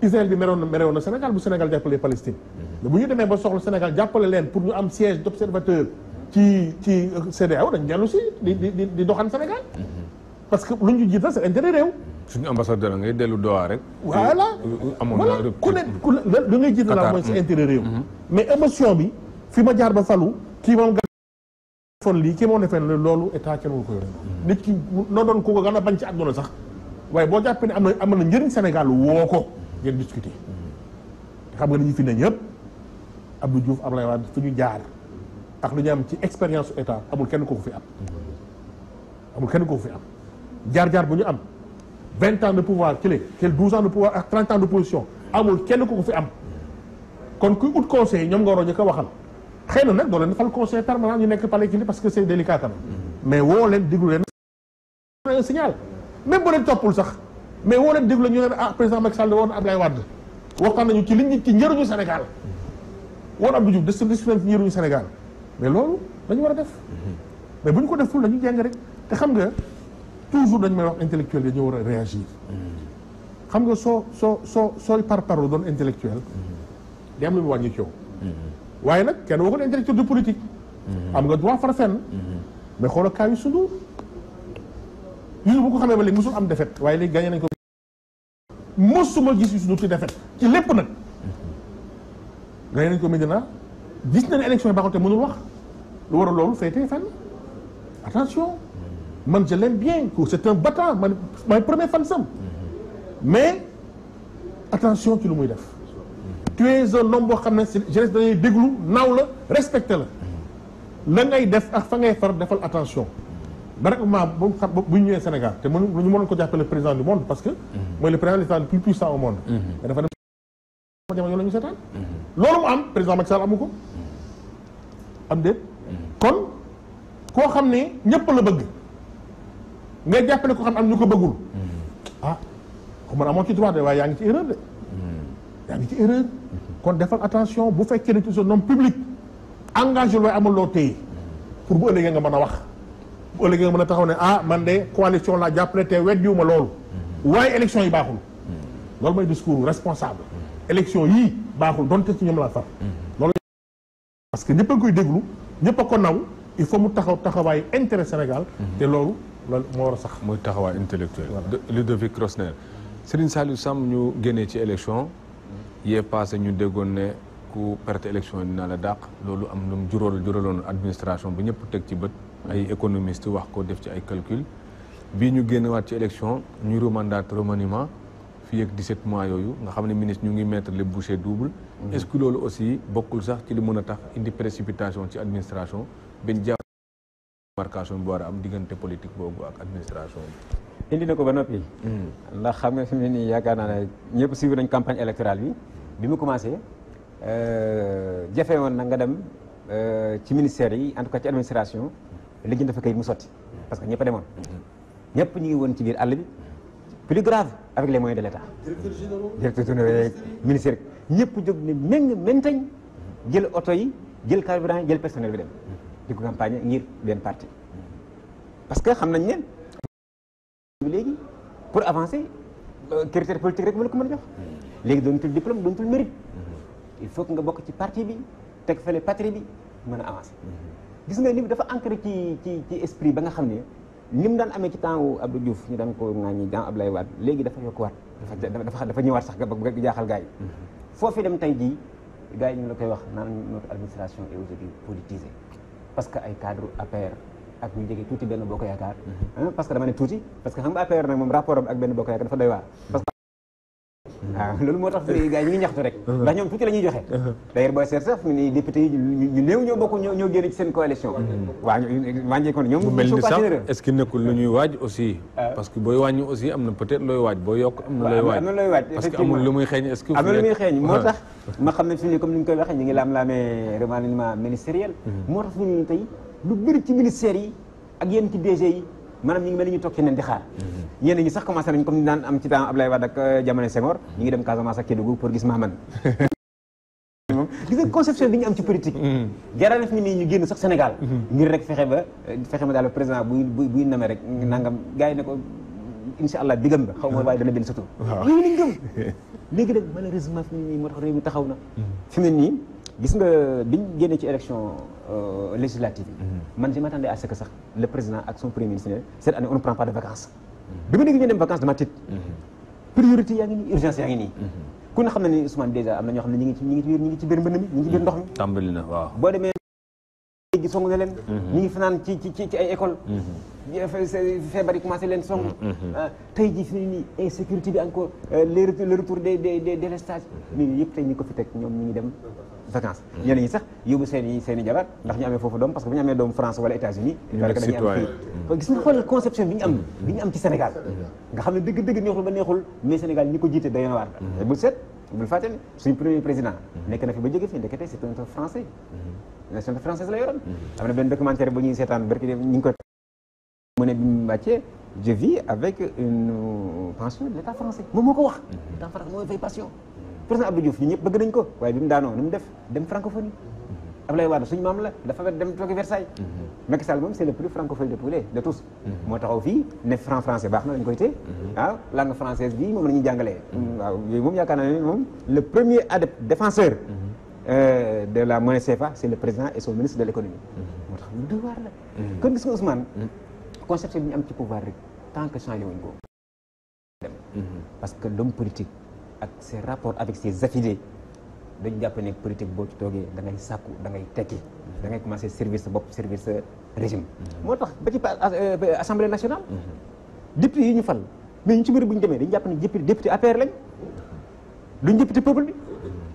Israël bi merewoon na Sénégal bu Sénégal jàppale Palestine mais bu ñu demee ba soxla Sénégal jàppale leen pour ñu am siège d'observateur ci CEDEAO dañ dellu si di doxaan Sénégal parce que lu ñu jiital c'est intérêt réew suñu ambassadeur ngay dellu Doha rek voilà ku ne lu ngay jiital la mooy c'est intérêt réew mais émotion bi fi ma jaar ba falu kii moom fon lii kii moom ne fen loolu état kenn wul ko yore nit ki noo doon ko gën a bañ ci àdduna sax waaye boo jàppee ne am na njëriñ Sénégal woo ko ngeen discuter xam nga ni ñu fi ne ñëpp Abdou Diouf Abdoulaye Wade fi ñu jaar ak lu ñu am ci expérience état amul kenn ko fi am amul kenn ko fi am jaar-jaar bu ñu am 20 ans de pouvoir clé quel 12 ans de pouvoir ak 30 ans de position amul kenn ko fi am kon kuy ut conseil ñoom nga waroon ñu ko waxal xëy na nag doo leen fal conseil permanent ñu nekk palais parce que c'est délicat quand même mais woo leen déglu leen un signal même bu leen toppul sax mais woo leen déglu ñu ne président Macky Sall woon Abdoulaye Wade waxtaan nañu ci liñ ci njëriñu Sénégal woon Abdou Diouf discipline ci njëriñu Sénégal mais loolu dañu war a def mais bu ñu ko deful dañuy jàng rek te xam nga toujours dañu may wax intellectuel dañu war a réagir xam nga sooy parparloo doon intellectuel di am lu mu wàññi ci yow waaye nag kenn waxul intellectuel de politique am nga droit far fenn mais xoolal kaa yu sunduur yu bu ko xamee ba léegi mosul am défaite waaye léegi gagné nañ ko mosuma gis yu sunduur ci défaite ci lépp nag gagné nañ ko Médina gis nañ élection yi baaxoon te mënul wax lu war a loolu féetee fenn attention man je l'aime bien c'est un battant man may premier fan sam mais attention ci lu muy def tu es un homme boo xam ne si jeunesse dañuy déglu naaw la respecté la ngay def ak fa ngay far defal attention ba rek bu ñu ñëwee Sénégal te ñu mënoon ko jàppale le président du monde parce que mooy le président de l'État le plus puissant au monde mais dafa dem jamono la ñu seetaan loolu mu am président Macky Sall amu ko am déet kon koo xam ne ñëpp la bëgg ngay jàppale ko xam am ñu ko bëggul xam man amoo ci droit de waaye yaa ngi ci erreur de yaa ngi ci erreur kon defal attention bu fekkee ne tu es un homme public engagé looy amul loo téye pour bu ëllëgee nga mën a wax bu ëllëgee nga mën a taxaw ne ah man de coalition la jàppale te weddiwuma loolu waaye élection yi baaxul loolu mooy discours responsable élection yii baaxul donte ci ñoom laa far loolu parce que ñëpp a koy déglu ñëpp a ko naw il faut mu taxawaayu intérêt Sénégal te loolu moo war a sax muy taxawaay intellectuel Ludovic Rosner Serigne Saliou Samb ñu génnee ci élection yee passé ñu déggoon ne ku perte élection yi dina la dàq loolu am lu mu juraloon administration bi ñëpp teg ci bët ay économistes wax ko def ci ay calcul bii ñu génnewaat ci élection ñu remaniement fii ak 17 mois yooyu nga xam ne ministre ñu ngi mettre les bouchées doubles est-ce que loolu aussi bokkul sax ci li mën a tax indi précipitation ci administration bañ jàpp marcation bi war a am diggante politique boobu ak administration bi indi na ko ba noppi ndax xam nga fi mu ne nii yaakaar naa ne ñëpp suivi nañ campagne électorale bi mu commencé jafe woon na nga dem ci ministère yi en tout cas ci administration li dafa kayit mu sotti parce que ñëpp a demoon ñëpp ñu ngi woon ci biir àll bi plus grave avec les moyens de l'État directeur général ministère ñëpp jóg ne mentañ jël oto yi jël carburant yi jël personnel bi dem di ko campagne ngir benn parti parce que xam nañ ne léegi pour avancer critère politique rek ma la ko mën a jox léegi doonatul diplôme doonatul mérite il faut que nga bokk ci parti bi teg fële patrie bi mën a avancer gis nga ni dafa ancré ci esprit ba nga xam ne ni mu daan amee ci temps wu Abdou Diouf ñu daan ko ŋaañi dans Abdoulaye Wade léegi dafa yokkuwaat dafa ñëwaat sax ba jaaxal gars yi foofu dem tey jii gars yi ñu la koy wax naan notre administration est aujourd'hui politisée parce que ay cadre APR ak ñu jege tuuti benn bokk yaakaar parce que dama ne tuuti parce que xam nga APR nag moom rapport am ak benn bokk yaakaar dafa doy waar parce que waaw loolu moo tax gars yi ñu ngi ñaxtu rek ndax ñoom tuuti la ñuy joxe d'ailleurs booy seet sax ni député yi ñu néew ñoo bokk ñoo génn ci seen coalition waaw wàññee ko ñoom mu mel ni sax est-ce que nekkul lu ñuy waaj aussi parce que booy wàññi aussi am na peut-être looy waaj booy yokk am na looy waaj parce que amul lu muy xeeñ est-ce que am na lu muy xeeñ moo tax ma xam ne fi ni comme ni ñu koy waxee ñu ngi laam-laamee remaniement ministériel moo tax fi ni tey lu bëri ci ministères yi ak yéen ci DG yi maanaam ñu ngi mel ni ñu toog ci neen di xaar ñenn ñi sax commencé nañ comme ni daan am ci temps Abdoulaye Wade ak jamono Senghor ñu ngi dem Casamance ak Kédougou pour gis Mahamane moom gis nga conception bi ñu am ci politique jaral na fi nii ñu génn sax Sénégal ngir rek fexe ma daal président buy namee rek nangam gars yi ne ko insha allah digam ba xaw ma waaye dana benn sutur yooyu lañ gëm léegi nag malheureusement fi mu ne nii moo tax réew mi taxaw na fi mu ne nii gis nga biñ génnee ci élection législative man je m'attendais à ce que sax le président ak son premier ministre cette année on ne prend pas de vacances bi ma dégg ñu dem vacances dama tiit priorité yaa ngi nii urgence yaa ngi nii ku ne xam na ni Ousmane déjà am na ñoo xam ne ñi ngi ci biir mbënd mi ñi ngi ci biir ndox mi tàmbali na waaw boo demee léegi song na leen ñi ngi fanaan ci ay école feebar yi commencé leen song tey ji fi ne nii insécurité bi encore le retour des délestages mais yëpp tey ñi ko fi teg ñoom ñi ngi dem vacances ñeneen ñi sax yóbbu seen i jabar ndax ñu amee foofu doom parce que bu ñu amee doom France wala États-Unis dañuy am fii gis nga xool conception bi ñu am ci Sénégal nga xam ne dëgg neexul ba neexul mais Sénégal ñi ko jiite day na waar bul seet bul fàtte ne suñu premier président nekk na fi ba jóge fi ndekete c'est un français nationalité française la yoroon am na benn documentaire bu ñuy seetaan barki ñu ngi ko mu ne bi mu wàccee je vis avec une pension de l'État français moom moo ko wax l'État français mooy fay pension président Abdou Diouf ñi ñëpp bëgg nañ ko waaye bi mu daanoo ni mu def dem francophonie Abdoulaye Wade suñu maam la dafa dem toogi Versailles Macky Sall moom c'est le plus francophone de tous moo taxaw fii ne français baax na dañ koy téye waaw langue française bi moom la ñuy jàngalee waaw yooyu moom yaakaar naa ne moom le premier adepte défenseur de la monnaie CFA c'est le président et son ministre de l'économie moo tax lu doy waar la kon gis nga Ousmane conception bi ñu am ci pouvoir rek tant que changé wuñ ko dem parce que l'homme politique ak ses rapports avec ses affidés dañu jàpp ne politique boo ci toogee da ngay sàkku da ngay tekki da ngay commencer servir sa bopp servir sa régime moo tax ba ci assemblée nationale député yi ñu fal mais ñu ci bëri bu ñu demee dañu jàpp ne député APR lañ duñ député peuple bi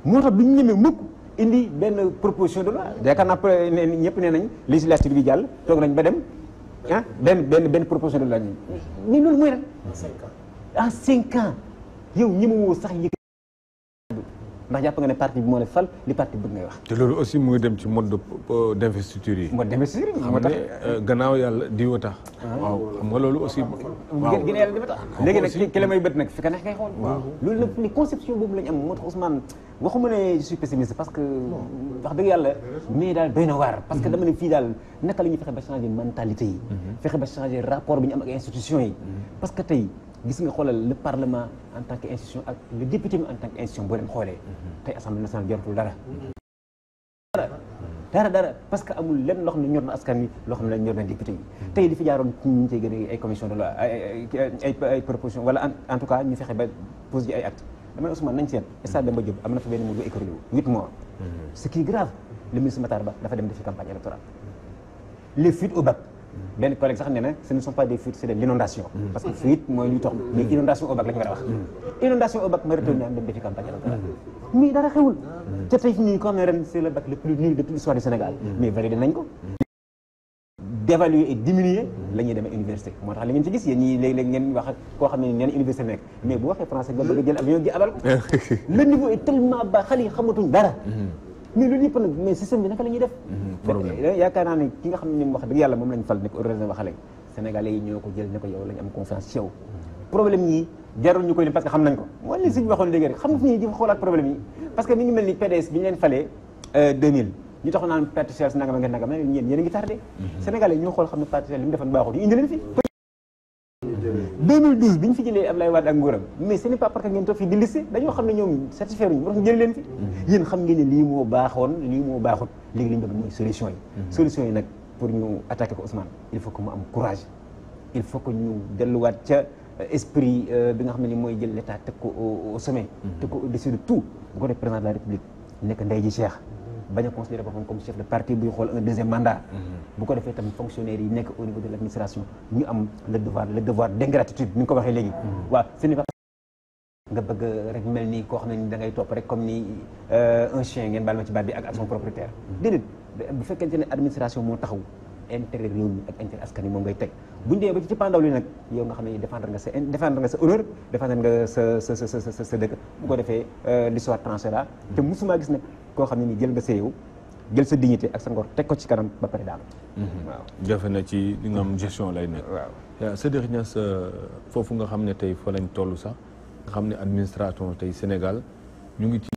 moo tax duñ ñemee mukk indi benn proposition de loi yaakaar naa ñëpp nee nañ législature bi jàll toog nañ ba dem benn proposition de loi mais loolu mooy rek en 5 ans yow ñemewoo sax ndax jàpp nga ne parti bi moo la fal li parti bëgg ngay wax. te loolu aussi mu ngi dem ci mode d'investiture yi. mode d'investiture yi moo tax gannaaw yàlla diwa tax. waaw xam nga loolu aussi. waaw gën yàlla diwa tax. léegi nag ki la may bët nag fi ka neex ngay xool. loolu nag ni conception boobu lañ am moo tax Ousmane waxuma ne je suis pessimiste parce que wax dëgg yàlla mais daal doy na waar. parce que dama ne fii daal naka la ñuy fexe ba changer mentalité yi. fexe ba changer rapport bi ñu am ak institution yi. parce que tey gis nga xoolal le parlement en tant que institution ak le député en tant que institution boo leen xoolee tey assemblée nationale joratul dara parce que amul lenn loo xam ne ñor na askan wi loo xam ne ñor na député yi tey li fi jaaroon ci ñu cey gën ay commission de loi ay proposition wala en tout cas ñu fexe ba pose ji ay acte damay Ousmane nañ seet stade Demba Diop am na fa benn mu école 8 morts ce qui est grave le ministre Matar Ba dafa dem defi campagne électorale les fuites au bac benn collègue sax nee na ce ne sont pas des fuites c'est de l'inondation parce que fuite mooy luy tox mais inondation au bac la ñu war a wax inondation au bac ma retourné am dem defi campagne électorale mais dara xewul te tey fi ñi ko xam ne ren c'est le bac le plus nul de toute l'histoire du Sénégal mais validé nañ ko d'évaluer et diminuer la ñuy demee université moo tax li ngeen ci gis yéen ñii léeg-léeg ngeen wax koo xam ne neen université nekk mais bu waxee français nga bëgg a jël avion gi abal ko le niveau est tellement bas xale yi xamatuñ dara mais loolu yëpp nag mais système bi naka la ñuy def yaakaar naa ne ki nga xam ne wax dëgg yàlla moom lañ fal ne ko heureusement waxale sénégalais yi ñoo ko jël ne ko yow lañ am confiance ci yow problème yi jarul ñu koy lim parce que xam nañ ko mooy li suñu waxoon léegi rek xam nga fi ñuy di xoolaat problème yi parce que mi ngi mel ni PDS bi ñu leen falee 2000 ñu tax naan parti socialiste nangam ak nangam yéen a ngi tardé sénégalais yi ñoo xool xam ne parti socialiste li mu defoon baaxul ñu indi leen fi 2012 bi ñu fi jëlee Abdoulaye Wade ak nguuram mais ce n'est pas parce que ngeen toog fii di liste dañoo xam ne ñoom satisfaire ñu war ñu jëlee leen fi yéen xam ngeen ne lii moo baaxoon lii moo baaxut léegi li ñu bëgg mooy solution yi solution yi nag pour ñu attaquer ko Ousmane il faut que mu am courage il faut que ñu delluwaat ca esprit bi nga xam ne ni mooy jël l'état teg ko au sommet teg ko au-dessus de tout bu ko def président de la République nekk ndey ji Cheikh bañ a considérer boppam comme chef de parti buy xool un deuxième mandat bu ko defee tamit fonctionnaires yi nekk au niveau de l'administration ñu am le devoir d'ingratitude ni nga ko waxee léegi waaw ce n'est pas nga bëgg rek mel ni koo xam ne ni da ngay topp rek comme ni un chien ngeen baal ma ci baat bi ak son propriétaire déedéet bu fekkente ne administration moo taxaw intérêt réew mi ak intérêt askan wi moom ngay teg bu ñu demee ba ci pandaw li nag yow nga xam ne défendre nga sa honneur défendre nga sa dëkk bu ko defee l'histoire tranchera te musuma gis nag koo xam ne ni jël nga sa réew jël sa dignité ak sa ngor teg ko ci kanam ba pare daal waaw jafe na ci li nga am gestion lay nekk waaw Sidiki Niass foofu nga xam ne tey fa lañ toll sax nga xam ne administration tey Sénégal ñu ngi ci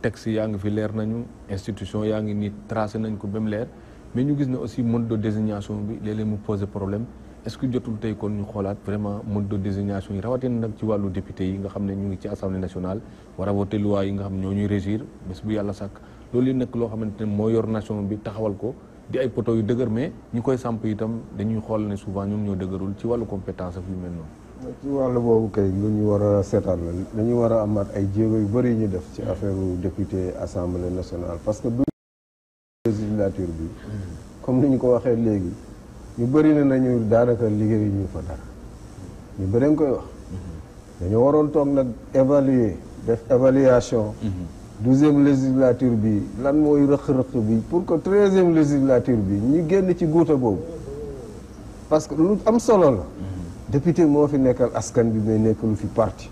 texte yaa ngi fi leer nañu institution yaa ngi ni tracé nañ ko ba mu leer mais ñu gis ne aussi mode de désignation bi léeg-léeg mu pose problème est-ce que jotul tey kon ñu xoolaat vraiment mode de désignation yi rawatina nag ci wàllu député yi nga xam ne ñu ngi ci assemblée nationale war a voter loi yi nga xam ne ñoo ñuy régir bés bu yàlla sàkk loolu yi nekk loo xamante ne moo yor nation bi taxawal ko di ay poto yu dëgër mais ñu koy samp itam dañuy xool ne souvent ñoom ñoo dëgërul ci wàllu compétence ak yu mel noonu. ci wàllu boobu kay lu ñu war a seetaan la dañu war a amaat ay jéego yu bëri ñu def ci affaire député assemblée nationale parce que du législature bi comme ni ñu ko waxee léegi ñu bëri na nañu daanaka liggéey ñu fa dara ñu bëri nga koy wax dañoo waroon toog nag évaluer def évaluation 12e législature bi lan mooy rëq-rëq bi pour que 13e législature bi ñu génn ci guuta boobu parce que lu am solo la député moo fi nekkal askan bi mais nekkalu fi parti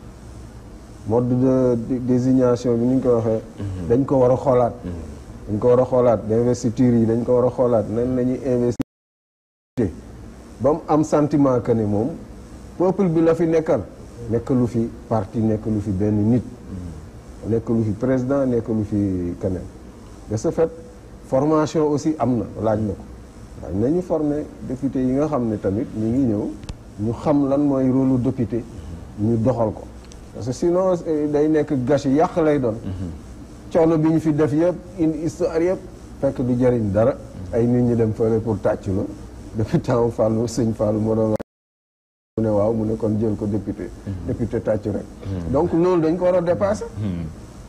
mode de désignation bi ni ñu ko waxee dañ ko war a xoolaat dañ ko war a xoolaat d'investiture yi dañ ko war a xoolaat nan la ñuy investir ba mu am sentiment que ne moom peuple bi la fi nekkal nekkalu fi parti nekkalu fi benn nit nekkalu fi président nekkalu fi keneen de ce fait formation aussi am na laaj na ko laaj nañu former député yi nga xam ne tamit ñu ngi ñëw ñu xam lan mooy rôle lu député ñu doxal ko parce que sinon day nekk gâchis yàq lay doon coono bi ñu fi def yëpp une histoire yëpp fekk du jëriñ dara ay nit ñi dem fële pour tàccu la depuis temps Fallou sëñ Fallou moo doon mu ne waaw mu ne kon jël ko député tàccu rek donc loolu dañ ko war a dépasser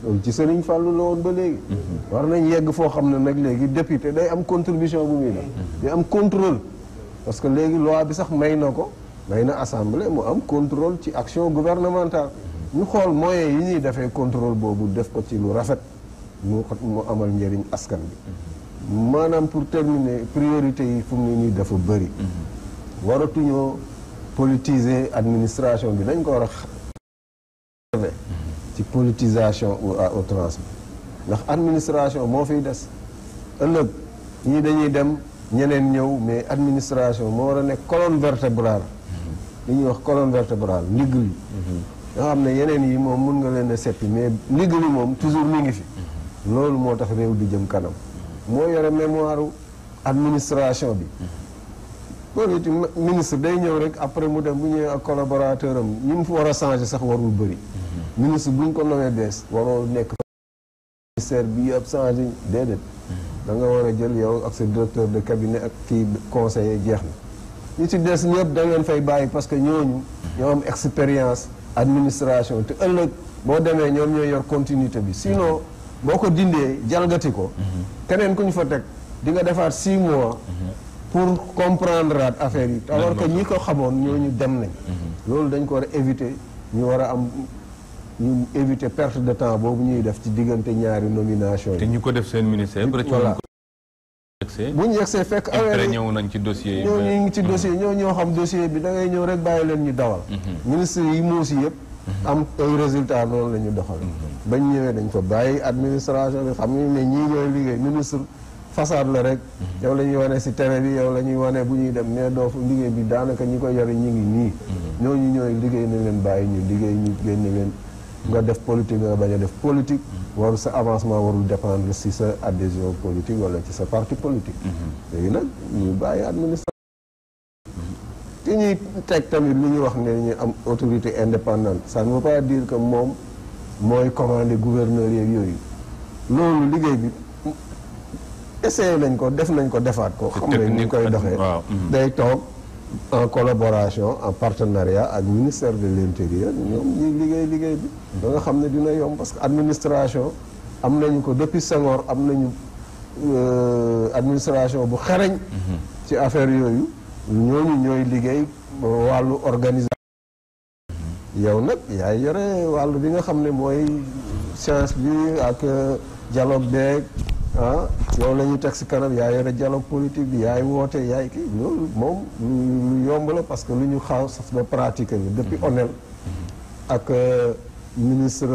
loolu ci Sëriñ Fallou la woon ba léegi war nañ yegg foo xam ne nag léegi député day am contribution bu muy def day am contrôle parce que léegi loi bi sax may na ko may na assemblée mu am contrôle ci action gouvernementale ñu xool moyens yi ñuy defee contrôle boobu def ko ci lu rafet mu amal njëriñ askan bi maanaam pour terminer priorité yi fu mu ne nii dafa bëri waratuñoo politiser administration bi dañ ko war a ci ci politisation ou à outrance bi ndax administration moo fiy des ëllëg ñii dañuy dem ñeneen ñëw mais administration moo war a nekk colonne vertébrale li ñuy wax colonne vertébrale ndigg li nga xam ne yeneen yi moom mun nga leen a seppi mais ndigg li moom toujours mi ngi fi loolu moo tax réew di jëm kanam moo yore mémoire administration bi politique ministre day ñëw rek après mu dem bu ñëwee ak collaborateur am ñi mu fa war a changer sax warul bëri ministre buñ ko nommé bees waroo nekk ministère bi yëpp changé déedéet da nga war a jël yow ak sa directeur de cabinet ak kii conseiller jeex na ñi ci des ñëpp da ngeen fay bàyyi parce que ñooñu ñoo am expérience administration te ëllëg boo demee ñoom ñooy yor continuité bi sinon boo ko dindee jalgati ko keneen ku ñu fa teg di nga defaat 6 mois pour comprendre affaire yi alors que ñi ko xamoon ñooñu dem nañ loolu dañ ko war a éviter ñu war a am ñu éviter perte de temps boobu ñuy def ci diggante ñaari nomination yi te ñu ko def seen ministère voilà bu ñu yegsee fekk après ñëw nañ ci dossier yi ñoo ñu ngi ci dossier ñoo xam dossier bi da ngay ñëw rek bàyyi leen ñu dawal ministre yi muusi yëpp am ay résultat noonu la ñu doxal bañ ñëwee dañ ko bàyyi administration bi xam ne ñii ñooy liggéey ministre façade la rek yow la ñuy wane si télé bi yow la ñuy wane bu ñuy dem mais doo liggéey bi daanaka ñi koy yore ñu ngi nii ñooñu ñooy liggéey na leen bàyyi ñu liggéey ñu génne leen nga def politique nga bañ a def politique waru sa avancement warul dépendre si sa adhésion politique wala ci sa parti politique léegi nag ñu bàyyi administration ki ñuy teg tamit li ñuy wax ne ñu am autorité indépendante ça ne veut pas dire que moom mooy commander gouverneur yeeg yooyu loolu liggéey bi essayé nañ ko def nañ ko defaat ko xam ne ñu koy doxee day toog en collaboration en partenariat ak ministère de l'intérieur ñoom ñuy liggéey bi da nga xam ne dina yomb parce que administration am nañu ko depuis Senghor am nañu administration bu xereñ ci affaire yooyu ñooñu ñooy liggéey wàllu organisation yow nag yaay yore wàllu bi nga xam ne mooy science bi ak dialogue beeg yow la ñu teg si kanam yaa yore dialogue politique bi yaay woote yaay kii loolu moom lu yomb la parce que lu ñu xaw sax ba pratiquer bi depuis ONEL ak ministre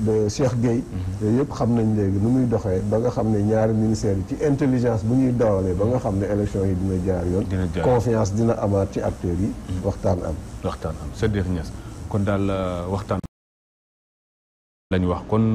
de Cheikh Gueye yooyu yëpp xam nañ léegi nu muy doxee ba nga xam ne ñaari ministères yi ci intelligence bu ñuy dawalee ba nga xam ne élection yi dina jaar yoon confiance dina amaat ci acteurs yi waxtaan am Sadikh Niass kon daal waxtaan lañu wax kon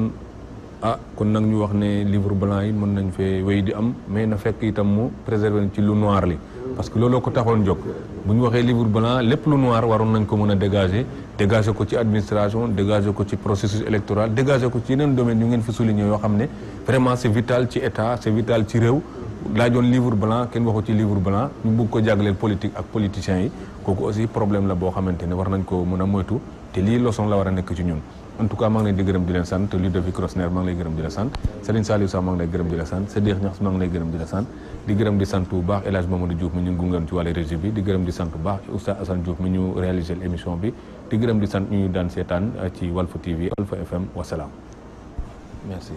kon nag ñu wax ne livre blanc yi mën nañ fee wéy di am mais na fekk itam mu préserver ci lu noir li parce que looloo ko taxoon jóg bu ñu waxee livre blanc lépp lu noir waroon nañ ko mën a dégager ko ci administration dégager ko ci processus électoral dégager ko ci yeneen domaine yu ngeen fi souligné yoo xam ne vraiment c'est vital ci état c'est vital ci réew laajoon livre blanc kenn waxu ci livre blanc ñu bëgg ko jagleel politique ak politiciens yi kooku aussi problème la boo xamante ne war nañ ko mën a moytu te lii leçon la war a nekk ci ñun en tout cas maa ngi leen di gërëm di leen sant Ludovic Rosner maa ngi lay gërëm di la sant Serigne Saliou Sa maa ngi lay gërëm di la sant Sadikh Niass maa ngi lay gërëm di la sant di gërëm di sant bu baax El Hadj Mamadou Diouf mi ñu gungoon ci wàllu régie bi di gërëm di sant bu baax Oustaz Assane Diouf mi ñu réalisé émission bi di gërëm di sant ñu daan seetaan ci Walf TV Walf FM wasalaam merci